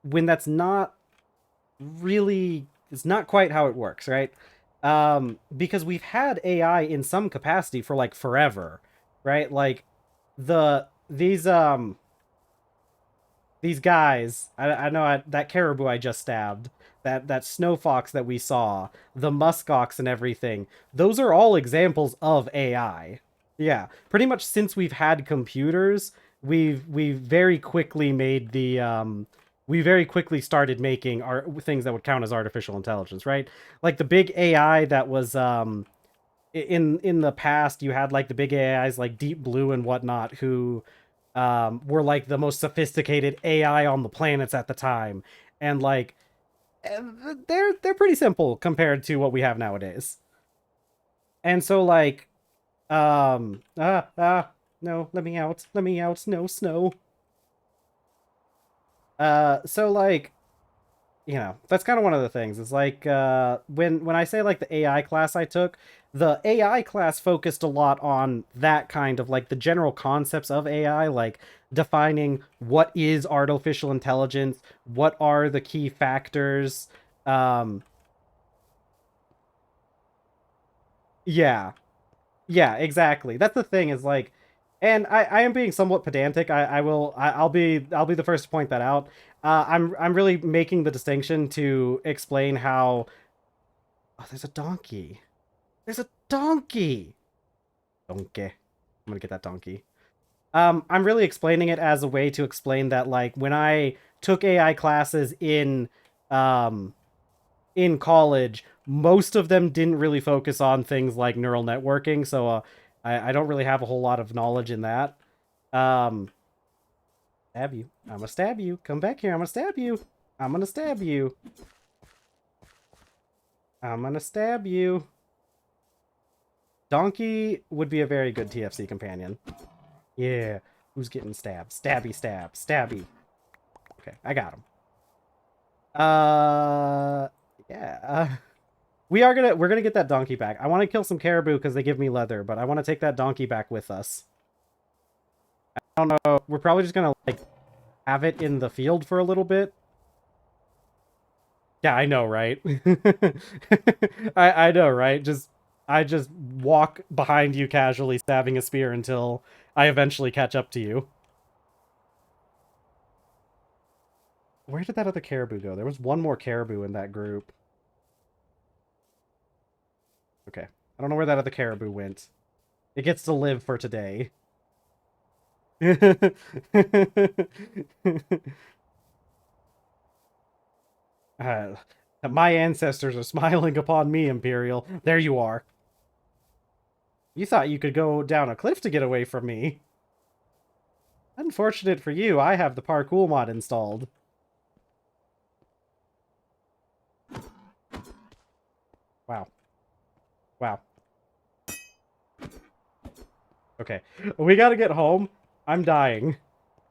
when that's not really, it's not quite how it works, right? Because we've had AI in some capacity for like forever, right? Like these guys, I know that caribou I just stabbed, that snow fox that we saw, the muskox and everything. Those are all examples of AI. Yeah, pretty much since we've had computers, we've very quickly made we very quickly started making our things that would count as artificial intelligence, right? Like the big AI that was in the past, you had like the big AIs like Deep Blue and whatnot, who were like the most sophisticated AI on the planets at the time, and like eh, they're pretty simple compared to what we have nowadays. And so like no, let me out, no snow. So like, that's kind of one of the things. It's like when I say like the AI class I took, the AI class focused a lot on that kind of like the general concepts of AI, like defining what is artificial intelligence, what are the key factors. Um, yeah, yeah, exactly. That's the thing, is like And I am being somewhat pedantic. I'll be the first to point that out. I'm really making the distinction to explain how. Oh, there's a donkey. There's a donkey. Donkey. I'm gonna get that donkey. I'm really explaining it as a way to explain that, like, when I took AI classes in college, most of them didn't really focus on things like neural networking, so I don't really have a whole lot of knowledge in that. Um, Stab you. I'm gonna stab you. Come back here. I'm gonna stab you. I'm gonna stab you. I'm gonna stab you. Donkey would be a very good TFC companion. Yeah. Who's getting stabbed? Stabby stab. Stabby. Okay, I got him. Yeah. We're gonna get that donkey back. I want to kill some caribou because they give me leather, but I want to take that donkey back with us. I don't know. We're probably just gonna, like, have it in the field for a little bit. Yeah, I know, right? I know, right? I just walk behind you casually, stabbing a spear until I eventually catch up to you. Where did that other caribou go? There was one more caribou in that group. Okay. I don't know where that other caribou went. It gets to live for today. uh, my ancestors are smiling upon me, Imperial. There you are. You thought you could go down a cliff to get away from me. Unfortunate for you, I have the parkour mod installed. Wow. Wow. Okay. We gotta get home. I'm dying.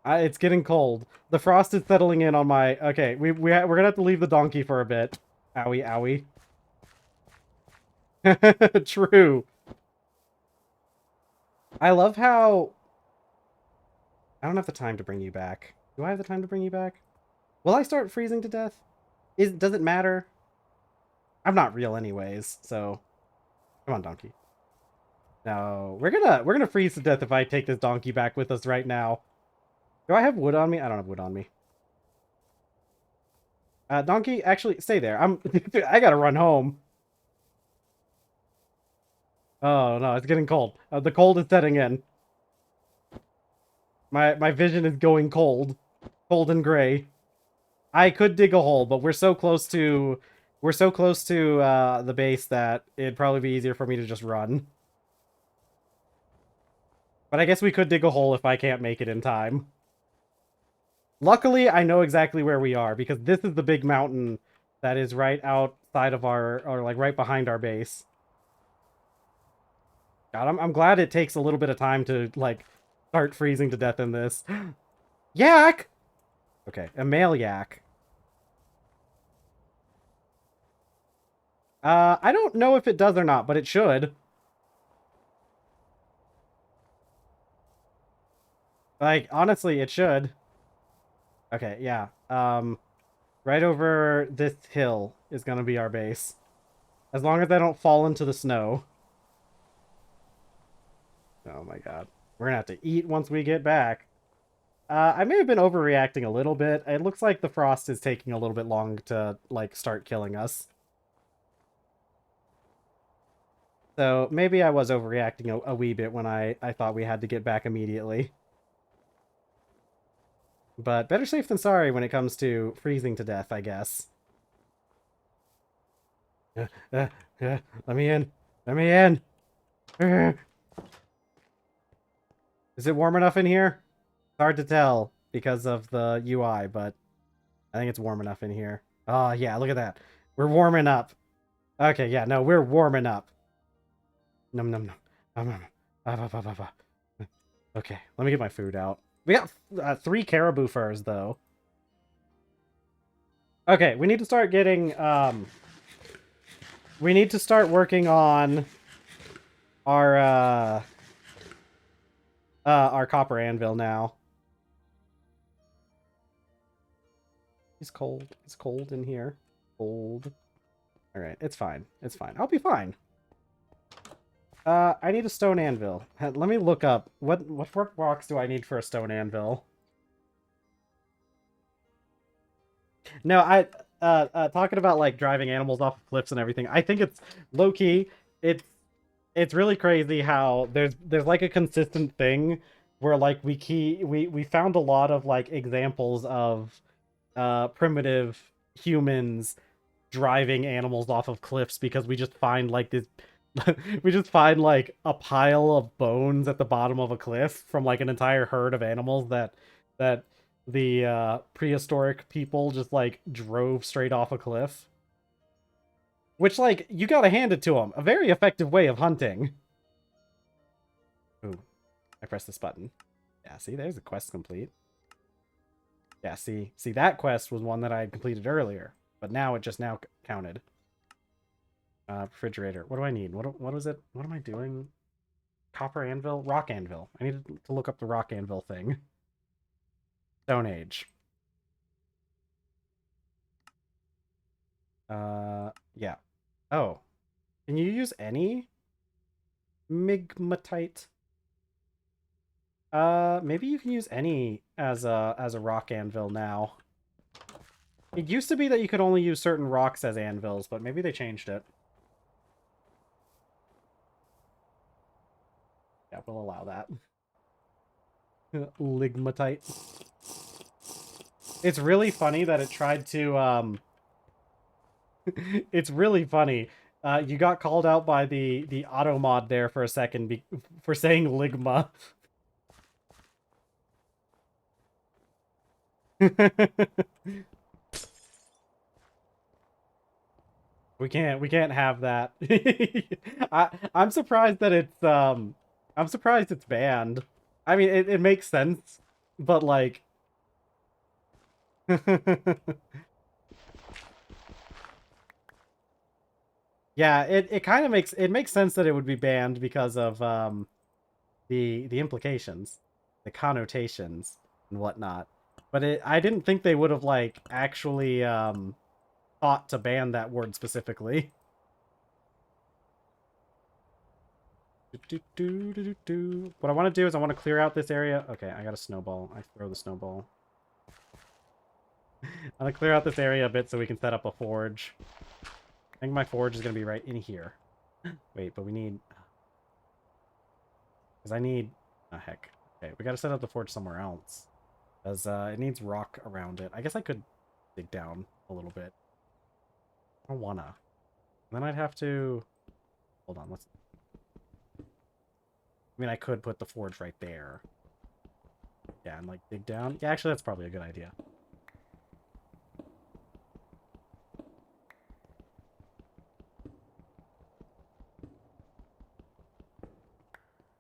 It's getting cold. The frost is settling in on my... Okay, we're gonna have to leave the donkey for a bit. Owie, owie. True. I love how... I don't have the time to bring you back. Do I have the time to bring you back? Will I start freezing to death? Does it matter? I'm not real anyways, so... Come on, donkey. No, we're gonna freeze to death if I take this donkey back with us right now. Do I have wood on me? I don't have wood on me. Donkey, actually, stay there. I gotta run home. Oh no, it's getting cold. The cold is setting in. My vision is going cold. Cold and gray. I could dig a hole, but we're so close to the base that it'd probably be easier for me to just run. But I guess we could dig a hole if I can't make it in time. Luckily, I know exactly where we are, because this is the big mountain that is right outside of or like right behind our base. God, I'm glad it takes a little bit of time to, like, start freezing to death in this. Yak! Okay, a male yak. I don't know if it does or not, but it should. Like, honestly, it should. Okay, yeah. Right over this hill is gonna be our base. As long as I don't fall into the snow. Oh my god. We're gonna have to eat once we get back. I may have been overreacting a little bit. It looks like the frost is taking a little bit long to, like, start killing us. So maybe I was overreacting a wee bit when I thought we had to get back immediately. But better safe than sorry when it comes to freezing to death, I guess. Let me in. Let me in. Is it warm enough in here? It's hard to tell because of the UI, but I think it's warm enough in here. Oh, yeah, look at that. We're warming up. Okay, yeah, no, we're warming up. Num num num. Okay, let me get my food out. We got 3 caribou furs, though. Okay, we need to start getting, we need to start working on our copper anvil now. It's cold. It's cold in here. Cold. Alright, it's fine. It's fine. I'll be fine. I need a stone anvil. Let me look up what rocks do I need for a stone anvil. No, talking about like driving animals off of cliffs and everything. I think it's low key. It's really crazy how there's like a consistent thing where like we found a lot of like examples of primitive humans driving animals off of cliffs because we just find like this we just find like a pile of bones at the bottom of a cliff from like an entire herd of animals that the prehistoric people just like drove straight off a cliff. Which like you gotta hand it to them, a very effective way of hunting. Ooh, I pressed this button. Yeah, see, there's the quest complete. Yeah, see that quest was one that I had completed earlier, but now it just now counted. Refrigerator. What do I need? What was it? What am I doing? Copper anvil? Rock anvil. I need to look up the rock anvil thing. Stone Age. Yeah. Oh. Can you use any migmatite? Maybe you can use any as a rock anvil now. It used to be that you could only use certain rocks as anvils, but maybe they changed it. Yeah, we'll allow that. Ligmatite. It's really funny that it tried to it's really funny. You got called out by the auto mod there for a second for saying ligma. We can't have that. I'm surprised that I'm surprised it's banned. I mean it makes sense, but like yeah, it kind of makes sense that it would be banned because of the implications, the connotations and whatnot. But I didn't think they would have like actually thought to ban that word specifically. What I want to do is I want to clear out this area. Okay, I got a snowball. I throw the snowball. I'm gonna clear out this area a bit so we can set up a forge. I think my forge is gonna be right in here. Wait, but we need... Because I need... Oh, heck. Okay, we gotta set up the forge somewhere else. Because it needs rock around it. I guess I could dig down a little bit. I don't wanna. And then I'd have to... Hold on, let's... I mean, I could put the forge right there. Yeah, and like dig down. Yeah, actually, that's probably a good idea.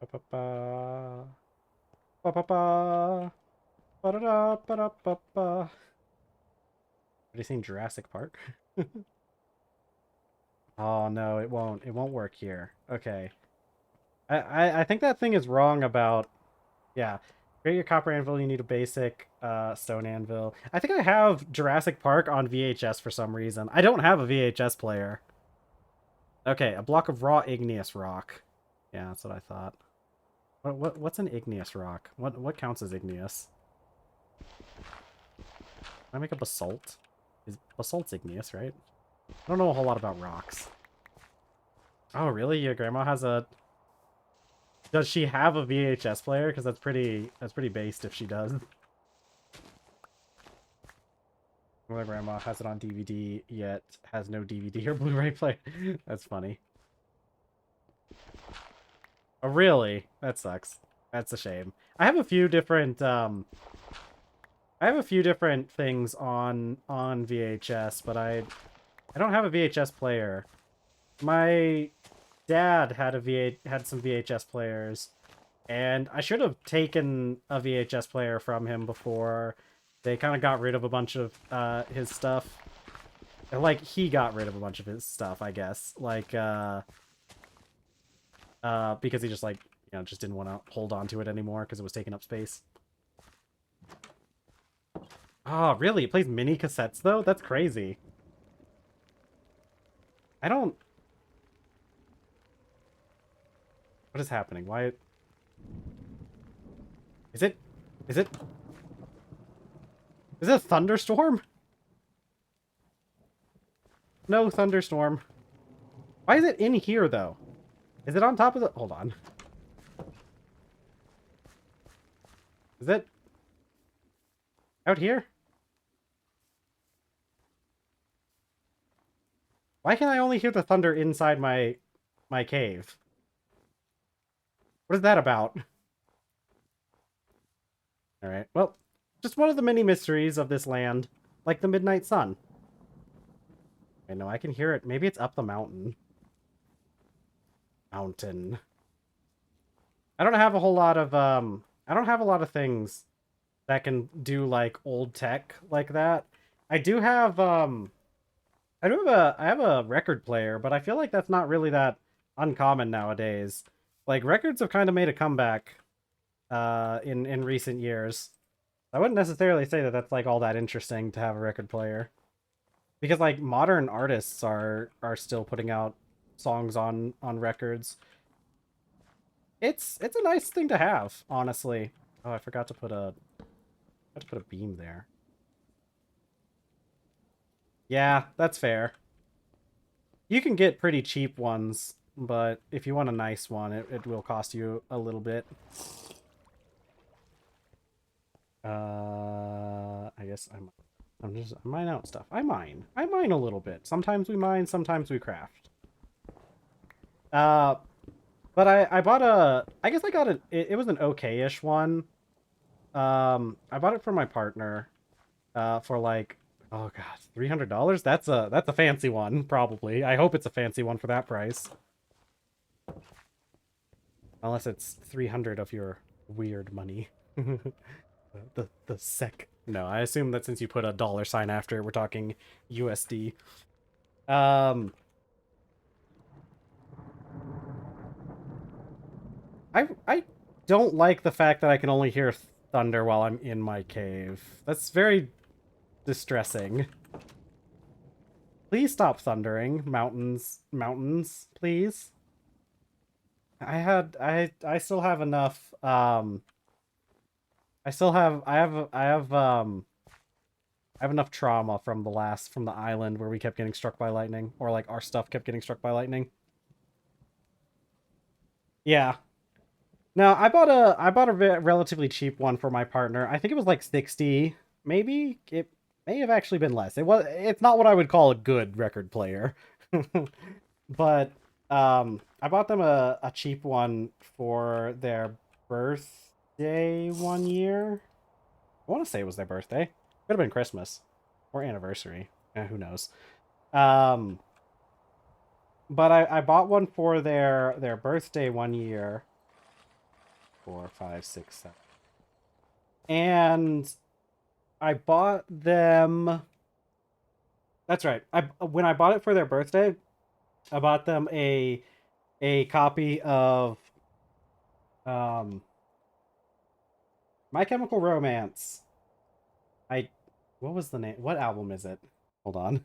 Ba-ba-ba. Ba-ba-ba. Ba-da-da, ba-da-ba-ba. Have you seen Jurassic Park? Oh no, it won't. It won't work here. Okay. I think that thing is wrong about... Yeah. Create your copper anvil, you need a basic stone anvil. I think I have Jurassic Park on VHS for some reason. I don't have a VHS player. Okay, a block of raw igneous rock. Yeah, that's what I thought. What's an igneous rock? What counts as igneous? Can I make a basalt? Basalt's igneous, right? I don't know a whole lot about rocks. Oh, really? Your grandma has a... Does she have a VHS player? Because that's pretty based if she does. My grandma has it on DVD, yet has no DVD or Blu-ray player. That's funny. Oh, really? That sucks. That's a shame. I have a few different things on VHS, but I don't have a VHS player. My dad had some VHS players, and I should have taken a VHS player from him before they kind of got rid of a bunch of his stuff. Like, he got rid of a bunch of his stuff, I guess. Like, because he just, like, you know, just didn't want to hold on to it anymore because it was taking up space. Oh, really? It plays mini cassettes, though? That's crazy. I don't... What is happening? Why? Is it? Is it? Is it a thunderstorm? No thunderstorm. Why is it in here, though? Is it on top of the... Hold on. Is it... out here? Why can I only hear the thunder inside my cave? What is that about? Alright, well, just one of the many mysteries of this land. Like the midnight sun. I know, I can hear it. Maybe it's up the mountain. Mountain. I don't have a whole lot of, I don't have a lot of things that can do, like, old tech like that. I do have, I have a record player, but I feel like that's not really that uncommon nowadays. Like, records have kind of made a comeback in recent years. I wouldn't necessarily say that that's like all that interesting to have a record player, because like modern artists are still putting out songs on records. It's a nice thing to have, honestly. Oh, I forgot to put a beam there. Yeah, that's fair. You can get pretty cheap ones, but if you want a nice one, it will cost you a little bit. I guess I mine out stuff. I mine a little bit. Sometimes we mine, sometimes we craft. But I bought a, I guess I got it was an okay-ish one. I bought it for my partner, for like, oh god, $300. That's a fancy one, probably. I hope it's a fancy one for that price. Unless it's 300 of your weird money. the sec. No, I assume that since you put a dollar sign after, we're talking USD. I don't like the fact that I can only hear thunder while I'm in my cave. That's very distressing. Please stop thundering, mountains, please. I still have enough, I have enough trauma from the island where we kept getting struck by lightning, or like our stuff kept getting struck by lightning. Yeah. Now, I bought a relatively cheap one for my partner. I think it was like 60, maybe. It may have actually been less. It's not what I would call a good record player. But I bought them a cheap one for their birthday one year. I want to say it was their birthday. Could have been Christmas or anniversary. Who knows? But I bought one for their birthday one year. 4, 5, 6, 7. And I bought them. That's right. When I bought it for their birthday, I bought them a copy of My Chemical Romance. What was the name? What album is it? Hold on.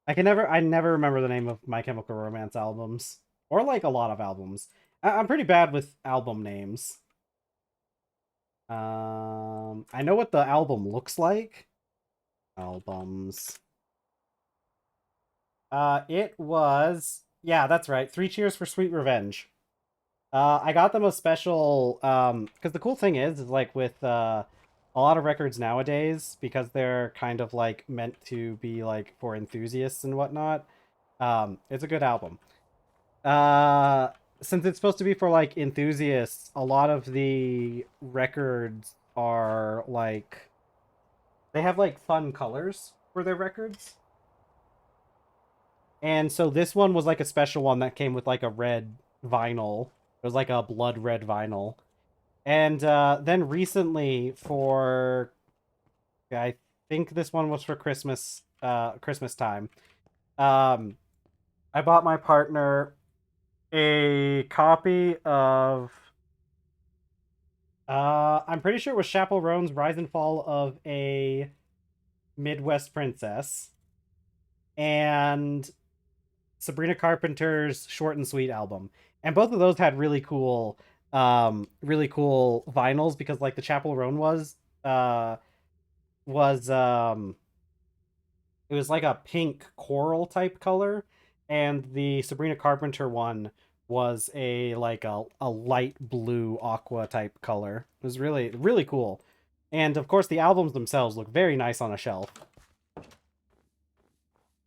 I never remember the name of My Chemical Romance albums, or like a lot of albums. I'm pretty bad with album names. I know what the album looks like. Albums. It was, yeah, that's right. 3 Cheers for Sweet Revenge. I got them a special, because the cool thing is like with a lot of records nowadays, because they're kind of like meant to be like for enthusiasts and whatnot. It's a good album. Since it's supposed to be for like enthusiasts, a lot of the records are like, they have like fun colors for their records. And so this one was like a special one that came with like a red vinyl. It was like a blood red vinyl. And then recently for, I think this one was for Christmas, Christmas time. I bought my partner a copy of, I'm pretty sure it was Chappell Roan's Rise and Fall of a Midwest Princess, and Sabrina Carpenter's Short and Sweet album. And both of those had really cool vinyls because like the Chapel Roan was it was like a pink coral type color, and the Sabrina Carpenter one was a light blue aqua type color. It was really cool. And of course the albums themselves look very nice on a shelf.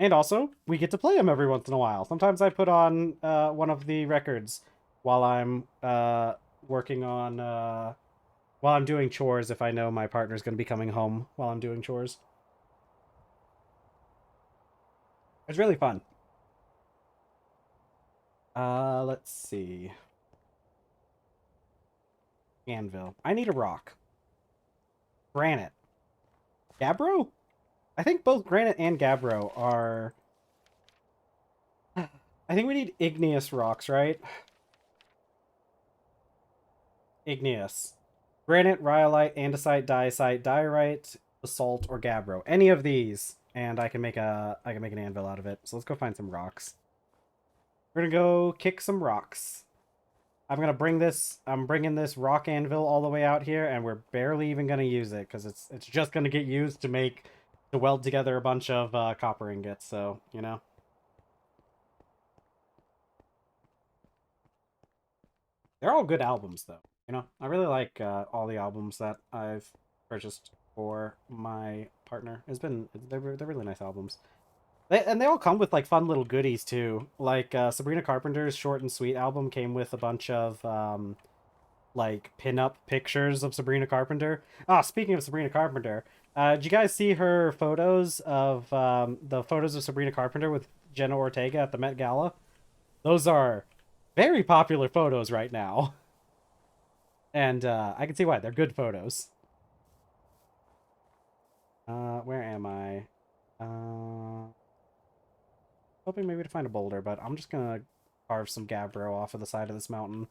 And also, we get to play them every once in a while. Sometimes I put on one of the records while I'm working on while I'm doing chores if I know my partner's going to be coming home while I'm doing chores. It's really fun. Let's see. Anvil. I need a rock. Granite. Gabbro? I think both granite and gabbro are... I think we need igneous rocks, right? Igneous. Granite, rhyolite, andesite, diacite, diorite, basalt, or gabbro. Any of these, and I can make an anvil out of it. So let's go find some rocks. We're gonna go kick some rocks. I'm bringing this rock anvil all the way out here, and we're barely even gonna use it because it's just gonna get used to weld together a bunch of copper ingots. So you know. They're all good albums, though. You know, I really like all the albums that I've purchased for my partner. They're really nice albums. And they all come with like fun little goodies too. Like Sabrina Carpenter's Short and Sweet album came with a bunch of like pin-up pictures of Sabrina Carpenter. Ah, speaking of Sabrina Carpenter, did you guys see her photos of the photos of Sabrina Carpenter with Jenna Ortega at the Met Gala? Those are very popular photos right now. And I can see why. They're good photos. Where am I? Hoping maybe to find a boulder, but I'm just gonna carve some gabbro off of the side of this mountain.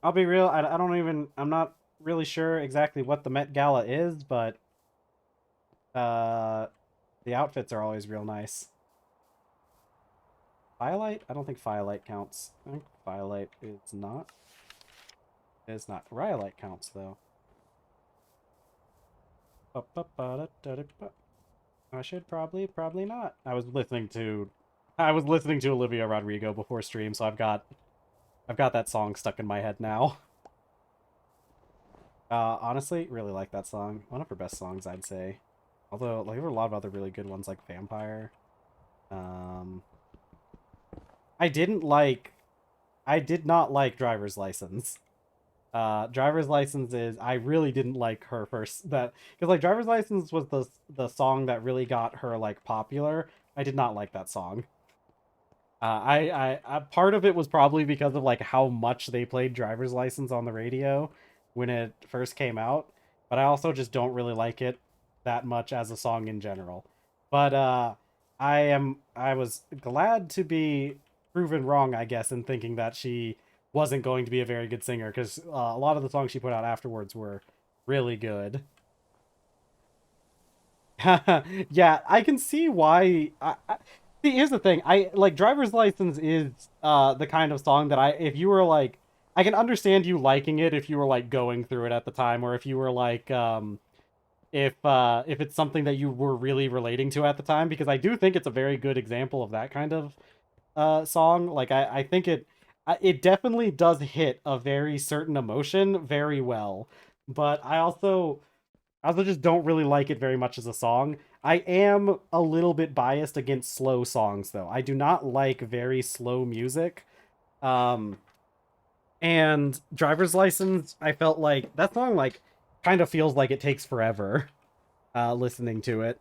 I'll be real, I'm not really sure exactly what the Met Gala is, but the outfits are always real nice. Firelight? I don't think Firelight counts. I think Firelight is not. It's not. Rhyolite counts, though. I should probably not. I was listening to Olivia Rodrigo before stream, so I've got that song stuck in my head now. Honestly, really like that song. One of her best songs, I'd say. Although, like, there were a lot of other really good ones, like Vampire. I did not like Driver's License. Driver's License is, I really didn't like her first, because like Driver's License was the song that really got her like popular. I did not like that song. I part of it was probably because of like how much they played Driver's License on the radio when it first came out, but I also just don't really like it that much as a song in general. But I was glad to be proven wrong, I guess, in thinking that she wasn't going to be a very good singer, because a lot of the songs she put out afterwards were really good. Yeah, I can see why. See, here's the thing. I like Driver's License is the kind of song that if you were like, I can understand you liking it if you were like going through it at the time, or if you were like if it's something that you were really relating to at the time, because I do think it's a very good example of that kind of song. Like I think it definitely does hit a very certain emotion very well, but I also just don't really like it very much as a song. I am a little bit biased against slow songs, though. I do not like very slow music. Um, and Driver's License, I felt like that song like kind of feels like it takes forever listening to it.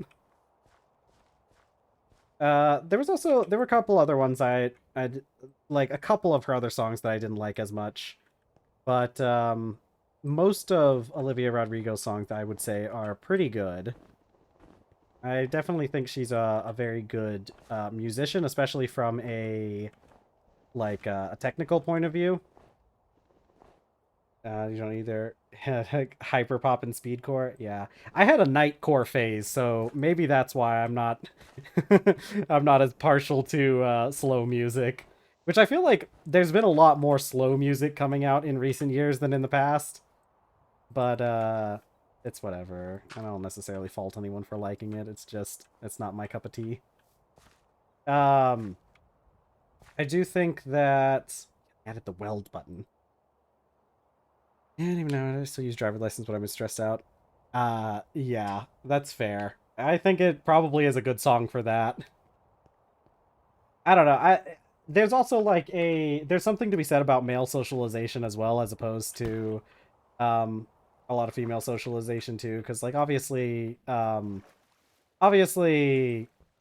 There were a couple other ones I like, a couple of her other songs that I didn't like as much, but most of Olivia Rodrigo's songs I would say are pretty good. I definitely think she's a very good musician, especially from a technical point of view. You don't either hyper pop and speedcore. Yeah, I had a nightcore phase, so maybe that's why I'm not I'm not as partial to slow music. Which I feel like there's been a lot more slow music coming out in recent years than in the past. But it's whatever. I don't necessarily fault anyone for liking it. It's just it's not my cup of tea. Um, I do think that added the weld button. I don't even know. I still use driver license when I'm stressed out. Yeah, that's fair. I think it probably is a good song for that. I don't know. There's also like there's something to be said about male socialization as well, as opposed to um a lot of female socialization too, because like obviously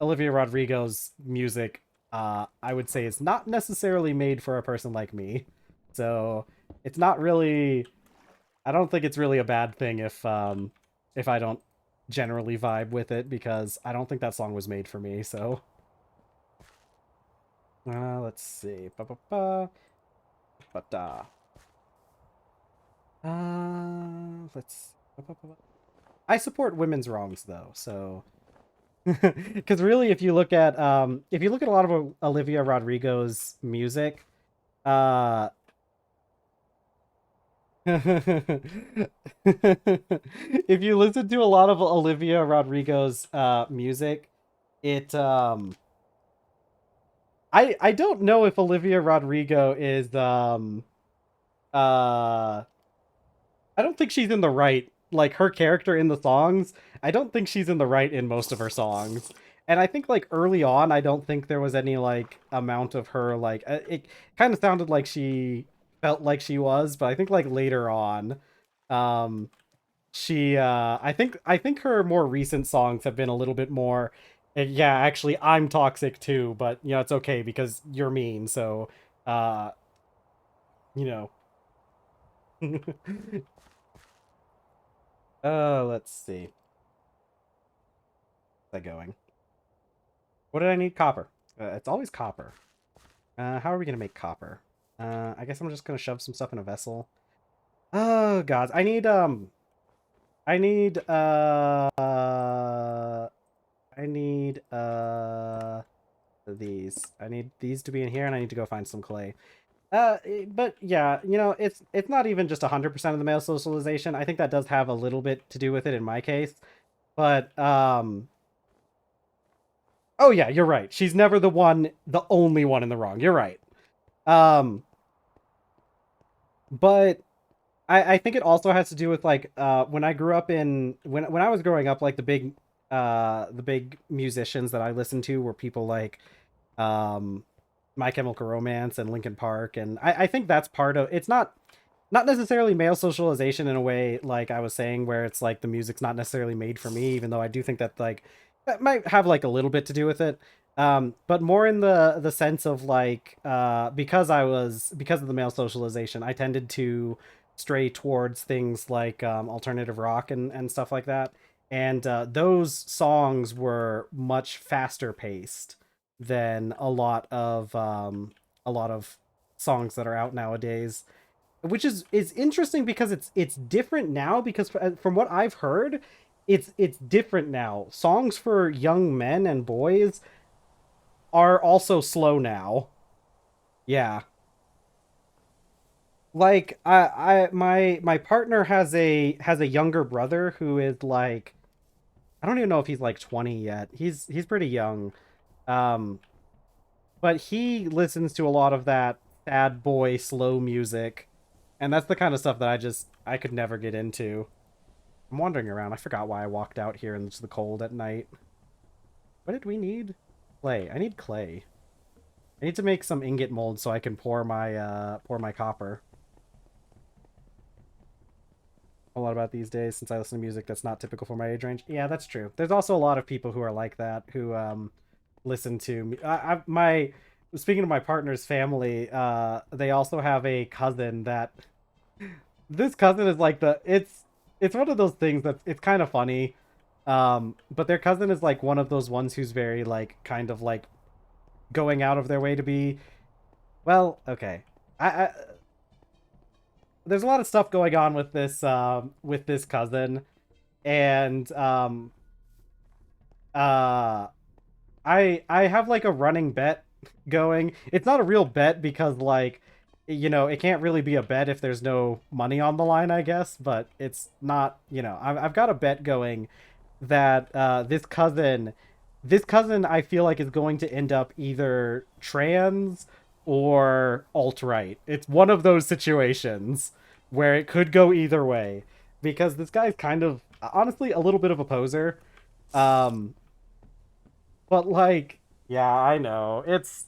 Olivia Rodrigo's music I would say is not necessarily made for a person like me. So it's not really I don't think it's really a bad thing if I don't generally vibe with it, because I don't think that song was made for me. So let's see. Ba, ba, ba. But let's. Ba, ba, ba, ba. I support women's wrongs though, so because really, if you look at a lot of Olivia Rodrigo's music, uh, if you listen to a lot of Olivia Rodrigo's music, it I don't know if Olivia Rodrigo is uh I don't think she's in the right, like her character in the songs. I don't think she's in the right in most of her songs. And I think like early on, I don't think there was any like amount of her like it kind of sounded like she felt like she was, but I think like later on, um, she I think her more recent songs have been a little bit more. Yeah, actually, I'm toxic too, but you know it's okay because you're mean. So, uh, you know. Let's see. That going? What did I need? Copper. It's always copper. How are we gonna make copper? I guess I'm just gonna shove some stuff in a vessel. Oh god, I need I need these. I need these to be in here, and I need to go find some clay. But yeah, you know, it's not even just 100% of the male socialization. I think that does have a little bit to do with it in my case. But oh yeah, you're right. She's never the only one in the wrong. You're right. Um, but I think it also has to do with like when I grew up in when I was growing up, like the big musicians that I listened to were people like um My Chemical Romance and Linkin Park, and I think that's part of it's not necessarily male socialization in a way like I was saying, where it's like the music's not necessarily made for me, even though I do think that like that might have like a little bit to do with it. But more in the sense of like because of the male socialization, I tended to stray towards things like alternative rock and stuff like that. And those songs were much faster paced than a lot of songs that are out nowadays, which is interesting because it's different now, because from what I've heard, it's different now. Songs for young men and boys are also slow now. Yeah. Like my partner has a younger brother who is like I don't even know if he's like 20 yet. He's pretty young. Um but he listens to a lot of that sad boy slow music, and that's the kind of stuff that I could never get into. I'm wandering around. I forgot why I walked out here into the cold at night. What did we need? Clay. I need clay. I need to make some ingot mold so I can pour my copper. A lot about these days since I listen to music that's not typical for my age range. Yeah, that's true. There's also a lot of people who are like that who listen to my speaking of my partner's family, they also have a cousin that this cousin is like it's one of those things that it's kind of funny. But their cousin is like one of those ones who's very like kind of like going out of their way to be well, okay. I there's a lot of stuff going on with this cousin, and uh I have like a running bet going. It's not a real bet because like it can't really be a bet if there's no money on the line, I guess, but it's not, I've got a bet going that this cousin I feel like is going to end up either trans or alt-right. It's one of those situations where it could go either way because this guy's kind of honestly a little bit of a poser. Um but like, yeah, I know, it's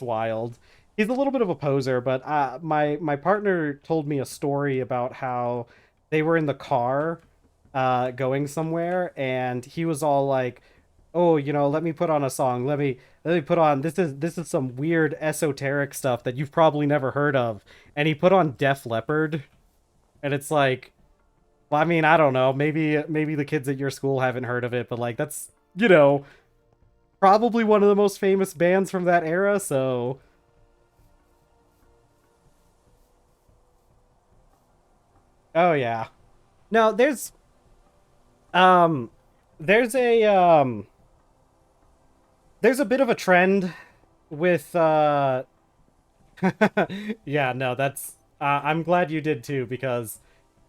wild. He's a little bit of a poser, but my partner told me a story about how they were in the car, going somewhere, and he was all like, "Oh, let me put on a song. Let me put on this is some weird esoteric stuff that you've probably never heard of." And he put on Def Leppard, and it's like, well, I mean, I don't know. Maybe the kids at your school haven't heard of it, but like that's probably one of the most famous bands from that era. So, oh yeah, no, um, there's a um, there's a bit of a trend with yeah, no, that's I'm glad you did too because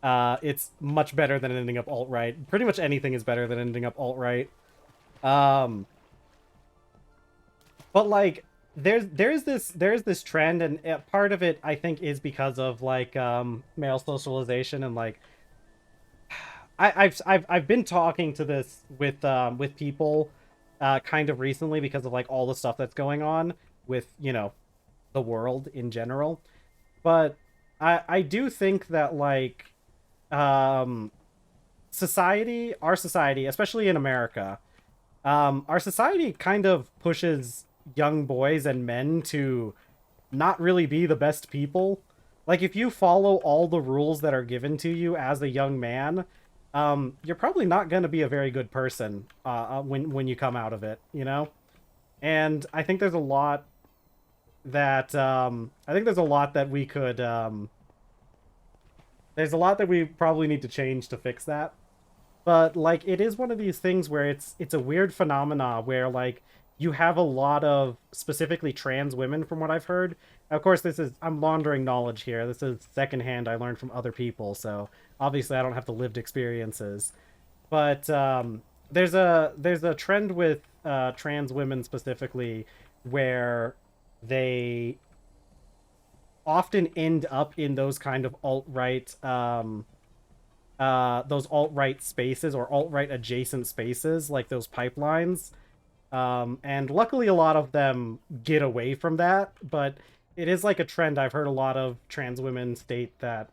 it's much better than ending up alt right. Pretty much anything is better than ending up alt right. Um, but like there's this trend, and part of it I think is because of like male socialization, and like I've been talking to this with people kind of recently because of like all the stuff that's going on with the world in general. But I do think that like um our society, especially in America, our society kind of pushes young boys and men to not really be the best people. Like if you follow all the rules that are given to you as a young man, you're probably not going to be a very good person when you come out of it, And I think there's a lot that we could there's a lot that we probably need to change to fix that. But like it is one of these things where it's a weird phenomena where like you have a lot of specifically trans women from what I've heard. Of course, I'm laundering knowledge here. This is secondhand I learned from other people, so obviously I don't have the lived experiences. But there's a trend with trans women specifically where they often end up in those kind of alt-right those alt-right spaces or alt-right adjacent spaces like those pipelines, and luckily a lot of them get away from that, but it is like a trend. I've heard a lot of trans women state that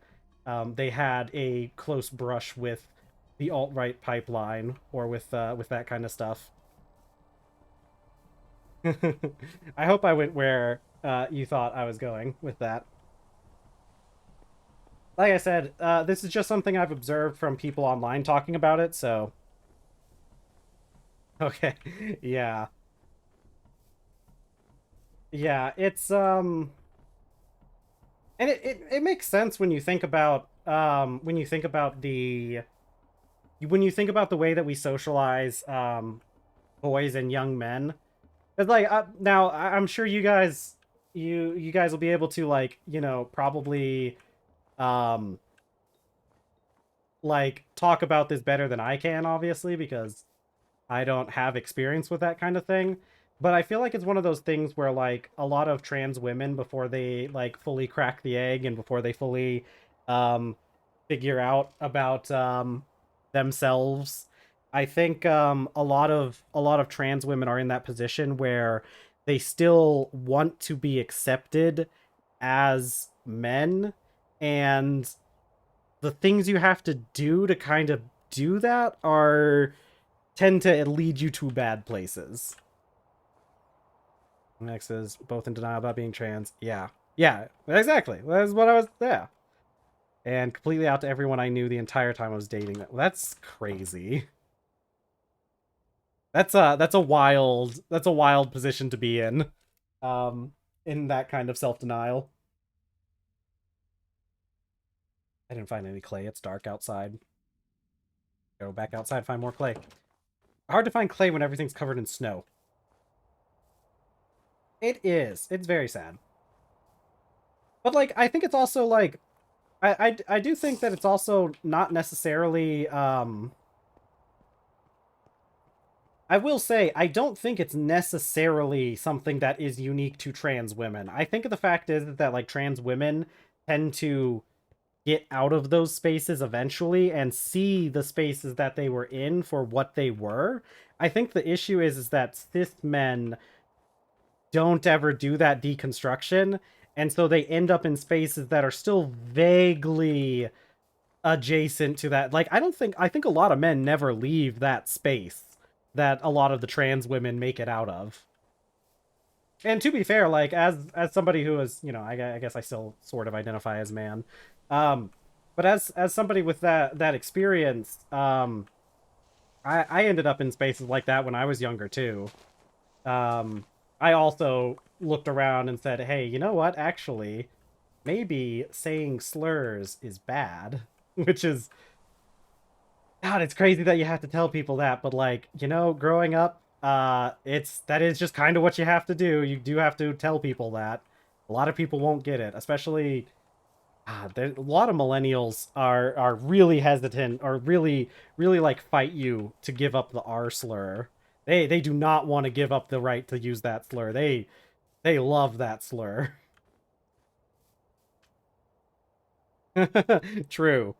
they had a close brush with the alt-right pipeline or with that kind of stuff. I hope I went where you thought I was going with that. Like I said, this is just something I've observed from people online talking about it, so okay. Yeah. Yeah, it's and it makes sense when you think about when you think about the way that we socialize boys and young men. It's like now I'm sure you guys will be able to like, probably um like talk about this better than I can, obviously, because I don't have experience with that kind of thing. But I feel like it's one of those things where like a lot of trans women, before they like fully crack the egg and before they fully um figure out about themselves, I think a lot of trans women are in that position where they still want to be accepted as men, and the things you have to do to kind of do that are tend to lead you to bad places. Next is both in denial about being trans. Yeah. Yeah, exactly. That's what I was. Yeah. And completely out to everyone I knew the entire time I was dating them. That's crazy. That's a wild position to be um in that kind of self-denial. I didn't find any clay. It's dark outside. Go back outside, find more clay. Hard to find clay when everything's covered in snow. It is. It's very sad. But, like, I think it's also, like... I do think that it's also not necessarily, I will say, I don't think it's necessarily something that is unique to trans women. I think the fact is that, like, trans women tend to get out of those spaces eventually and see the spaces that they were in for what they were. I think the issue is that cis men don't ever do that deconstruction, and so they end up in spaces that are still vaguely adjacent to that. Like, I think a lot of men never leave that space that a lot of the trans women make it out of. And to be fair, like, as somebody who is, you know, I guess I still sort of identify as man, um but as somebody with that experience, I ended up in spaces like that when I was younger too. I also looked around and said, hey, you know what, actually, maybe saying slurs is bad. Which is, God, it's crazy that you have to tell people that, but, like, you know, growing up, that is just kind of what you have to do. You do have to tell people that. A lot of people won't get it, especially a lot of millennials are really hesitant, or really like fight you to give up the R slur. They do not want to give up the right to use that slur. They love that slur. True.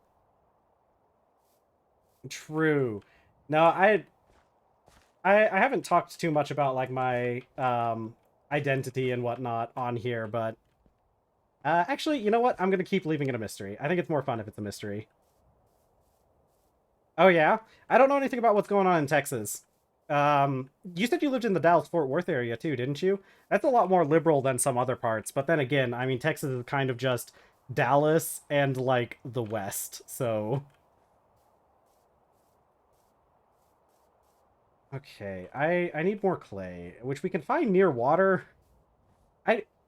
True. No, I haven't talked too much about, like, my identity and whatnot on here, but actually, you know what? I'm gonna keep leaving it a mystery. I think it's more fun if it's a mystery. Oh yeah? I don't know anything about what's going on in Texas. You said you lived in the Dallas-Fort Worth area too, didn't you? That's a lot more liberal than some other parts, but then again, I mean, Texas is kind of just Dallas and, like, the West, so... Okay, I need more clay, which we can find near water.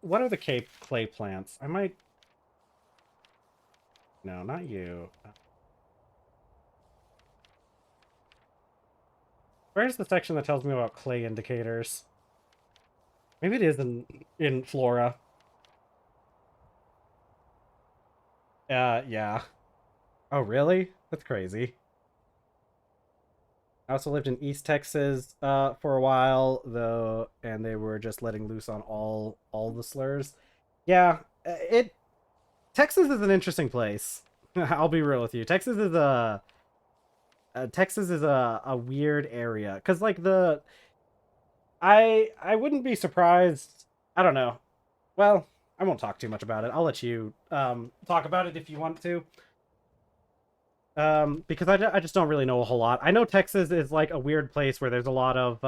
What are the clay plants? I might... No, not you. Where's the section that tells me about clay indicators? Maybe it is in flora. Yeah. Oh, really? That's crazy. I also lived in East Texas for a while, though, and they were just letting loose on all the slurs. Yeah, it Texas is an interesting place. I'll be real with you. Texas is a weird area, because, like, I wouldn't be surprised. I don't know. Well, I won't talk too much about it. I'll let you talk about it if you want to. Because I just don't really know a whole lot. I know Texas is, like, a weird place where there's a lot of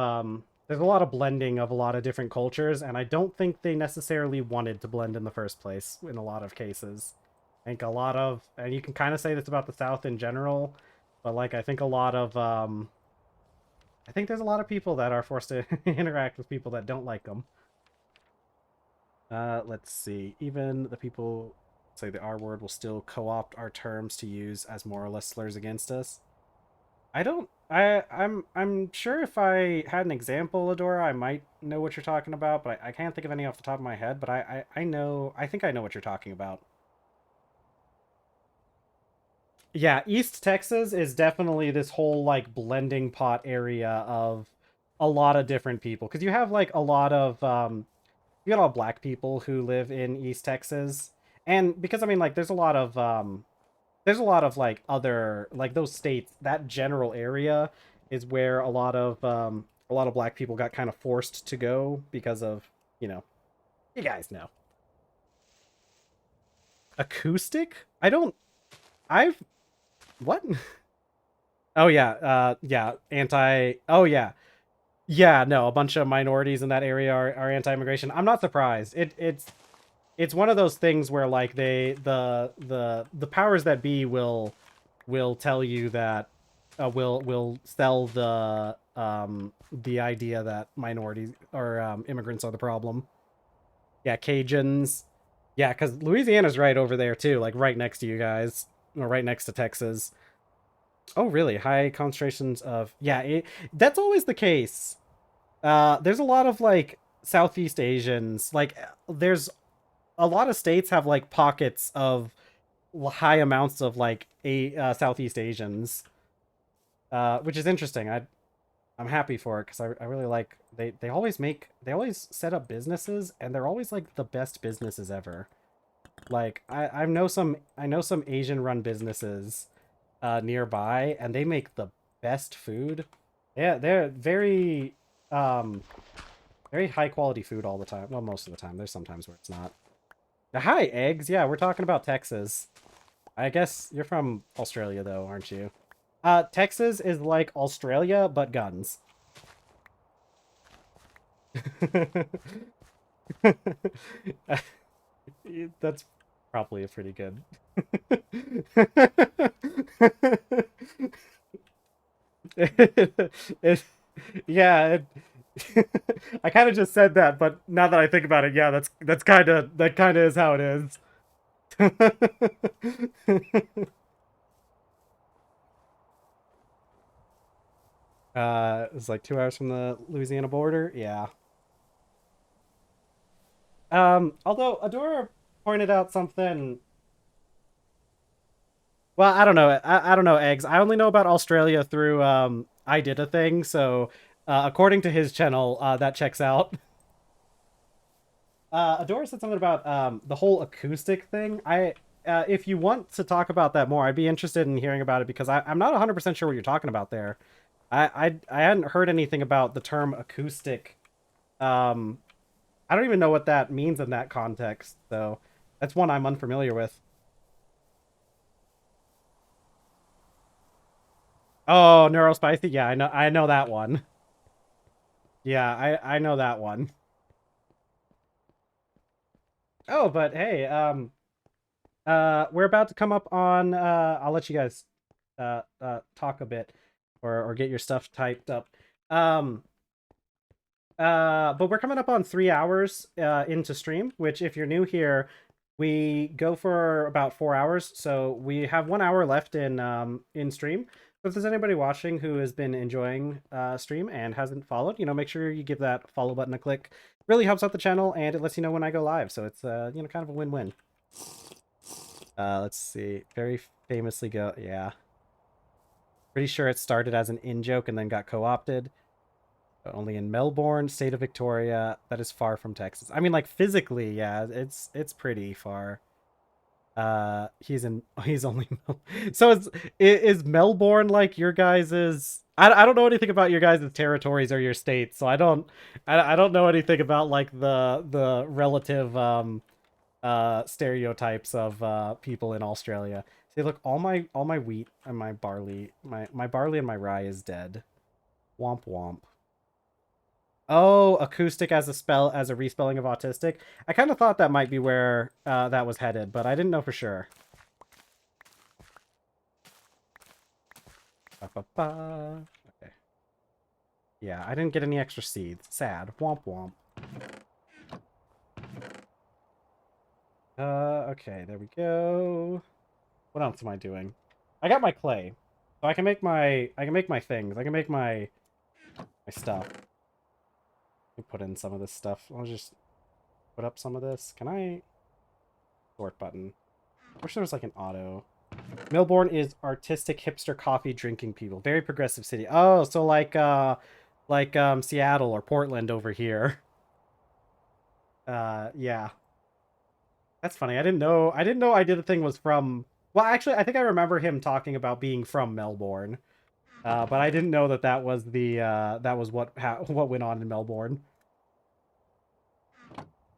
blending of a lot of different cultures, and I don't think they necessarily wanted to blend in the first place in a lot of cases. I think a lot of, and you can kind of say this about the South in general, but, like, I think a lot of I think there's a lot of people that are forced to interact with people that don't like them. Let's see. Even the people say the R word will still co-opt our terms to use as more or less slurs against us. I don't. I'm sure if I had an example, Adora, I might know what you're talking about, but I can't think of any off the top of my head. But I know. I think I know what you're talking about. Yeah, East Texas is definitely this whole, like, blending pot area of a lot of different people, because you have, like, a lot of you got a lot of black people who live in East Texas, and because, I mean, like, there's a lot of, like, other, like, those states, that general area is where a lot of black people got kind of forced to go because of, you know, you guys know. Acoustic? I don't I've what? Oh yeah, yeah, oh yeah. Yeah, no, a bunch of minorities in that area are anti-immigration. I'm not surprised. It's one of those things where, like, the powers that be will tell you that will sell the idea that minorities or immigrants are the problem. Yeah, Cajuns. Yeah, because Louisiana's right over there too, like, right next to you guys. or right next to Texas. Oh, really? High concentrations of that's always the case. There's a lot of like Southeast Asians. Like, there's a lot of states have like pockets of high amounts of like Southeast Asians, which is interesting. I'm happy for it because I really like they always set up businesses and they're always like the best businesses ever. Like I know some Asian run businesses nearby and they make the best food. Yeah, they're um very high quality food all the time. Well, most of the time. There's sometimes where it's not. Hi, eggs. Yeah, we're talking about Texas. I guess you're from Australia though, aren't you? Texas is like Australia but guns. That's probably a pretty good. it, yeah, I kind of just said that, but now that I think about it, yeah, that kind of is how it is. It's like 2 hours from the Louisiana border. Yeah. Although Adora pointed out something. Well, I don't know. I don't know eggs. I only know about Australia through I did a thing. So according to his channel, that checks out. Adora said something about the whole acoustic thing. If you want to talk about that more, I'd be interested in hearing about it because I'm not 100% sure what you're talking about there. I hadn't heard anything about the term acoustic. Um, I don't even know what that means in that context, though. That's one I'm unfamiliar with. Oh, neurospicy. Yeah, I know that one. Yeah, I know that one. Oh, but hey, we're about to come up on I'll let you guys talk a bit or get your stuff typed up. Um but we're coming up on 3 hours into stream, which if you're new here, we go for about 4 hours. So we have 1 hour left in stream. So if there's anybody watching who has been enjoying stream and hasn't followed, make sure you give that follow button a click. Really helps out the channel and it lets you know when I go live. So it's kind of a win-win. Let's see. Very famously go. Yeah. Pretty sure it started as an in-joke and then got co-opted. Only in Melbourne, state of Victoria. That is far from Texas. I mean, like physically, yeah, it's pretty far. He's only so is Melbourne like your guys's? I don't know anything about your guys' territories or your states, so I don't know anything about like the relative stereotypes of people in Australia. See, look, all my wheat and my barley, my barley and my rye is dead. Womp womp. Oh, acoustic as a respelling of autistic. I kind of thought that might be where that was headed, but I didn't know for sure. Ba, ba, ba. Okay. Yeah, I didn't get any extra seeds. Sad. Womp womp. Okay, there we go. What else am I doing? I got my clay. So I can make my things. I can make my stuff. Let me put in some of this stuff. I'll just put up some of this. Can I sort button? I wish there was like an auto. Melbourne is artistic hipster coffee drinking people. Very progressive city. Oh, so like Seattle or Portland over here. Yeah. That's funny. I didn't know I Did a Thing was from well, actually, I think I remember him talking about being from Melbourne. But I didn't know that that was what went on in Melbourne.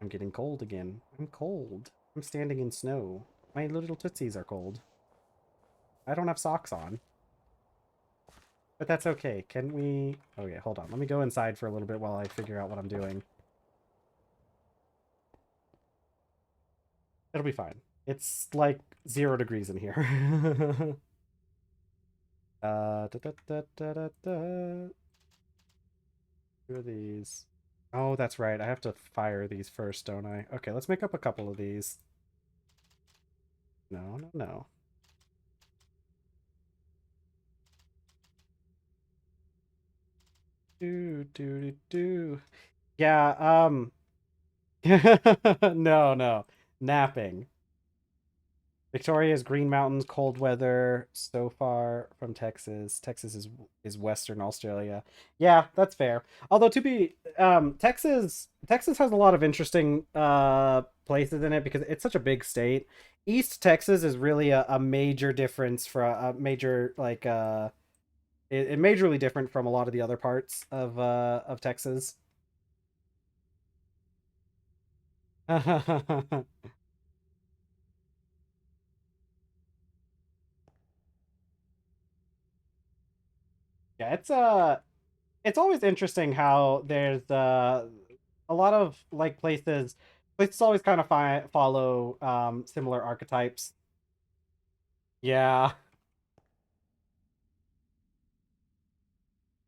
I'm getting cold again. I'm cold. I'm standing in snow. My little tootsies are cold. I don't have socks on. But that's okay. Can we... Oh, yeah, hold on. Let me go inside for a little bit while I figure out what I'm doing. It'll be fine. It's like 0 degrees in here. Da, da, da, da, da, da. Who are these? Oh, that's right. I have to fire these first, don't I? Okay, let's make up a couple of these. No, no, no. Do do do do. Yeah, no, no. Napping. Victoria's Green Mountains, cold weather, so far from Texas. Texas is Western Australia. Yeah, that's fair. Although to be Texas has a lot of interesting places in it because it's such a big state. East Texas is really a major difference for a major like it majorly different from a lot of the other parts of Texas. Yeah, it's always interesting how there's a lot of like places always kind of follow similar archetypes. Yeah.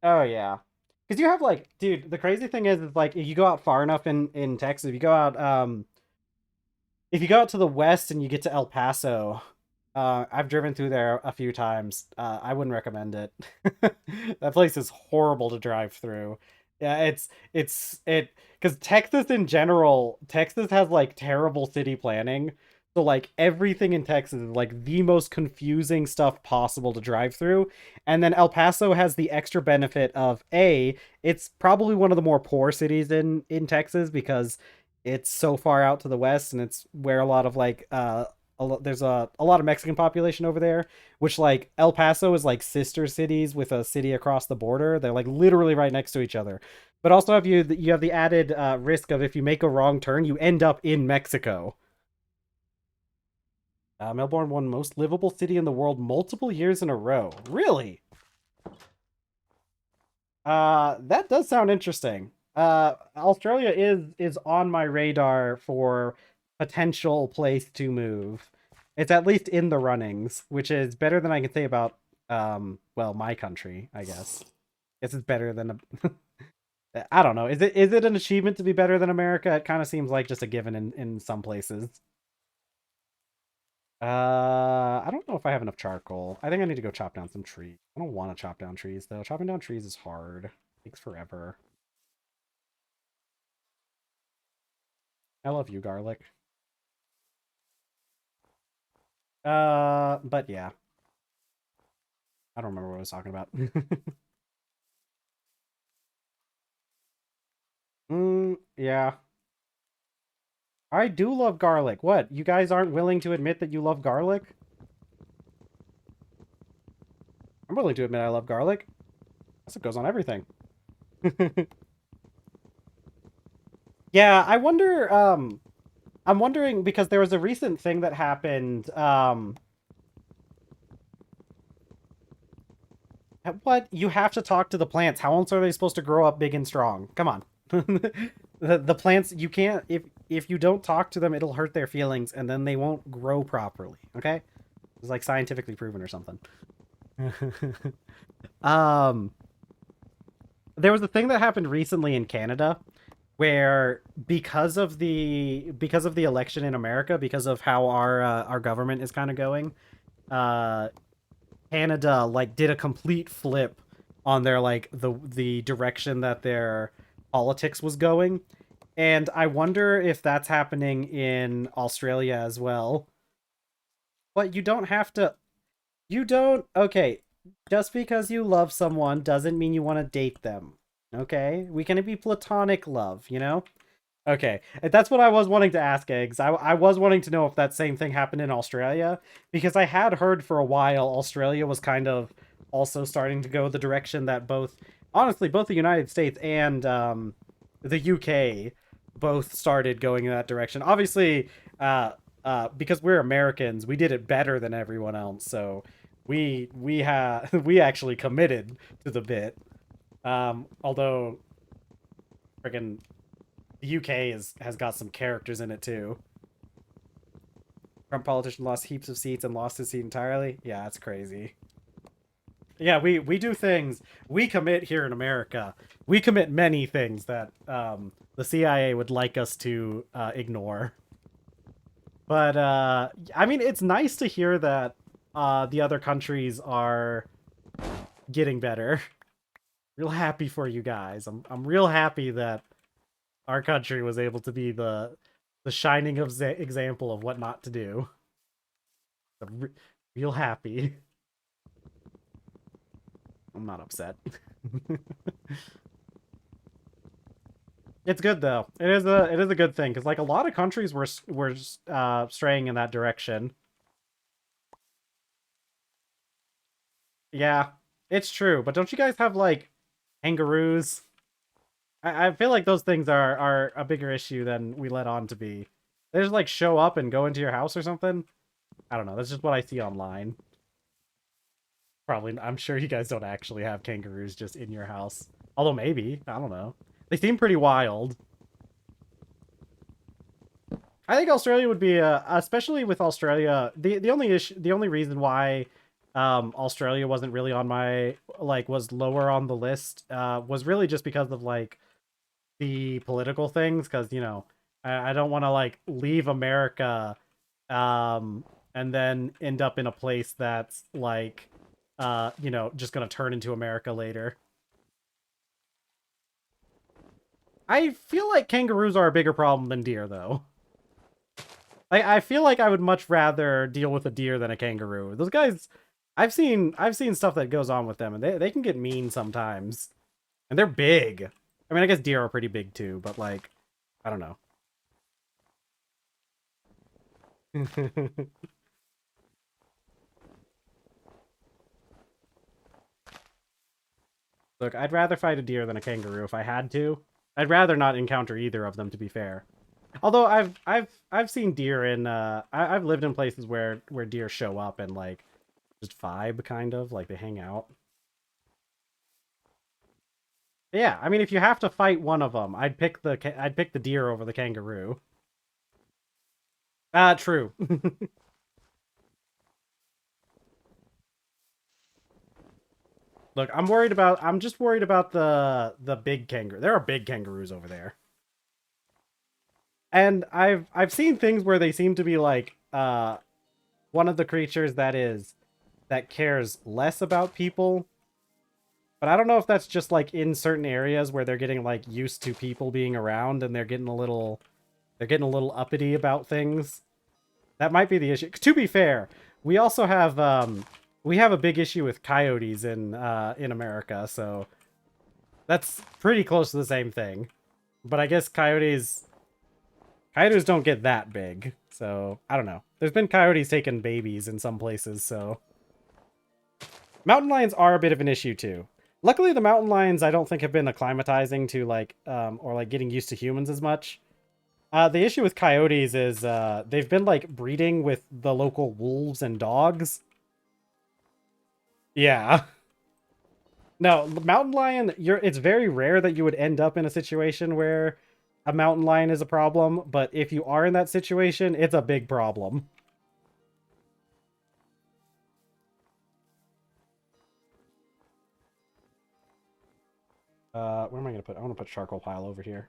Oh yeah. Because you have like, dude, the crazy thing is like if you go out far enough in Texas, if you go out if you go out to the west and you get to El Paso, I've driven through there a few times. I wouldn't recommend it. That place is horrible to drive through. Yeah, it because Texas in general, Texas has like terrible city planning. So like everything in Texas is like the most confusing stuff possible to drive through. And then El Paso has the extra benefit of it's probably one of the more poor cities in Texas because it's so far out to the west and it's where a lot of like there's a lot of Mexican population over there, which like El Paso is like sister cities with a city across the border. They're like literally right next to each other. But also you have the added risk of if you make a wrong turn, you end up in Mexico. Melbourne won most livable city in the world multiple years in a row. Really? That does sound interesting. Australia is on my radar for potential place to move. It's at least in the runnings, which is better than I can say about well, my country, I guess. Guess it's better than I don't know. Is it an achievement to be better than America? It kind of seems like just a given in some places. I don't know if I have enough charcoal. I think I need to go chop down some trees. I don't want to chop down trees though. Chopping down trees is hard. It takes forever. I love you, garlic. But yeah, I don't remember what I was talking about. Yeah. I do love garlic. What? You guys aren't willing to admit that you love garlic? I'm willing to admit I love garlic. That's what goes on everything. Yeah, I'm wondering because there was a recent thing that happened. What? You have to talk to the plants. How else are they supposed to grow up big and strong? Come on. The plants you can't if you don't talk to them, it'll hurt their feelings and then they won't grow properly. Okay? It's like scientifically proven or something. um there was a thing that happened recently in Canada where because of the election in America, because of how our government is kind of going, uh Canada like did a complete flip on their like the direction that their politics was going. And I wonder if that's happening in Australia as well. But you don't have to you don't okay, just because you love someone doesn't mean you want to date them. Okay? We can be platonic love, you know? Okay, that's what I was wanting to ask, Eggs. I was wanting to know if that same thing happened in Australia, because I had heard for a while Australia was kind of also starting to go the direction that honestly, both the United States and the UK both started going in that direction. Obviously, because we're Americans, we did it better than everyone else, so we actually committed to the bit. Although, friggin' the UK has got some characters in it too. Trump politician lost heaps of seats and lost his seat entirely. Yeah, that's crazy. Yeah, we do things. We commit here in America. We commit many things that the CIA would like us to ignore. But I mean, it's nice to hear that the other countries are getting better. real happy for you guys. I'm real happy that our country was able to be the shining of example of what not to do. I'm real happy. I'm not upset. It's good though. It is a good thing because like a lot of countries were straying in that direction. Yeah, it's true. But don't you guys have like kangaroos? I feel like those things are a bigger issue than we let on to be. They just like show up and go into your house or something. I don't know. That's just what I see online. Probably, I'm sure you guys don't actually have kangaroos just in your house. Although maybe, I don't know. They seem pretty wild. I think Australia would be, especially with Australia. The only issue, the only reason why, Australia wasn't really on my like was lower on the list, was really just because of like the political things. Because I don't want to like leave America, and then end up in a place that's like, just gonna turn into America later. I feel like kangaroos are a bigger problem than deer, though. I feel like I would much rather deal with a deer than a kangaroo. Those guys, I've seen stuff that goes on with them, and they can get mean sometimes, and they're big. I mean, I guess deer are pretty big too, but like, I don't know. Look, I'd rather fight a deer than a kangaroo if I had to. I'd rather not encounter either of them, to be fair. Although I've seen deer in I've lived in places where deer show up and like just vibe kind of like they hang out. Yeah, I mean if you have to fight one of them, I'd pick the deer over the kangaroo. True. Look, I'm just worried about the big kangaroo. There are big kangaroos over there. And I've seen things where they seem to be like one of the creatures that cares less about people. But I don't know if that's just like in certain areas where they're getting like used to people being around and they're getting a little uppity about things. That might be the issue. To be fair, we have a big issue with coyotes in America, so that's pretty close to the same thing. But I guess coyotes don't get that big. So, I don't know. There's been coyotes taking babies in some places, so mountain lions are a bit of an issue too. Luckily, the mountain lions I don't think have been acclimatizing to like or like getting used to humans as much. The issue with coyotes is they've been like breeding with the local wolves and dogs. Yeah. No, mountain lion, it's very rare that you would end up in a situation where a mountain lion is a problem, but if you are in that situation, it's a big problem. Where am I gonna put? I want to put charcoal pile over here.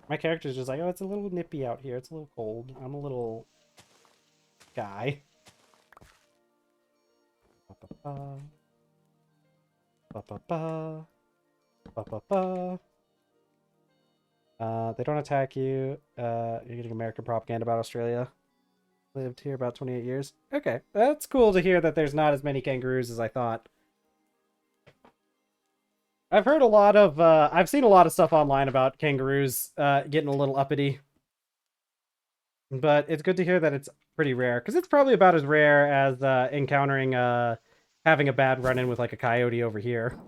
My character's just like, oh, it's a little nippy out here. It's a little cold. I'm a little guy. Ba-ba-ba. Ba-ba-ba. Ba-ba-ba. They don't attack you. You're getting American propaganda about Australia. Lived here about 28 years. Okay, that's cool to hear that there's not as many kangaroos as I thought. I've seen a lot of stuff online about kangaroos getting a little uppity. But it's good to hear that it's pretty rare, because it's probably about as rare as encountering having a bad run-in with like a coyote over here.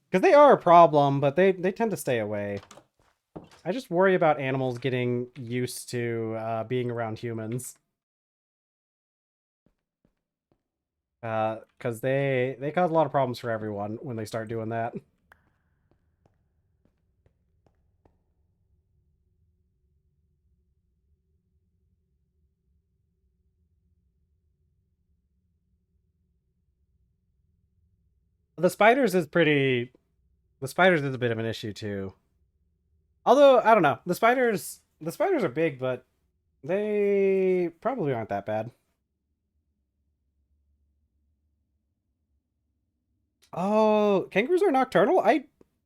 Because they are a problem, but they tend to stay away. I just worry about animals getting used to being around humans. Because they cause a lot of problems for everyone when they start doing that. The spiders is pretty... The spiders is a bit of an issue, too. Although, I don't know. The spiders are big, but they probably aren't that bad. Oh, kangaroos are nocturnal? I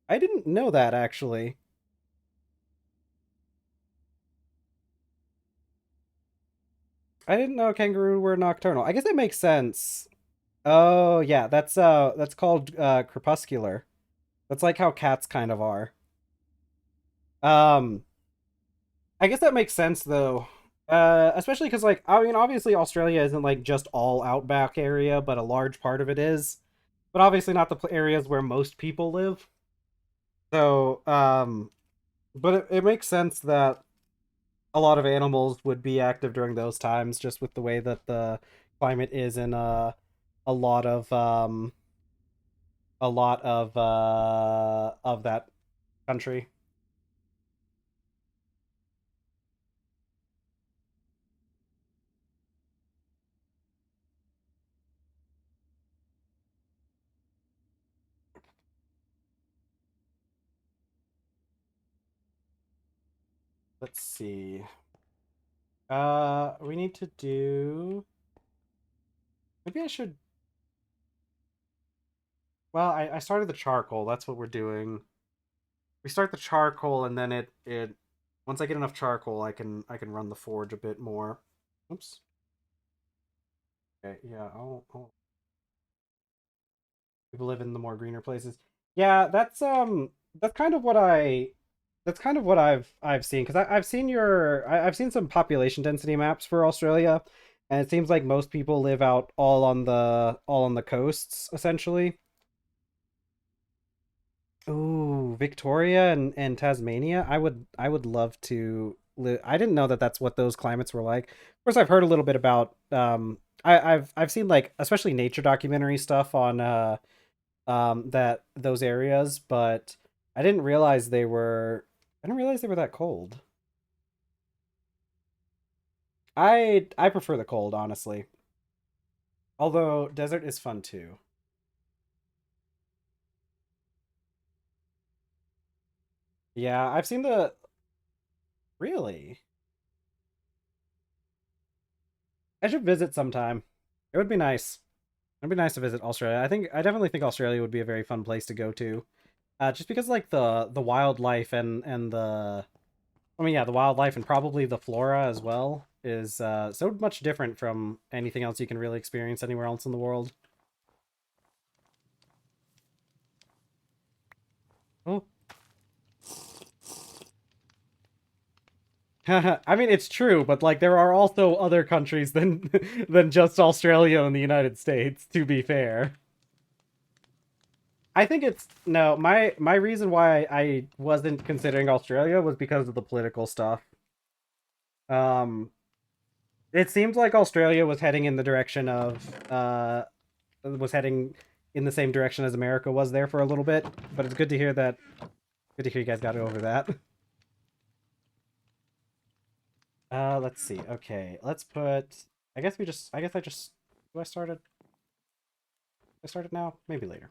didn't know that actually. I didn't know kangaroo were nocturnal. I guess that makes sense. Oh, yeah, that's called crepuscular. That's like how cats kind of are. Um I guess that makes sense though. Especially because like I mean obviously Australia isn't like just all outback area, but a large part of it is. But obviously not the areas where most people live. So, but it makes sense that a lot of animals would be active during those times, just with the way that the climate is in a lot of of that country. Let's see. We need to do. Maybe I should. Well, I started the charcoal. That's what we're doing. We start the charcoal, and then it. Once I get enough charcoal, I can run the forge a bit more. Oops. Okay. Yeah. I'll people live in the more greener places. Yeah. That's kind of what I. That's kind of what I've seen because I've seen I've seen some population density maps for Australia, and it seems like most people live out all on the coasts essentially. Ooh, Victoria and Tasmania. I would love to live. I didn't know that that's what those climates were like. Of course, I've heard a little bit about. I've seen like especially nature documentary stuff on that those areas, but I didn't realize they were. I didn't realize they were that cold. I prefer the cold, honestly. Although desert is fun too. Yeah, I've seen the really. I should visit sometime. It would be nice. It'd be nice to visit Australia. I definitely think Australia would be a very fun place to go to. Just because like the wildlife and the I mean yeah, the wildlife and probably the flora as well is so much different from anything else you can really experience anywhere else in the world. Oh. I mean it's true, but like there are also other countries than than just Australia and the United States, to be fair. I think it's no, my reason why I wasn't considering Australia was because of the political stuff. Um it seemed like Australia was heading in the direction of was heading in the same direction as America was there for a little bit, but it's good to hear that good to hear you guys got over that. Let's see. Okay, let's put I guess I just do I started now? Maybe later.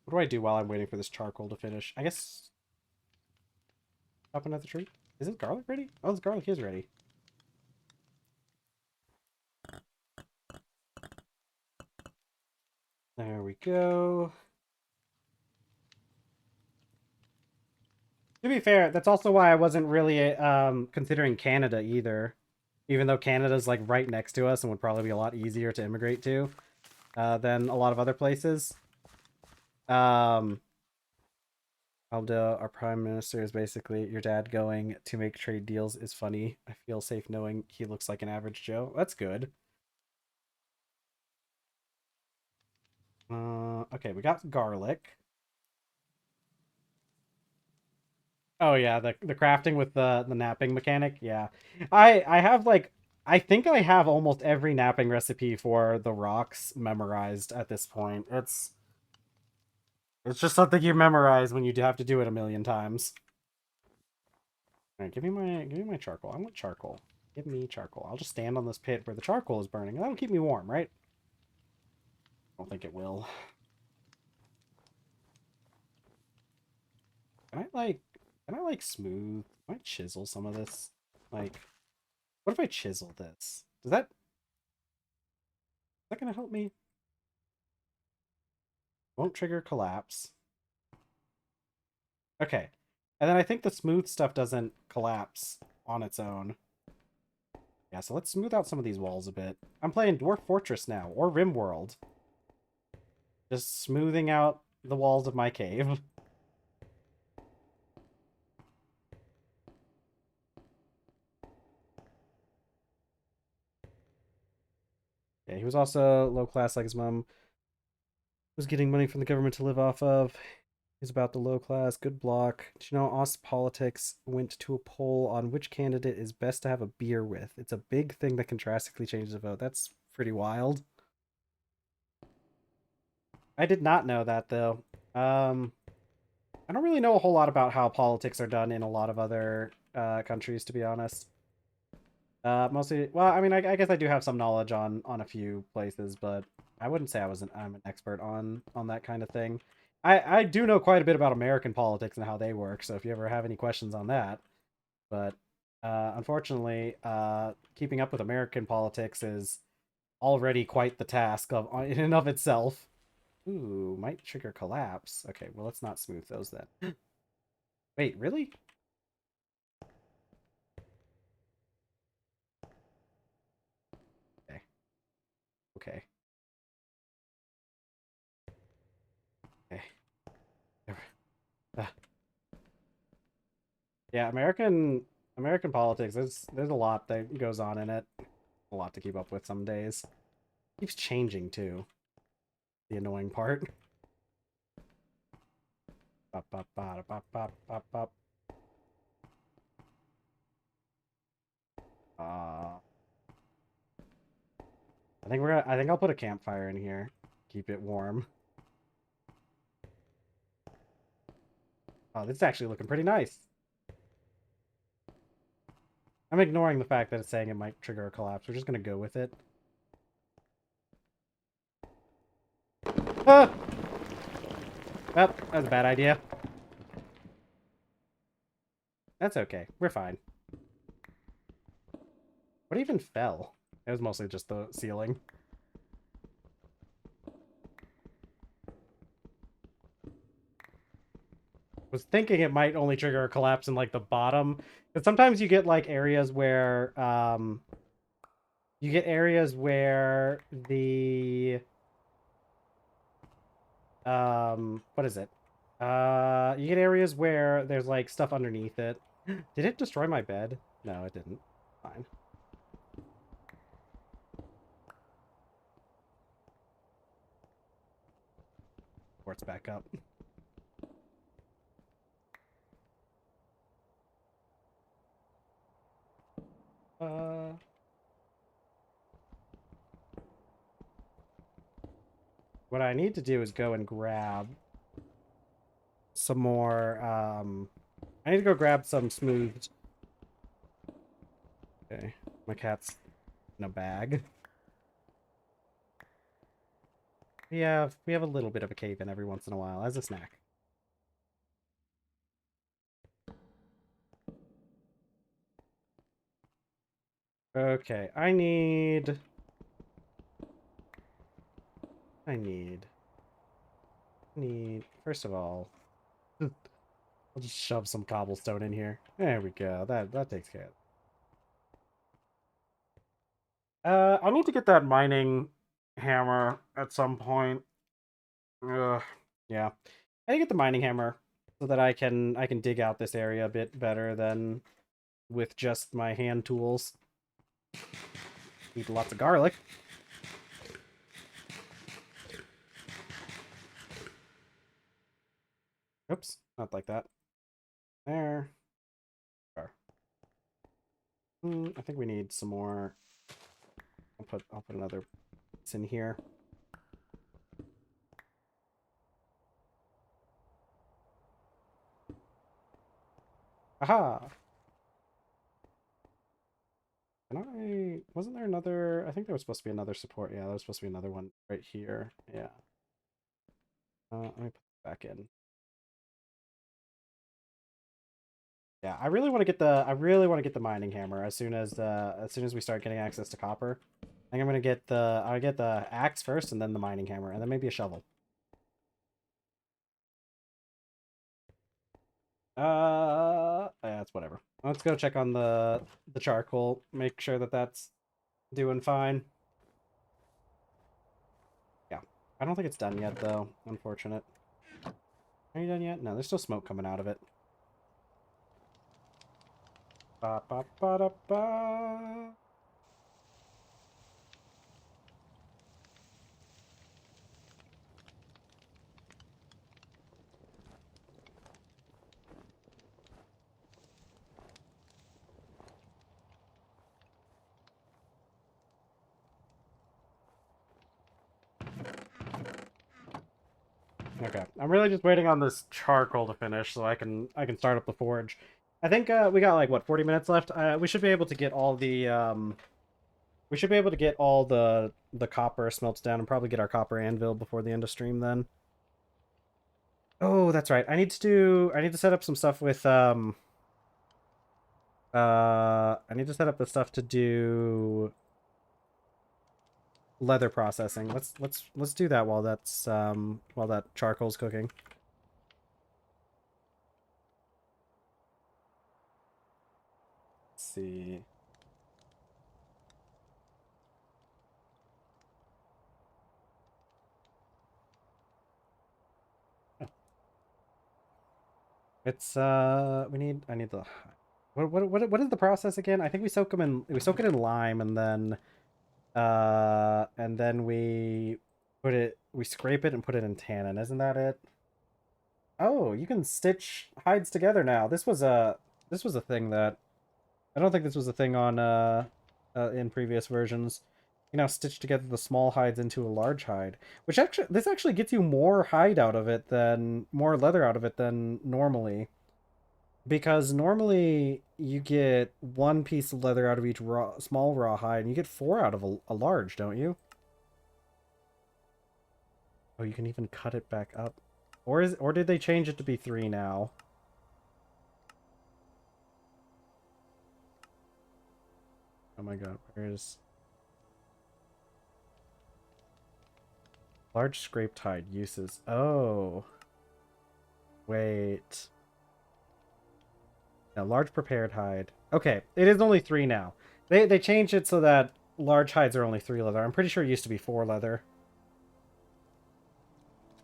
What do I do while I'm waiting for this charcoal to finish? I guess up another tree. Is it garlic ready? Oh, this garlic is ready. There we go. To be fair, that's also why I wasn't really considering Canada either. Even though Canada's like right next to us and would probably be a lot easier to immigrate to than a lot of other places. Um, Aldo, our prime minister, is basically your dad going to make trade deals is funny. I feel safe knowing he looks like an average Joe. That's good. Okay, we got garlic. Oh yeah, the crafting with the napping mechanic. Yeah, I have like I think I have almost every napping recipe for the rocks memorized at this point. It's just something you memorize when you have to do it a million times. All right, give me my charcoal. I want charcoal. Give me charcoal. I'll just stand on this pit where the charcoal is burning, and that'll keep me warm, right? I don't think it will. Can I like can I like smooth? Can I chisel some of this? Like, what if I chisel this? Is that gonna help me? Won't trigger collapse. Okay. And then I think the smooth stuff doesn't collapse on its own. Yeah, so let's smooth out some of these walls a bit. I'm playing Dwarf Fortress now, or RimWorld. Just smoothing out the walls of my cave. Yeah, he was also low class like his mom. Was getting money from the government to live off of. He's about the low class, good block. Do you know Oz Politics went to a poll on which candidate is best to have a beer with? It's a big thing that can drastically change the vote. That's pretty wild. I did not know that though. I don't really know a whole lot about how politics are done in a lot of other countries, to be honest. Mostly, well, I mean, I guess I do have some knowledge on a few places, but I wouldn't say I'm an expert on that kind of thing. I do know quite a bit about American politics and how they work, so if you ever have any questions on that, but unfortunately, keeping up with American politics is already quite the task of in and of itself. Ooh, might trigger collapse. Okay, well, let's not smooth those then. Wait, really? Okay. Okay. Okay. Uh, yeah, American politics. There's a lot that goes on in it. A lot to keep up with some days. Keeps changing too. The annoying part. Bop, bop, bop, bop, bop, bop, bop. I think I think I'll put a campfire in here. Keep it warm. Oh, this is actually looking pretty nice. I'm ignoring the fact that it's saying it might trigger a collapse. We're just gonna go with it. Ah! Well, that was a bad idea. That's okay. We're fine. What even fell? It was mostly just the ceiling. Was thinking it might only trigger a collapse in like the bottom. But sometimes you get like areas where the what is it? You get areas where there's like stuff underneath it. Did it destroy my bed? No, it didn't. Fine. Ports back up. Uh what I need to do is go and grab some more I need to go grab some smoothed. Okay. My cat's in a bag. We have a little bit of a cave in every once in a while as a snack. Okay, I need first of all, I'll just shove some cobblestone in here. There we go. That takes care of it. I need to get that mining hammer at some point. Ugh, yeah. I need to get the mining hammer so that I can dig out this area a bit better than with just my hand tools. Eat lots of garlic. Oops, not like that. There. I think we need some more. I'll put another piece in here. Aha! Wasn't there another, I think there was supposed to be another support. Yeah, there was supposed to be another one right here. Yeah. Let me put it back in. Yeah, I really want to get the mining hammer as soon as we start getting access to copper. I think I'll get the axe first and then the mining hammer and then maybe a shovel. Yeah, it's whatever. Let's go check on the charcoal. Make sure that that's doing fine. Yeah. I don't think it's done yet, though. Unfortunate. Are you done yet? No, there's still smoke coming out of it. Ba ba ba da ba. Okay, I'm really just waiting on this charcoal to finish so I can start up the forge. I think we got like what 40 minutes left. We should be able to get all the copper smelts down and probably get our copper anvil before the end of stream then. Oh, that's right. I need to set up some stuff with I need to set up the stuff to do leather processing. Let's do that while that charcoal's cooking. Let's see. It's I need the what is the process again? I think we soak it in lime and then we scrape it and put it in tannin. Isn't that it? Oh, you can stitch hides together now. This was a thing that I don't think this was a thing on in previous versions. You now stitch together the small hides into a large hide, which actually this actually gets you more more leather out of it than normally. Because normally you get one piece of leather out of each small raw hide, and you get four out of a large, don't you? Oh, you can even cut it back up. Or did they change it to be three now? Oh my god, where's large scraped hide uses? Oh. Wait. No, large prepared hide. Okay, it is only three now. They changed it so that large hides are only three leather. I'm pretty sure it used to be four leather.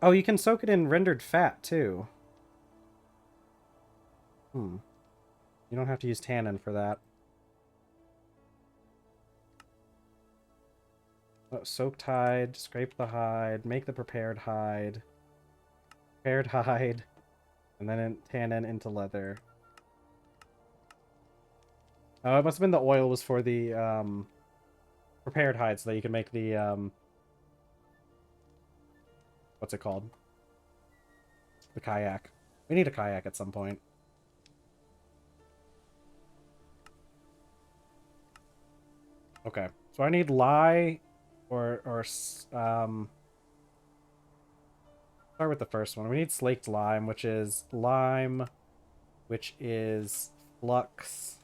Oh, you can soak it in rendered fat too. Hmm. You don't have to use tannin for that. Oh, soaked hide, scrape the hide, make the prepared hide, and then tannin into leather. Oh, it must have been the oil was for the prepared hide so that you can make the what's it called? The kayak. We need a kayak at some point. Okay, so I need lye or start with the first one. We need slaked lime, which is lime, which is flux.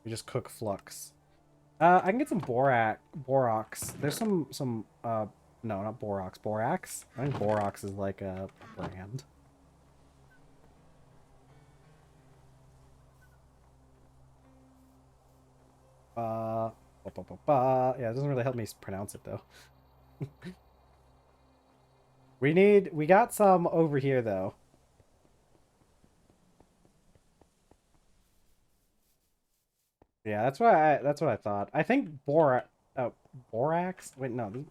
We just cook flux. I can get some borax. There's some no, not borax. Borax? I think borax is like a brand. Yeah, it doesn't really help me pronounce it though. We got some over here though. Yeah, that's what I thought. I think borax. Wait, no,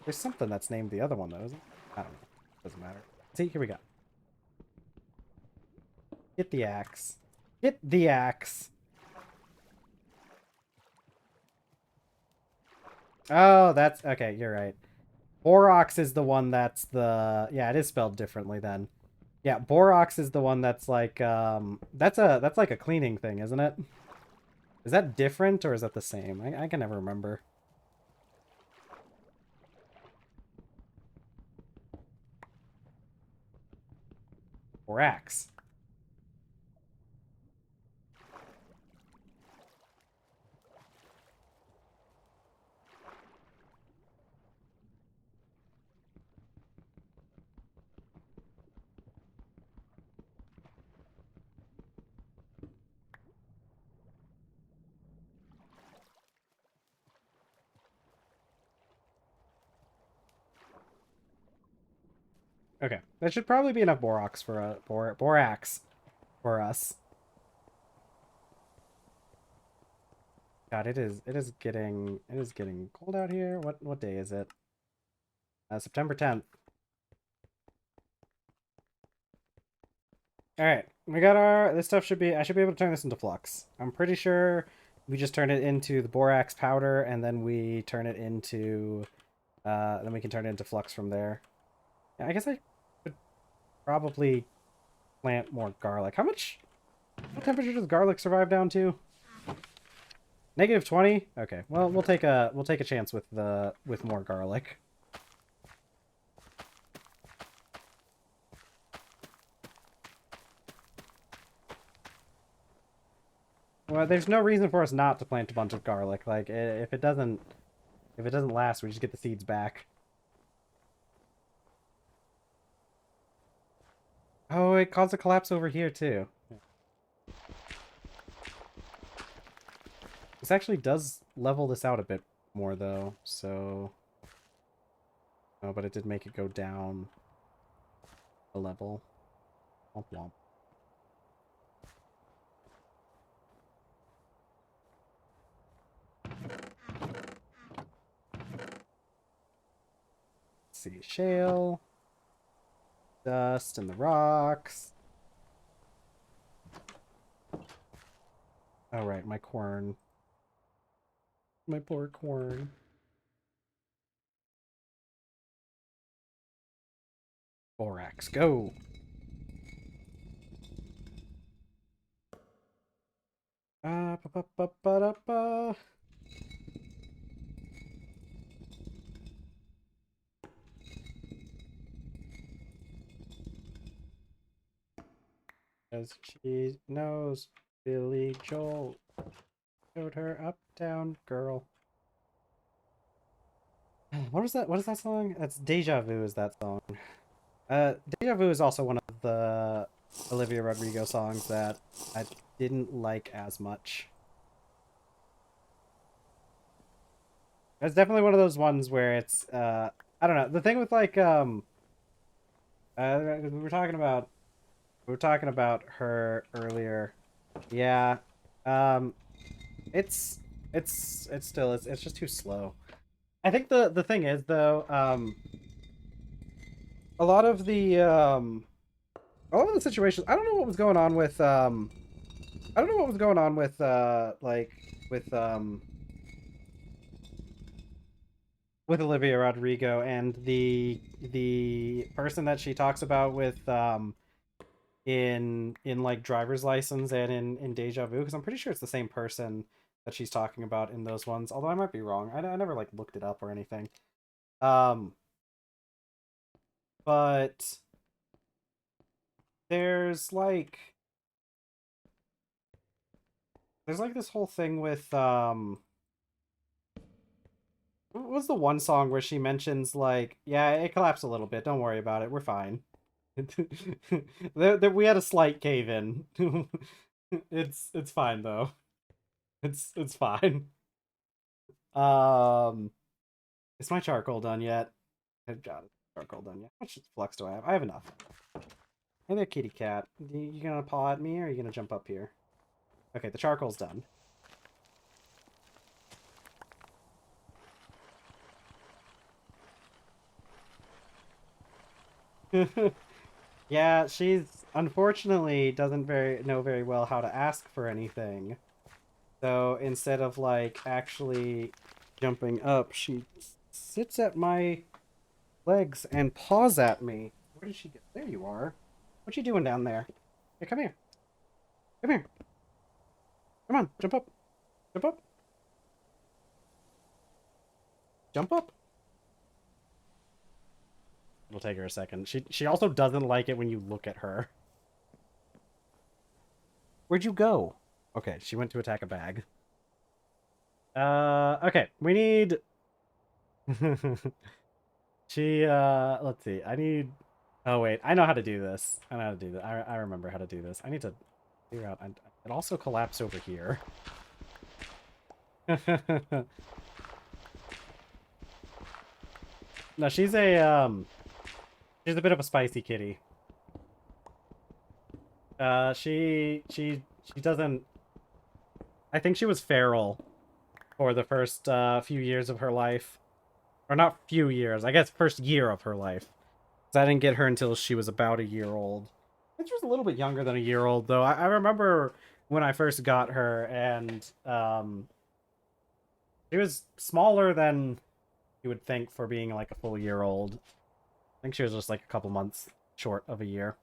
there's something that's named the other one though, isn't it? I don't know. Doesn't matter. See, here we go. Get the axe. Get the axe. Oh, that's okay. You're right. Borax is the one that's the yeah. It is spelled differently then. Yeah, borax is the one that's like that's like a cleaning thing, isn't it? Is that different or is that the same? I can never remember. Borax. Okay, that should probably be enough borax for borax for us. God, it is getting cold out here. What day is it? September 10th. All right, we got this stuff should be I should be able to turn this into flux. I'm pretty sure we just turn it into the borax powder and then we turn it into then we can turn it into flux from there. Yeah, I guess I could probably plant more garlic. What temperature does garlic survive down to? -20? Okay. Well, we'll take a chance with more garlic. Well, there's no reason for us not to plant a bunch of garlic. Like if it doesn't last, we just get the seeds back. Oh, it caused a collapse over here too. This actually does level this out a bit more though, so oh, but it did make it go down a level. Womp womp. Let's see, shale, dust, and the rocks. Oh right, my corn. My poor corn. Borax, go! Ba ba ba ba da ba. As she knows, Billy Joel showed her Uptown Girl. What is that? What is that song? That's Deja Vu. Is that song? Deja Vu is also one of the Olivia Rodrigo songs that I didn't like as much. It's definitely one of those ones where it's I don't know. The thing with like we were talking about her earlier. Yeah. Um it's it's just too slow. I think the thing is though, a lot of the situations, I don't know what was going on with I don't know what was going on with like with um with Olivia Rodrigo and the person that she talks about with in like driver's license and in Deja Vu, because I'm pretty sure it's the same person that she's talking about in those ones, although I might be wrong. I never like looked it up or anything. Um but there's like this whole thing with what was the one song where she mentions like, yeah, it collapsed a little bit, don't worry about it, we're fine. We had a slight cave in. It's fine though. It's fine. Um, is my charcoal done yet? I've got it. Charcoal done yet? How much flux do I have? I have enough. Hey there, kitty cat. You gonna paw at me or are you gonna jump up here? Okay, the charcoal's done. Yeah, she's unfortunately doesn't know very well how to ask for anything. So instead of like actually jumping up, she sits at my legs and paws at me. Where did she get? There you are. What you doing down there? Hey, come here. Come here. Come on, jump up. Jump up. Jump up. It'll take her a second. She also doesn't like it when you look at her. Where'd you go? Okay, she went to attack a bag. Okay, we need let's see. I need Oh wait, I know how to do this. I know how to do that. I remember how to do this. I need to figure out it also collapsed over here. No, she's a She's a bit of a spicy kitty. She doesn't. I think she was feral for the first few years of her life, or not few years. I guess first year of her life. 'Cause I didn't get her until she was about a year old. I think she was a little bit younger than a year old, though. I remember when I first got her, and she was smaller than you would think for being like a full year old. I think she was just like a couple months short of a year.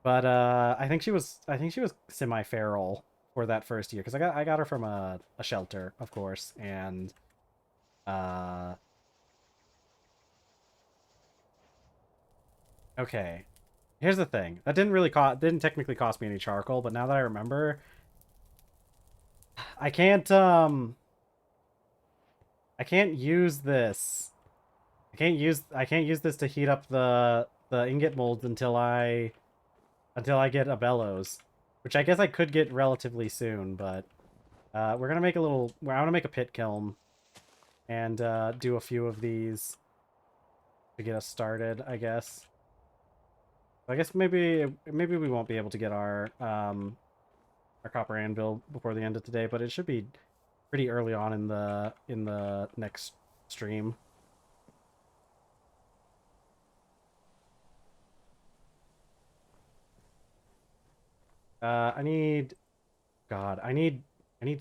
But I think she was semi-feral for that first year because I got her from a shelter, of course, and uh okay. Here's the thing. That didn't technically cost me any charcoal, but now that I remember, I can't I can't use this. I can't use this to heat up the ingot molds until I get a bellows, which I guess I could get relatively soon, but we're gonna make a little. I want to make a pit kiln and do a few of these to get us started, I guess. I guess maybe we won't be able to get our copper anvil before the end of today, but it should be pretty early on in the next stream. I need God, I need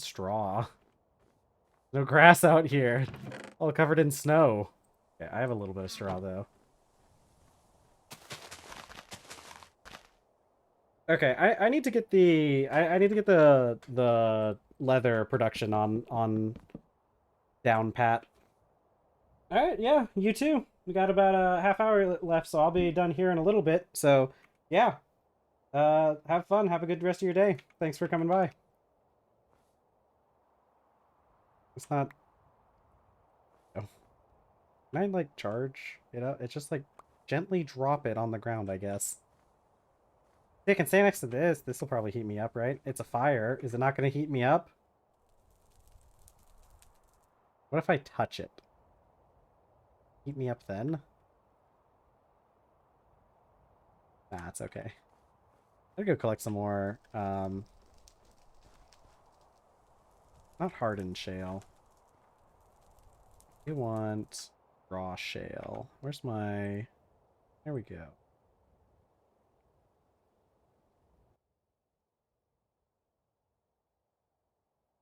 straw. No grass out here. All covered in snow. Yeah, I have a little bit of straw though. Okay, I need to get I need to get the leather production on down pat. All right, yeah, you too. We got about a half hour left, so I'll be done here in a little bit. So, yeah, have fun. Have a good rest of your day. Thanks for coming by. It's not. Oh, can I like charge it up? It's just like gently drop it on the ground, I guess. They can stay next to this. This will probably heat me up, right? It's a fire. Is it not going to heat me up? What if I touch it? Heat me up then? Nah, it's okay. I'll go collect some more, not hardened shale. We want raw shale. Where's my... There we go.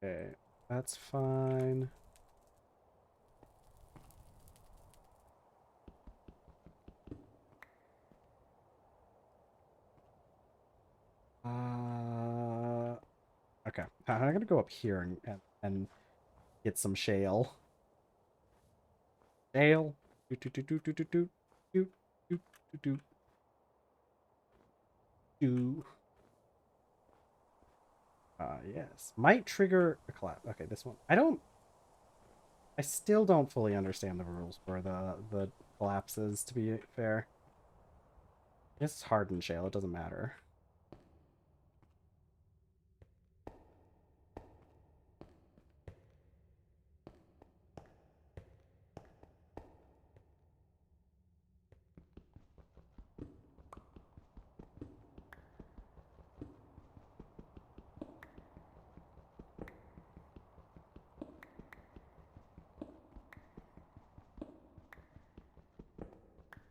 Okay, that's fine. Okay. I'm gonna go up here and get some shale. Shale. Do do do do do do do do do do do do. Yes. Might trigger a collapse. Okay, this one. I still don't fully understand the rules for the collapses, to be fair. It's hardened shale, it doesn't matter.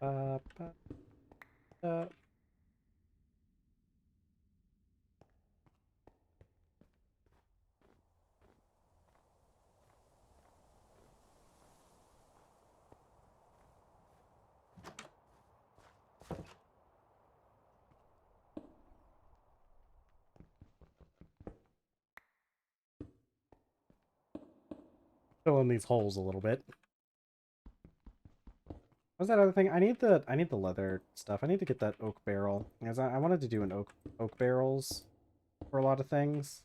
Uh, uh, uh. Fill in these holes a little bit. What's that other thing? I need the leather stuff. I need to get that oak barrel. Because I wanted to do an oak barrels for a lot of things.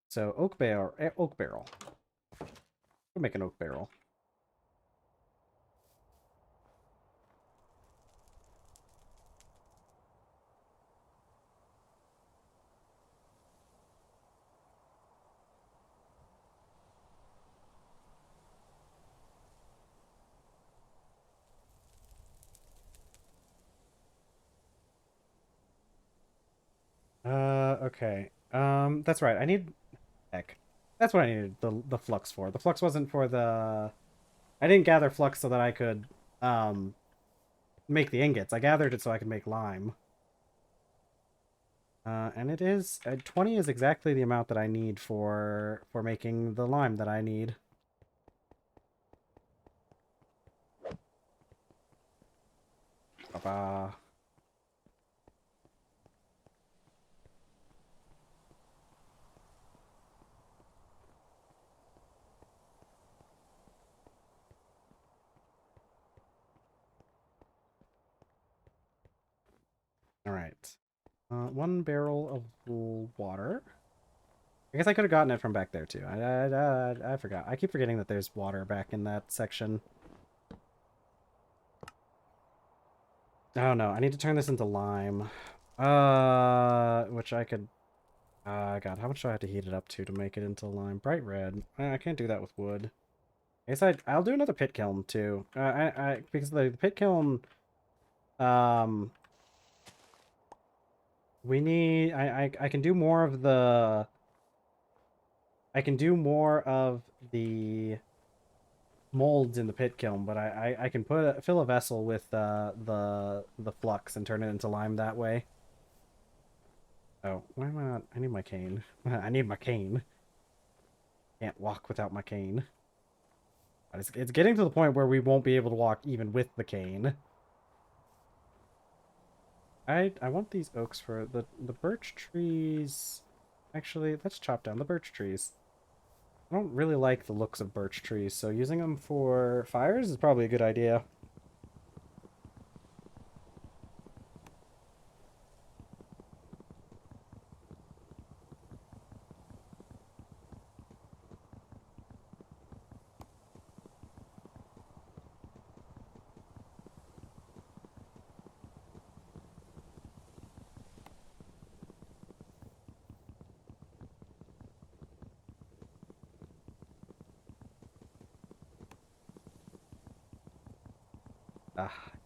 So oak barrel. We'll make an oak barrel. Okay. That's right. I need... Heck. That's what I needed the flux for. The flux wasn't for the... I didn't gather flux so that I could, um, make the ingots. I gathered it so I could make lime. And it is... 20 is exactly the amount that I need for making the lime that I need. Ba-ba. Alright. 1 barrel of water. I guess I could have gotten it from back there, too. I forgot. I keep forgetting that there's water back in that section. Oh, no. I need to turn this into lime. Which I could... God, how much do I have to heat it up to make it into lime? Bright red. I can't do that with wood. I guess I'll do another pit kiln, too. Because the pit kiln... Um... We need... I can do more of the... I can do more of the molds in the pit kiln, but I can fill a vessel with the flux and turn it into lime that way. Oh, why am I not? I need my cane. I need my cane. Can't walk without my cane. It's getting to the point where we won't be able to walk even with the cane. I want these oaks for the birch trees. Actually, let's chop down the birch trees. I don't really like the looks of birch trees, so using them for fires is probably a good idea.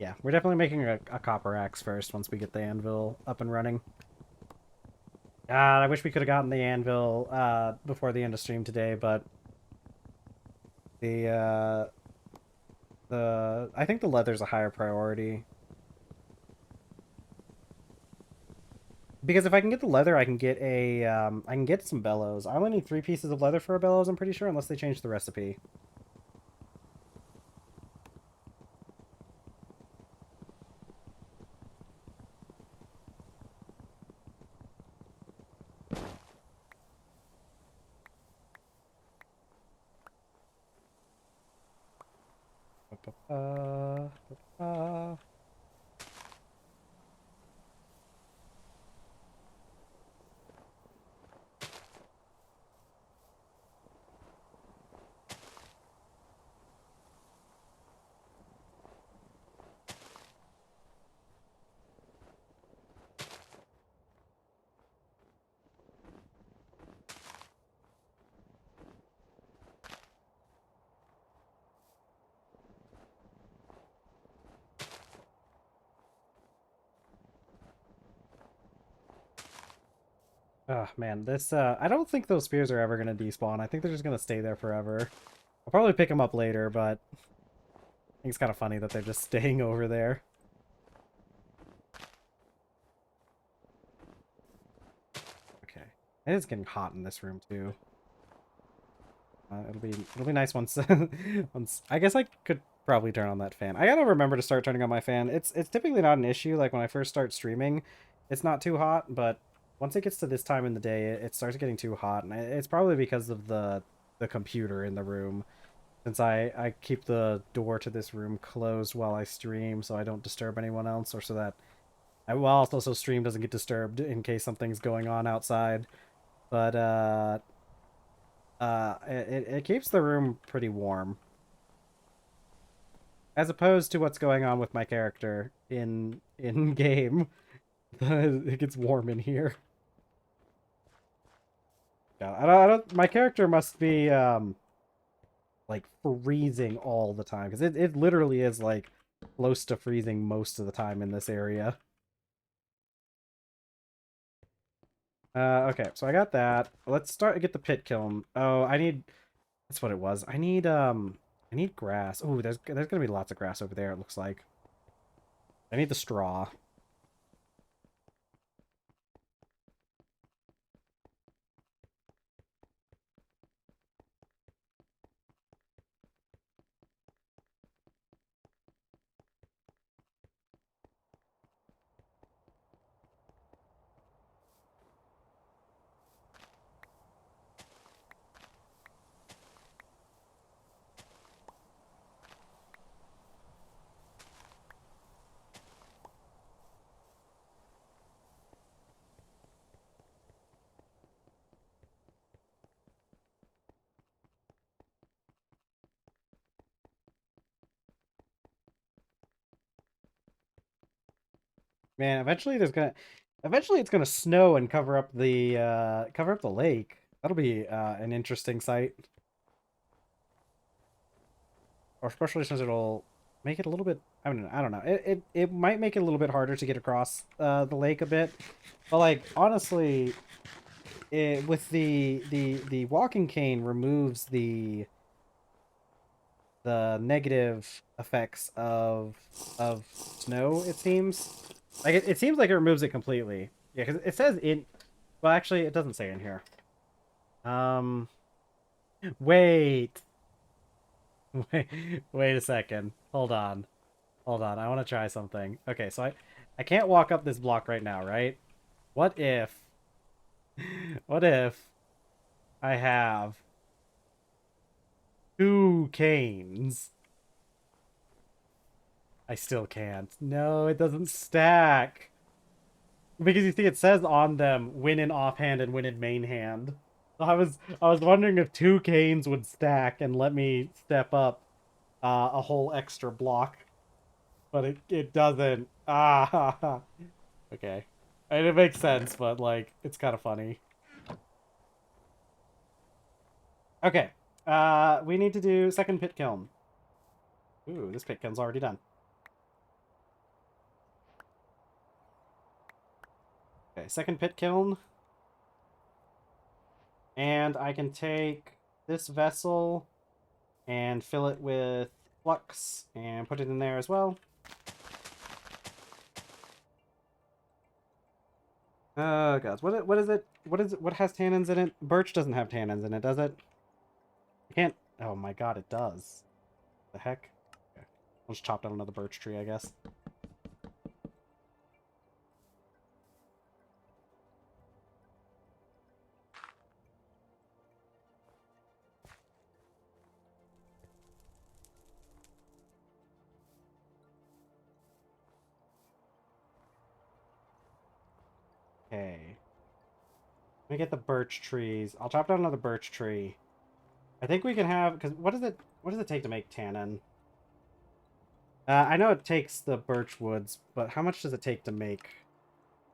Yeah, we're definitely making a copper axe first once we get the anvil up and running. God, I wish we could have gotten the anvil before the end of stream today, but the I think the leather's a higher priority. Because if I can get the leather, I can get I can get some bellows. I only need 3 pieces of leather for a bellows, I'm pretty sure, unless they change the recipe. Ba-ba-ba. Oh man, this I don't think those spears are ever gonna despawn. I think they're just gonna stay there forever. I'll probably pick them up later, but I think it's kind of funny that they're just staying over there. Okay, it is getting hot in this room too. It'll be nice once once. I guess I could probably turn on that fan. I gotta remember to start turning on my fan. It's typically not an issue. Like when I first start streaming, it's not too hot, but once it gets to this time in the day, it starts getting too hot, and it's probably because of the computer in the room. Since I keep the door to this room closed while I stream, so I don't disturb anyone else, or so that well, also so stream doesn't get disturbed in case something's going on outside. But it keeps the room pretty warm. As opposed to what's going on with my character in game. It gets warm in here. Yeah, I don't my character must be like freezing all the time because it literally is like close to freezing most of the time in this area. Okay, so I got that. Let's get the pit kiln. Oh, I need. That's what it was. I need grass. Oh, there's gonna be lots of grass over there. It looks like. I need the straw. Man, eventually it's gonna snow and cover up the lake. That'll be an interesting sight. Or especially since it'll make it a little bit. I don't know. It might make it a little bit harder to get across the lake a bit, but like honestly, with the walking cane removes the negative effects of snow. It seems like it seems like it removes it completely. Yeah, because it says in. Well, actually, it doesn't say in here. Um, wait, wait, wait a second. Hold on. Hold on, I want to try something. Okay, so I can't walk up this block right now, right? What if, what if I have two canes? I still can't. No, it doesn't stack. Because you see it says on them, win in offhand and win in main hand. So I was wondering if two canes would stack and let me step up a whole extra block. But it doesn't. Ah, okay. And it makes sense, but like it's kind of funny. Okay. We need to do second pit kiln. Ooh, this pit kiln's already done. Okay, second pit kiln. And I can take this vessel and fill it with flux and put it in there as well. Oh god, what is it? What is it? What has tannins in it? Birch doesn't have tannins in it, does it? I can't. Oh my god, it does. The heck? Okay. I'll just chop down another birch tree, I guess. Okay. Let me get the birch trees. I'll chop down another birch tree. I think we can have because what does it take to make tannin? I know it takes the birch woods, but how much does it take to make?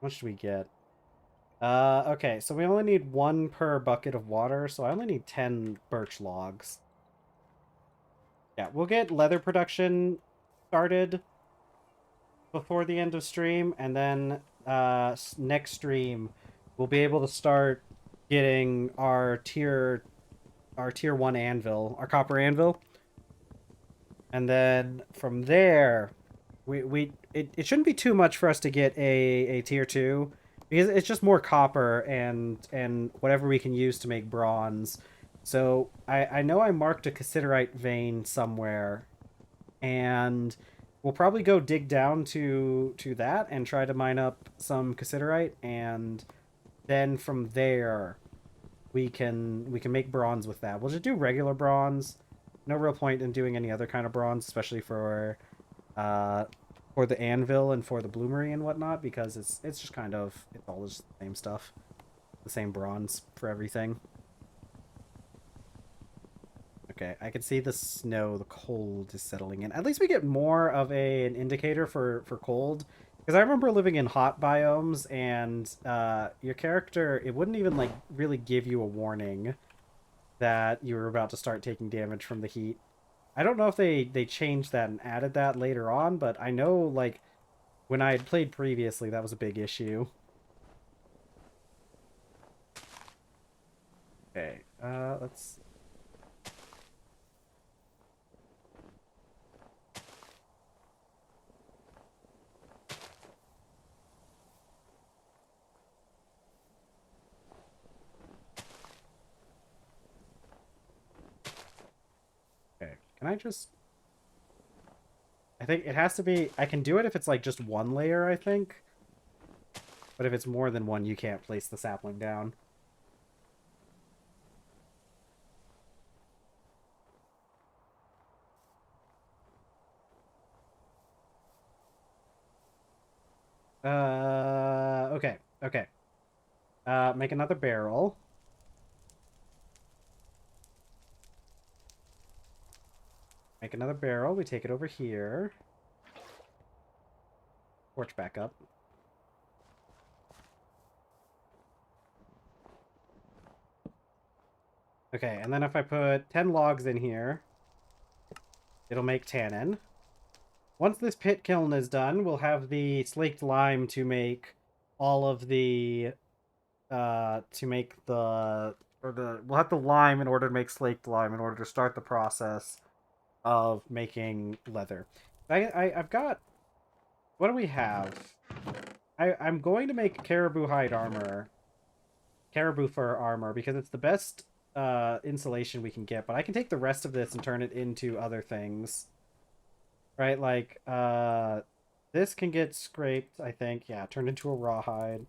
How much do we get? Okay, so we only need one per bucket of water, so I only need 10 birch logs. Yeah, we'll get leather production started before the end of stream, and then next stream we'll be able to start getting our tier 1 anvil, our copper anvil. And then from there, it shouldn't be too much for us to get a tier 2 because it's just more copper and whatever we can use to make bronze. So I know I marked a cassiterite vein somewhere, and we'll probably go dig down to that and try to mine up some cassiterite, and then from there we can make bronze with that. We'll just do regular bronze. No real point in doing any other kind of bronze, especially uh for the anvil and for the bloomery and whatnot, because it's just kind of it's all just the same stuff, the same bronze for everything. Okay, I can see the snow, the cold is settling in. At least we get more of an indicator for cold. Because I remember living in hot biomes, and your character, it wouldn't even like really give you a warning that you were about to start taking damage from the heat. I don't know if they changed that and added that later on, but I know like when I had played previously, that was a big issue. Okay, let's... Okay, can I just... I think it has to be... I can do it if it's like just one layer, I think. But if it's more than one, you can't place the sapling down. Okay, okay. Make another barrel. Make another barrel. We take it over here. Torch back up. Okay, and then if I put 10 logs in here, it'll make tannin. Once this pit kiln is done, we'll have the slaked lime to make all of the we'll have the lime in order to make slaked lime in order to start the process of making leather. I've got, what do we have? I'm going to make caribou hide armor, caribou fur armor, because it's the best insulation we can get, but I can take the rest of this and turn it into other things. Right, like, this can get scraped, I think. Yeah, turned into a rawhide.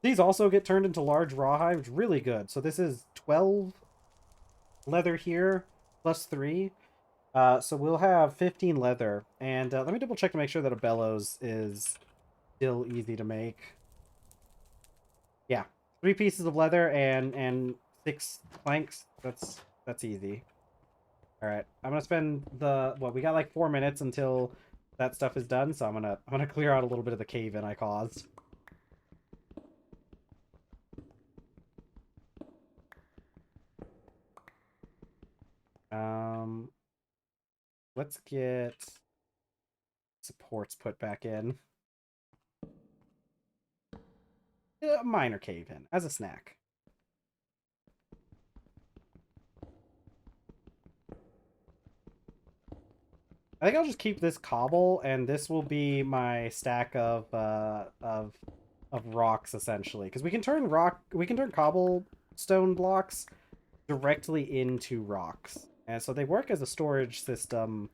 These also get turned into large rawhide, which is really good. So this is 12 leather here, plus 3. So we'll have 15 leather. And let me double check to make sure that a bellows is still easy to make. Yeah, 3 pieces of leather and 6 planks. That's easy. All right, I'm gonna spend we got like 4 minutes until that stuff is done, so I'm gonna clear out a little bit of the cave-in I caused. Um, let's get supports put back in. A minor cave-in as a snack. I think I'll just keep this cobble, and this will be my stack of rocks essentially, because we can turn cobblestone blocks directly into rocks, and so they work as a storage system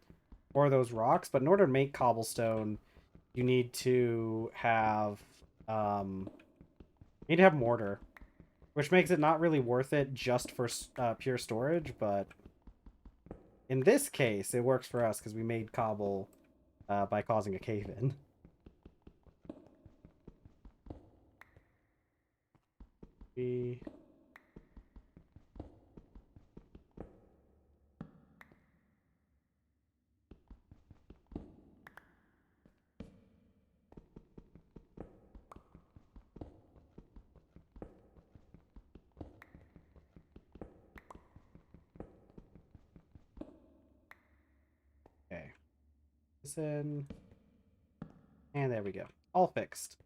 for those rocks. But in order to make cobblestone, you need to have mortar, which makes it not really worth it just for pure storage, but in this case, it works for us because we made cobble by causing a cave-in. Okay. This in. And there we go. All fixed.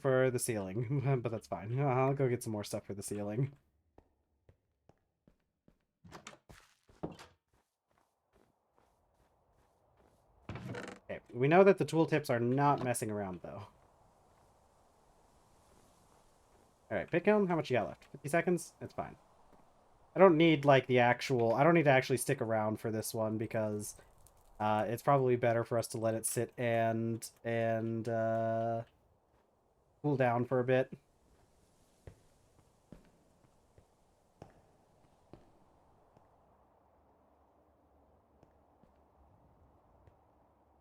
For the ceiling, but that's fine. I'll go get some more stuff for the ceiling. Okay, we know that the tooltips are not messing around, though. Alright, pick him. How much you got left? 50 seconds? It's fine. I don't need, like, I don't need to actually stick around for this one, because it's probably better for us to let it sit and cool down for a bit.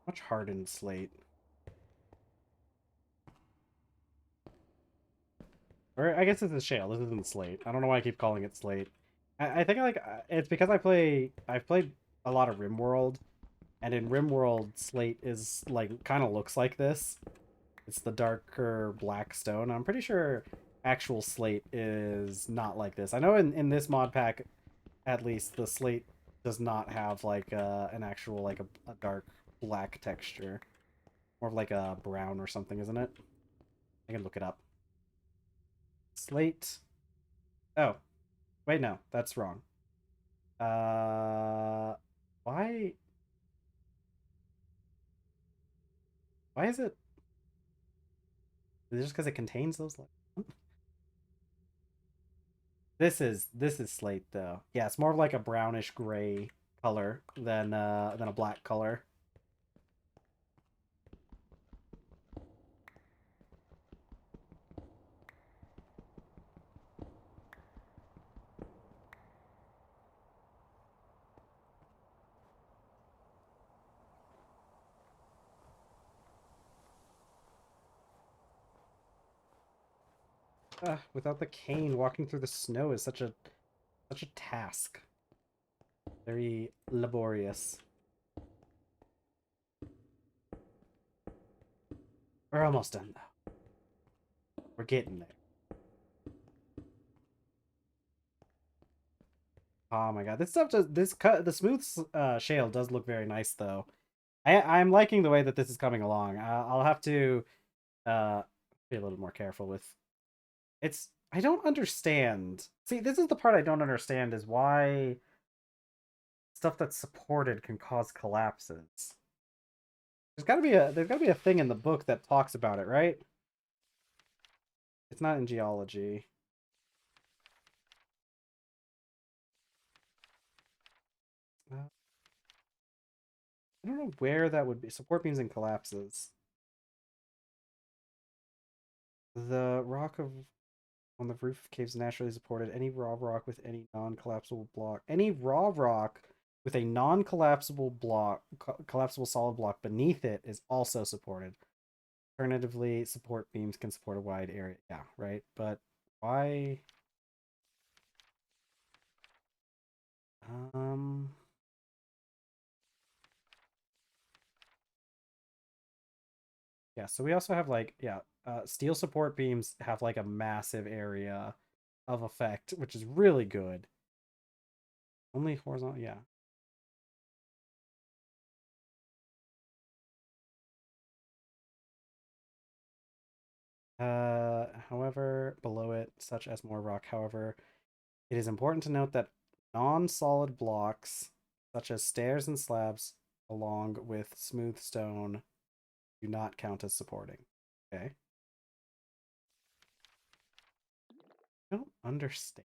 Much hardened slate. Or I guess it's a shale. This isn't slate. I don't know why I keep calling it slate. I think it's because I've played a lot of RimWorld, and in RimWorld, slate is like kind of looks like this. It's the darker black stone. I'm pretty sure actual slate is not like this. I know in this mod pack, at least, the slate does not have like an actual like a dark black texture. More of like a brown or something, isn't it? I can look it up. Slate. Oh, wait, no, that's wrong. Why? Why is it? Is it just because it contains those? This is slate though. Yeah, it's more of like a brownish gray color than a black color. Without the cane, walking through the snow is such a task. Very laborious. We're almost done though. We're getting there. Oh my god, this stuff does the smooth shale does look very nice though. I'm liking the way that this is coming along. I'll have to uh be a little more careful with. It's I don't understand. See, this is the part I don't understand is why stuff that's supported can cause collapses. There's gotta be a thing in the book that talks about it, right? It's not in geology. I don't know where that would be. Support beams and collapses. The rock of on the roof of caves naturally supported. Any raw rock with any non-collapsible block. Any raw rock with a non-collapsible block, collapsible solid block beneath it is also supported. Alternatively, support beams can support a wide area. Yeah, right. But why? Um. Yeah. So we also have like steel support beams have like a massive area of effect, which is really good. Only horizontal. Yeah. However, below it, such as more rock. However, it is important to note that non-solid blocks, such as stairs and slabs, along with smooth stone, do not count as supporting. Okay. I don't understand.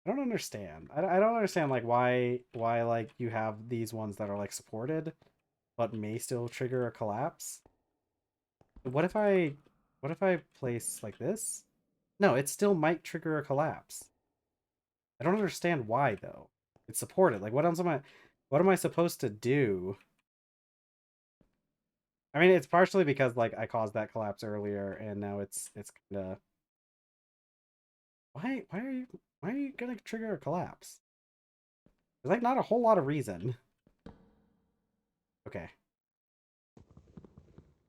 I don't understand. I don't understand like why like you have these ones that are like supported, but may still trigger a collapse. What if I place like this? No, it still might trigger a collapse. I don't understand why though. It's supported. Like what am I supposed to do? I mean, it's partially because like I caused that collapse earlier and now it's kind of why are you going to trigger a collapse? There's like not a whole lot of reason. Okay.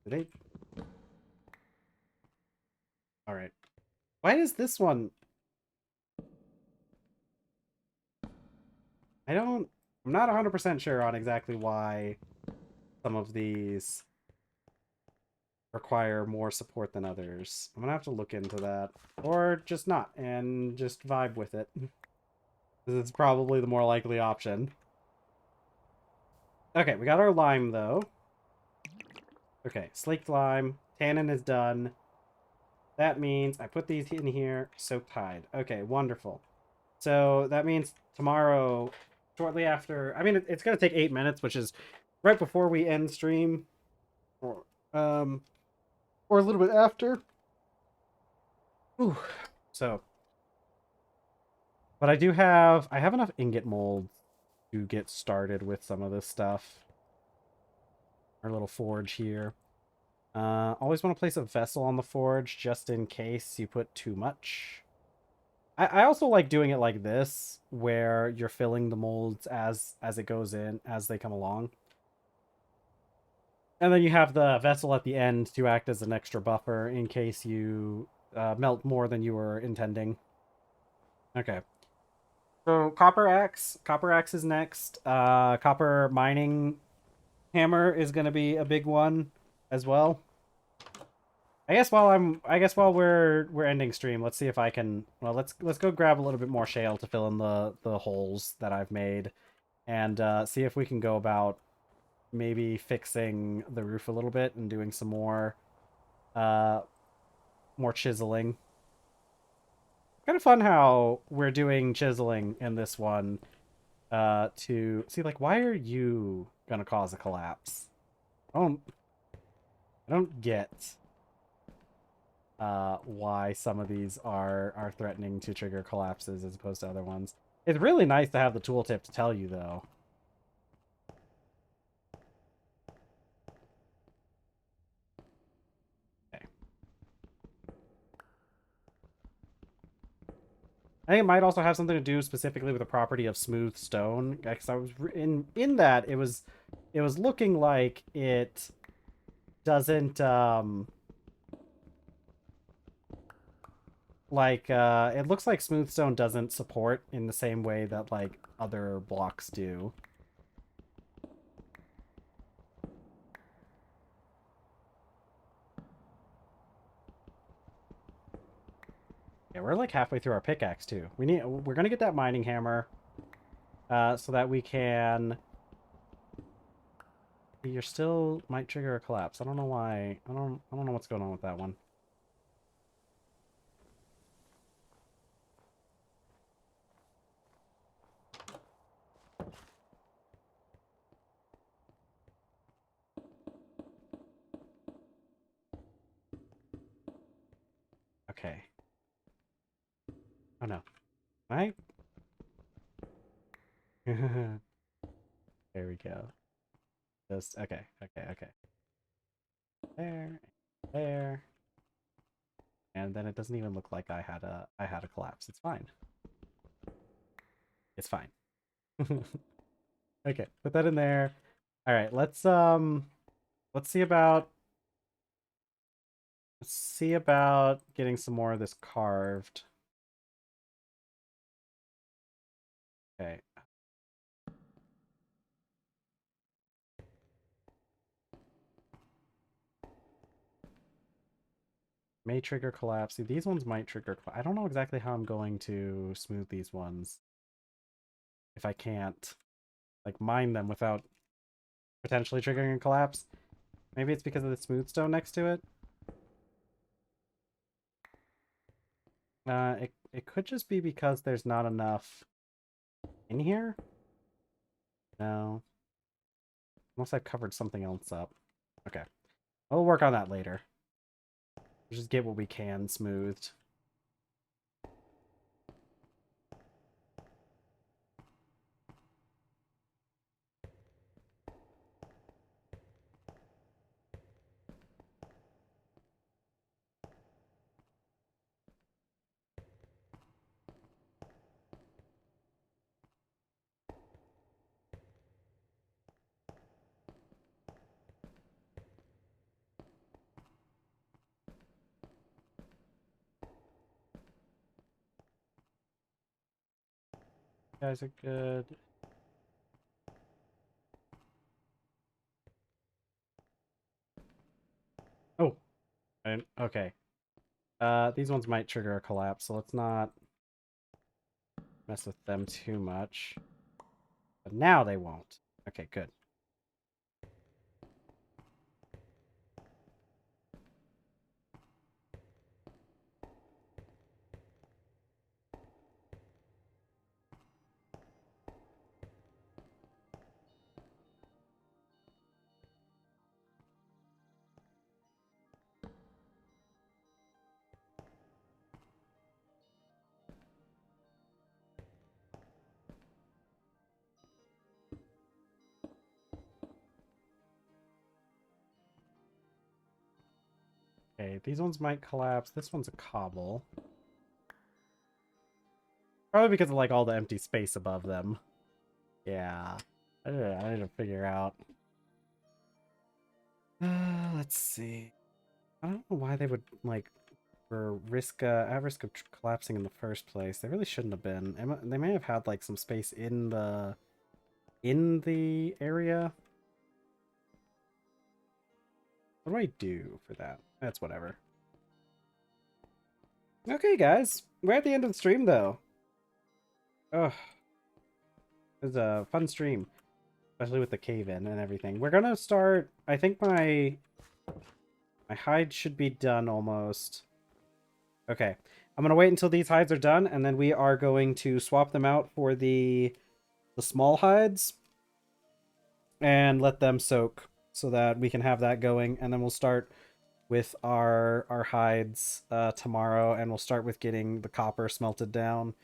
Did they All right. Why is this one I'm not 100% sure on exactly why some of these require more support than others. I'm gonna have to look into that. Or just not, and just vibe with it. This is probably the more likely option. Okay, we got our lime, though. Okay, slaked lime. Tannin is done. That means I put these in here, soaked hide. Okay, wonderful. So that means tomorrow, shortly after... I mean, it's going to take 8 minutes, which is right before we end stream. Um, or a little bit after. Ooh. So, but I have enough ingot molds to get started with some of this stuff. Our little forge here. Always want to place a vessel on the forge just in case you put too much. I also like doing it like this, where you're filling the molds as it goes in, as they come along. And then you have the vessel at the end to act as an extra buffer in case you melt more than you were intending. Okay. So copper axe. Copper axe is next. Copper mining hammer is going to be a big one as well. I guess while we're ending stream, let's see if I can. Well, let's go grab a little bit more shale to fill in the holes that I've made, and see if we can go about maybe fixing the roof a little bit and doing some uh more chiseling. Kind of fun how we're doing chiseling in this one to see, like, why are you gonna cause a collapse? I don't I don't get why some of these are threatening to trigger collapses as opposed to other ones. It's really nice to have the tooltip to tell you, though. Okay. I think it might also have something to do specifically with the property of smooth stone. Because I was in that it was looking like it doesn't it looks like smooth stone doesn't support in the same way that like other blocks do. Yeah, we're like halfway through our pickaxe too. We're gonna get that mining hammer, so that we can. You're still might trigger a collapse. I don't know why. I don't know what's going on with that one. Okay. Oh no. Right? There we go. Just okay, okay. There, there. And then it doesn't even look like I had a collapse. It's fine. It's fine. Okay, put that in there. All right, let's see about getting some more of this carved. Okay. May trigger collapse. See, these ones might trigger. I don't know exactly how I'm going to smooth these ones. If I can't, like, mine them without potentially triggering a collapse. Maybe it's because of the smooth stone next to it. It could just be because there's not enough in here. No. Unless I've covered something else up. Okay. We'll work on that later. We'll just get what we can smoothed. You guys are good. Oh, okay. These ones might trigger a collapse, so let's not mess with them too much. But now they won't. Okay, good. Okay, these ones might collapse. This one's a cobble. Probably because of like all the empty space above them. Yeah. I need to figure out. Let's see. I don't know why they would like for risk at risk of collapsing in the first place. They really shouldn't have been. They may have had like some space in the area. What do I do for that? That's whatever. Okay, guys, we're at the end of the stream, though. Oh, it was a fun stream, especially with the cave-in and everything. We're gonna start. I think my hide should be done almost. Okay, I'm gonna wait until these hides are done, and then we are going to swap them out for the small hides and let them soak so that we can have that going, and then we'll start with our hides tomorrow, and we'll start with getting the copper smelted down.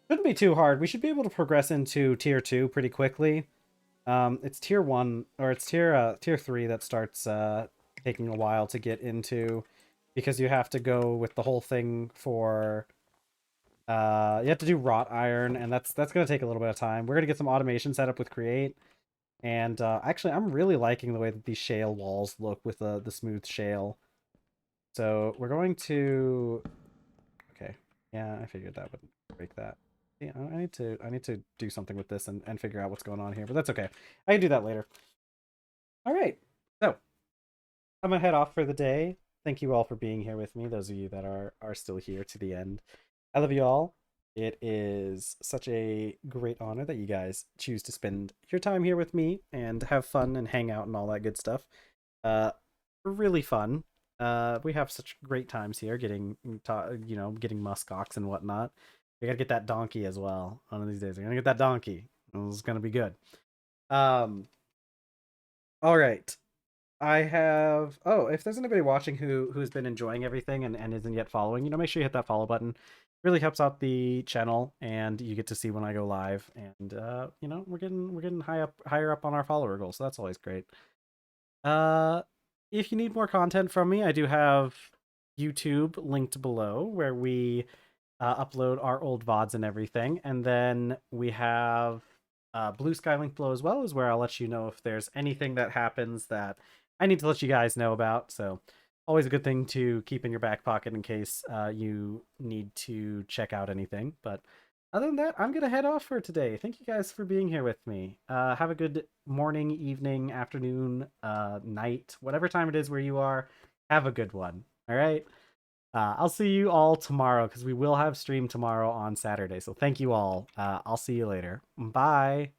Shouldn't be too hard. We should be able to progress into tier 2 pretty quickly. It's tier 1 or it's tier 3 that starts taking a while to get into, because you have to go with the whole thing for you have to do wrought iron, and that's going to take a little bit of time. We're going to get some automation set up with create. And actually, I'm really liking the way that these shale walls look with the smooth shale. So we're going to... Okay. Yeah, I figured that would break that. Yeah, I need to do something with this and figure out what's going on here, but that's okay. I can do that later. All right. So I'm gonna head off for the day. Thank you all for being here with me. Those of you that are still here to the end. I love you all. It is such a great honor that you guys choose to spend your time here with me and have fun and hang out and all that good stuff. Uh, really fun. We have such great times here getting, getting muskox and whatnot. We gotta get that donkey as well. One of these days, we're gonna get that donkey. It's gonna be good. Um, all right. I have. Oh, if there's anybody watching who's been enjoying everything and isn't yet following, make sure you hit that follow button. Really helps out the channel, and you get to see when I go live. And we're getting higher up on our follower goal, so that's always great. Uh, if you need more content from me, I do have YouTube linked below where we upload our old VODs and everything. And then we have Blue Sky link below as well, is where I'll let you know if there's anything that happens that I need to let you guys know about. So always a good thing to keep in your back pocket in case you need to check out anything. But other than that, I'm going to head off for today. Thank you guys for being here with me. Have a good morning, evening, afternoon, night, whatever time it is where you are. Have a good one. All right. I'll see you all tomorrow because we will have stream tomorrow on Saturday. So thank you all. I'll see you later. Bye.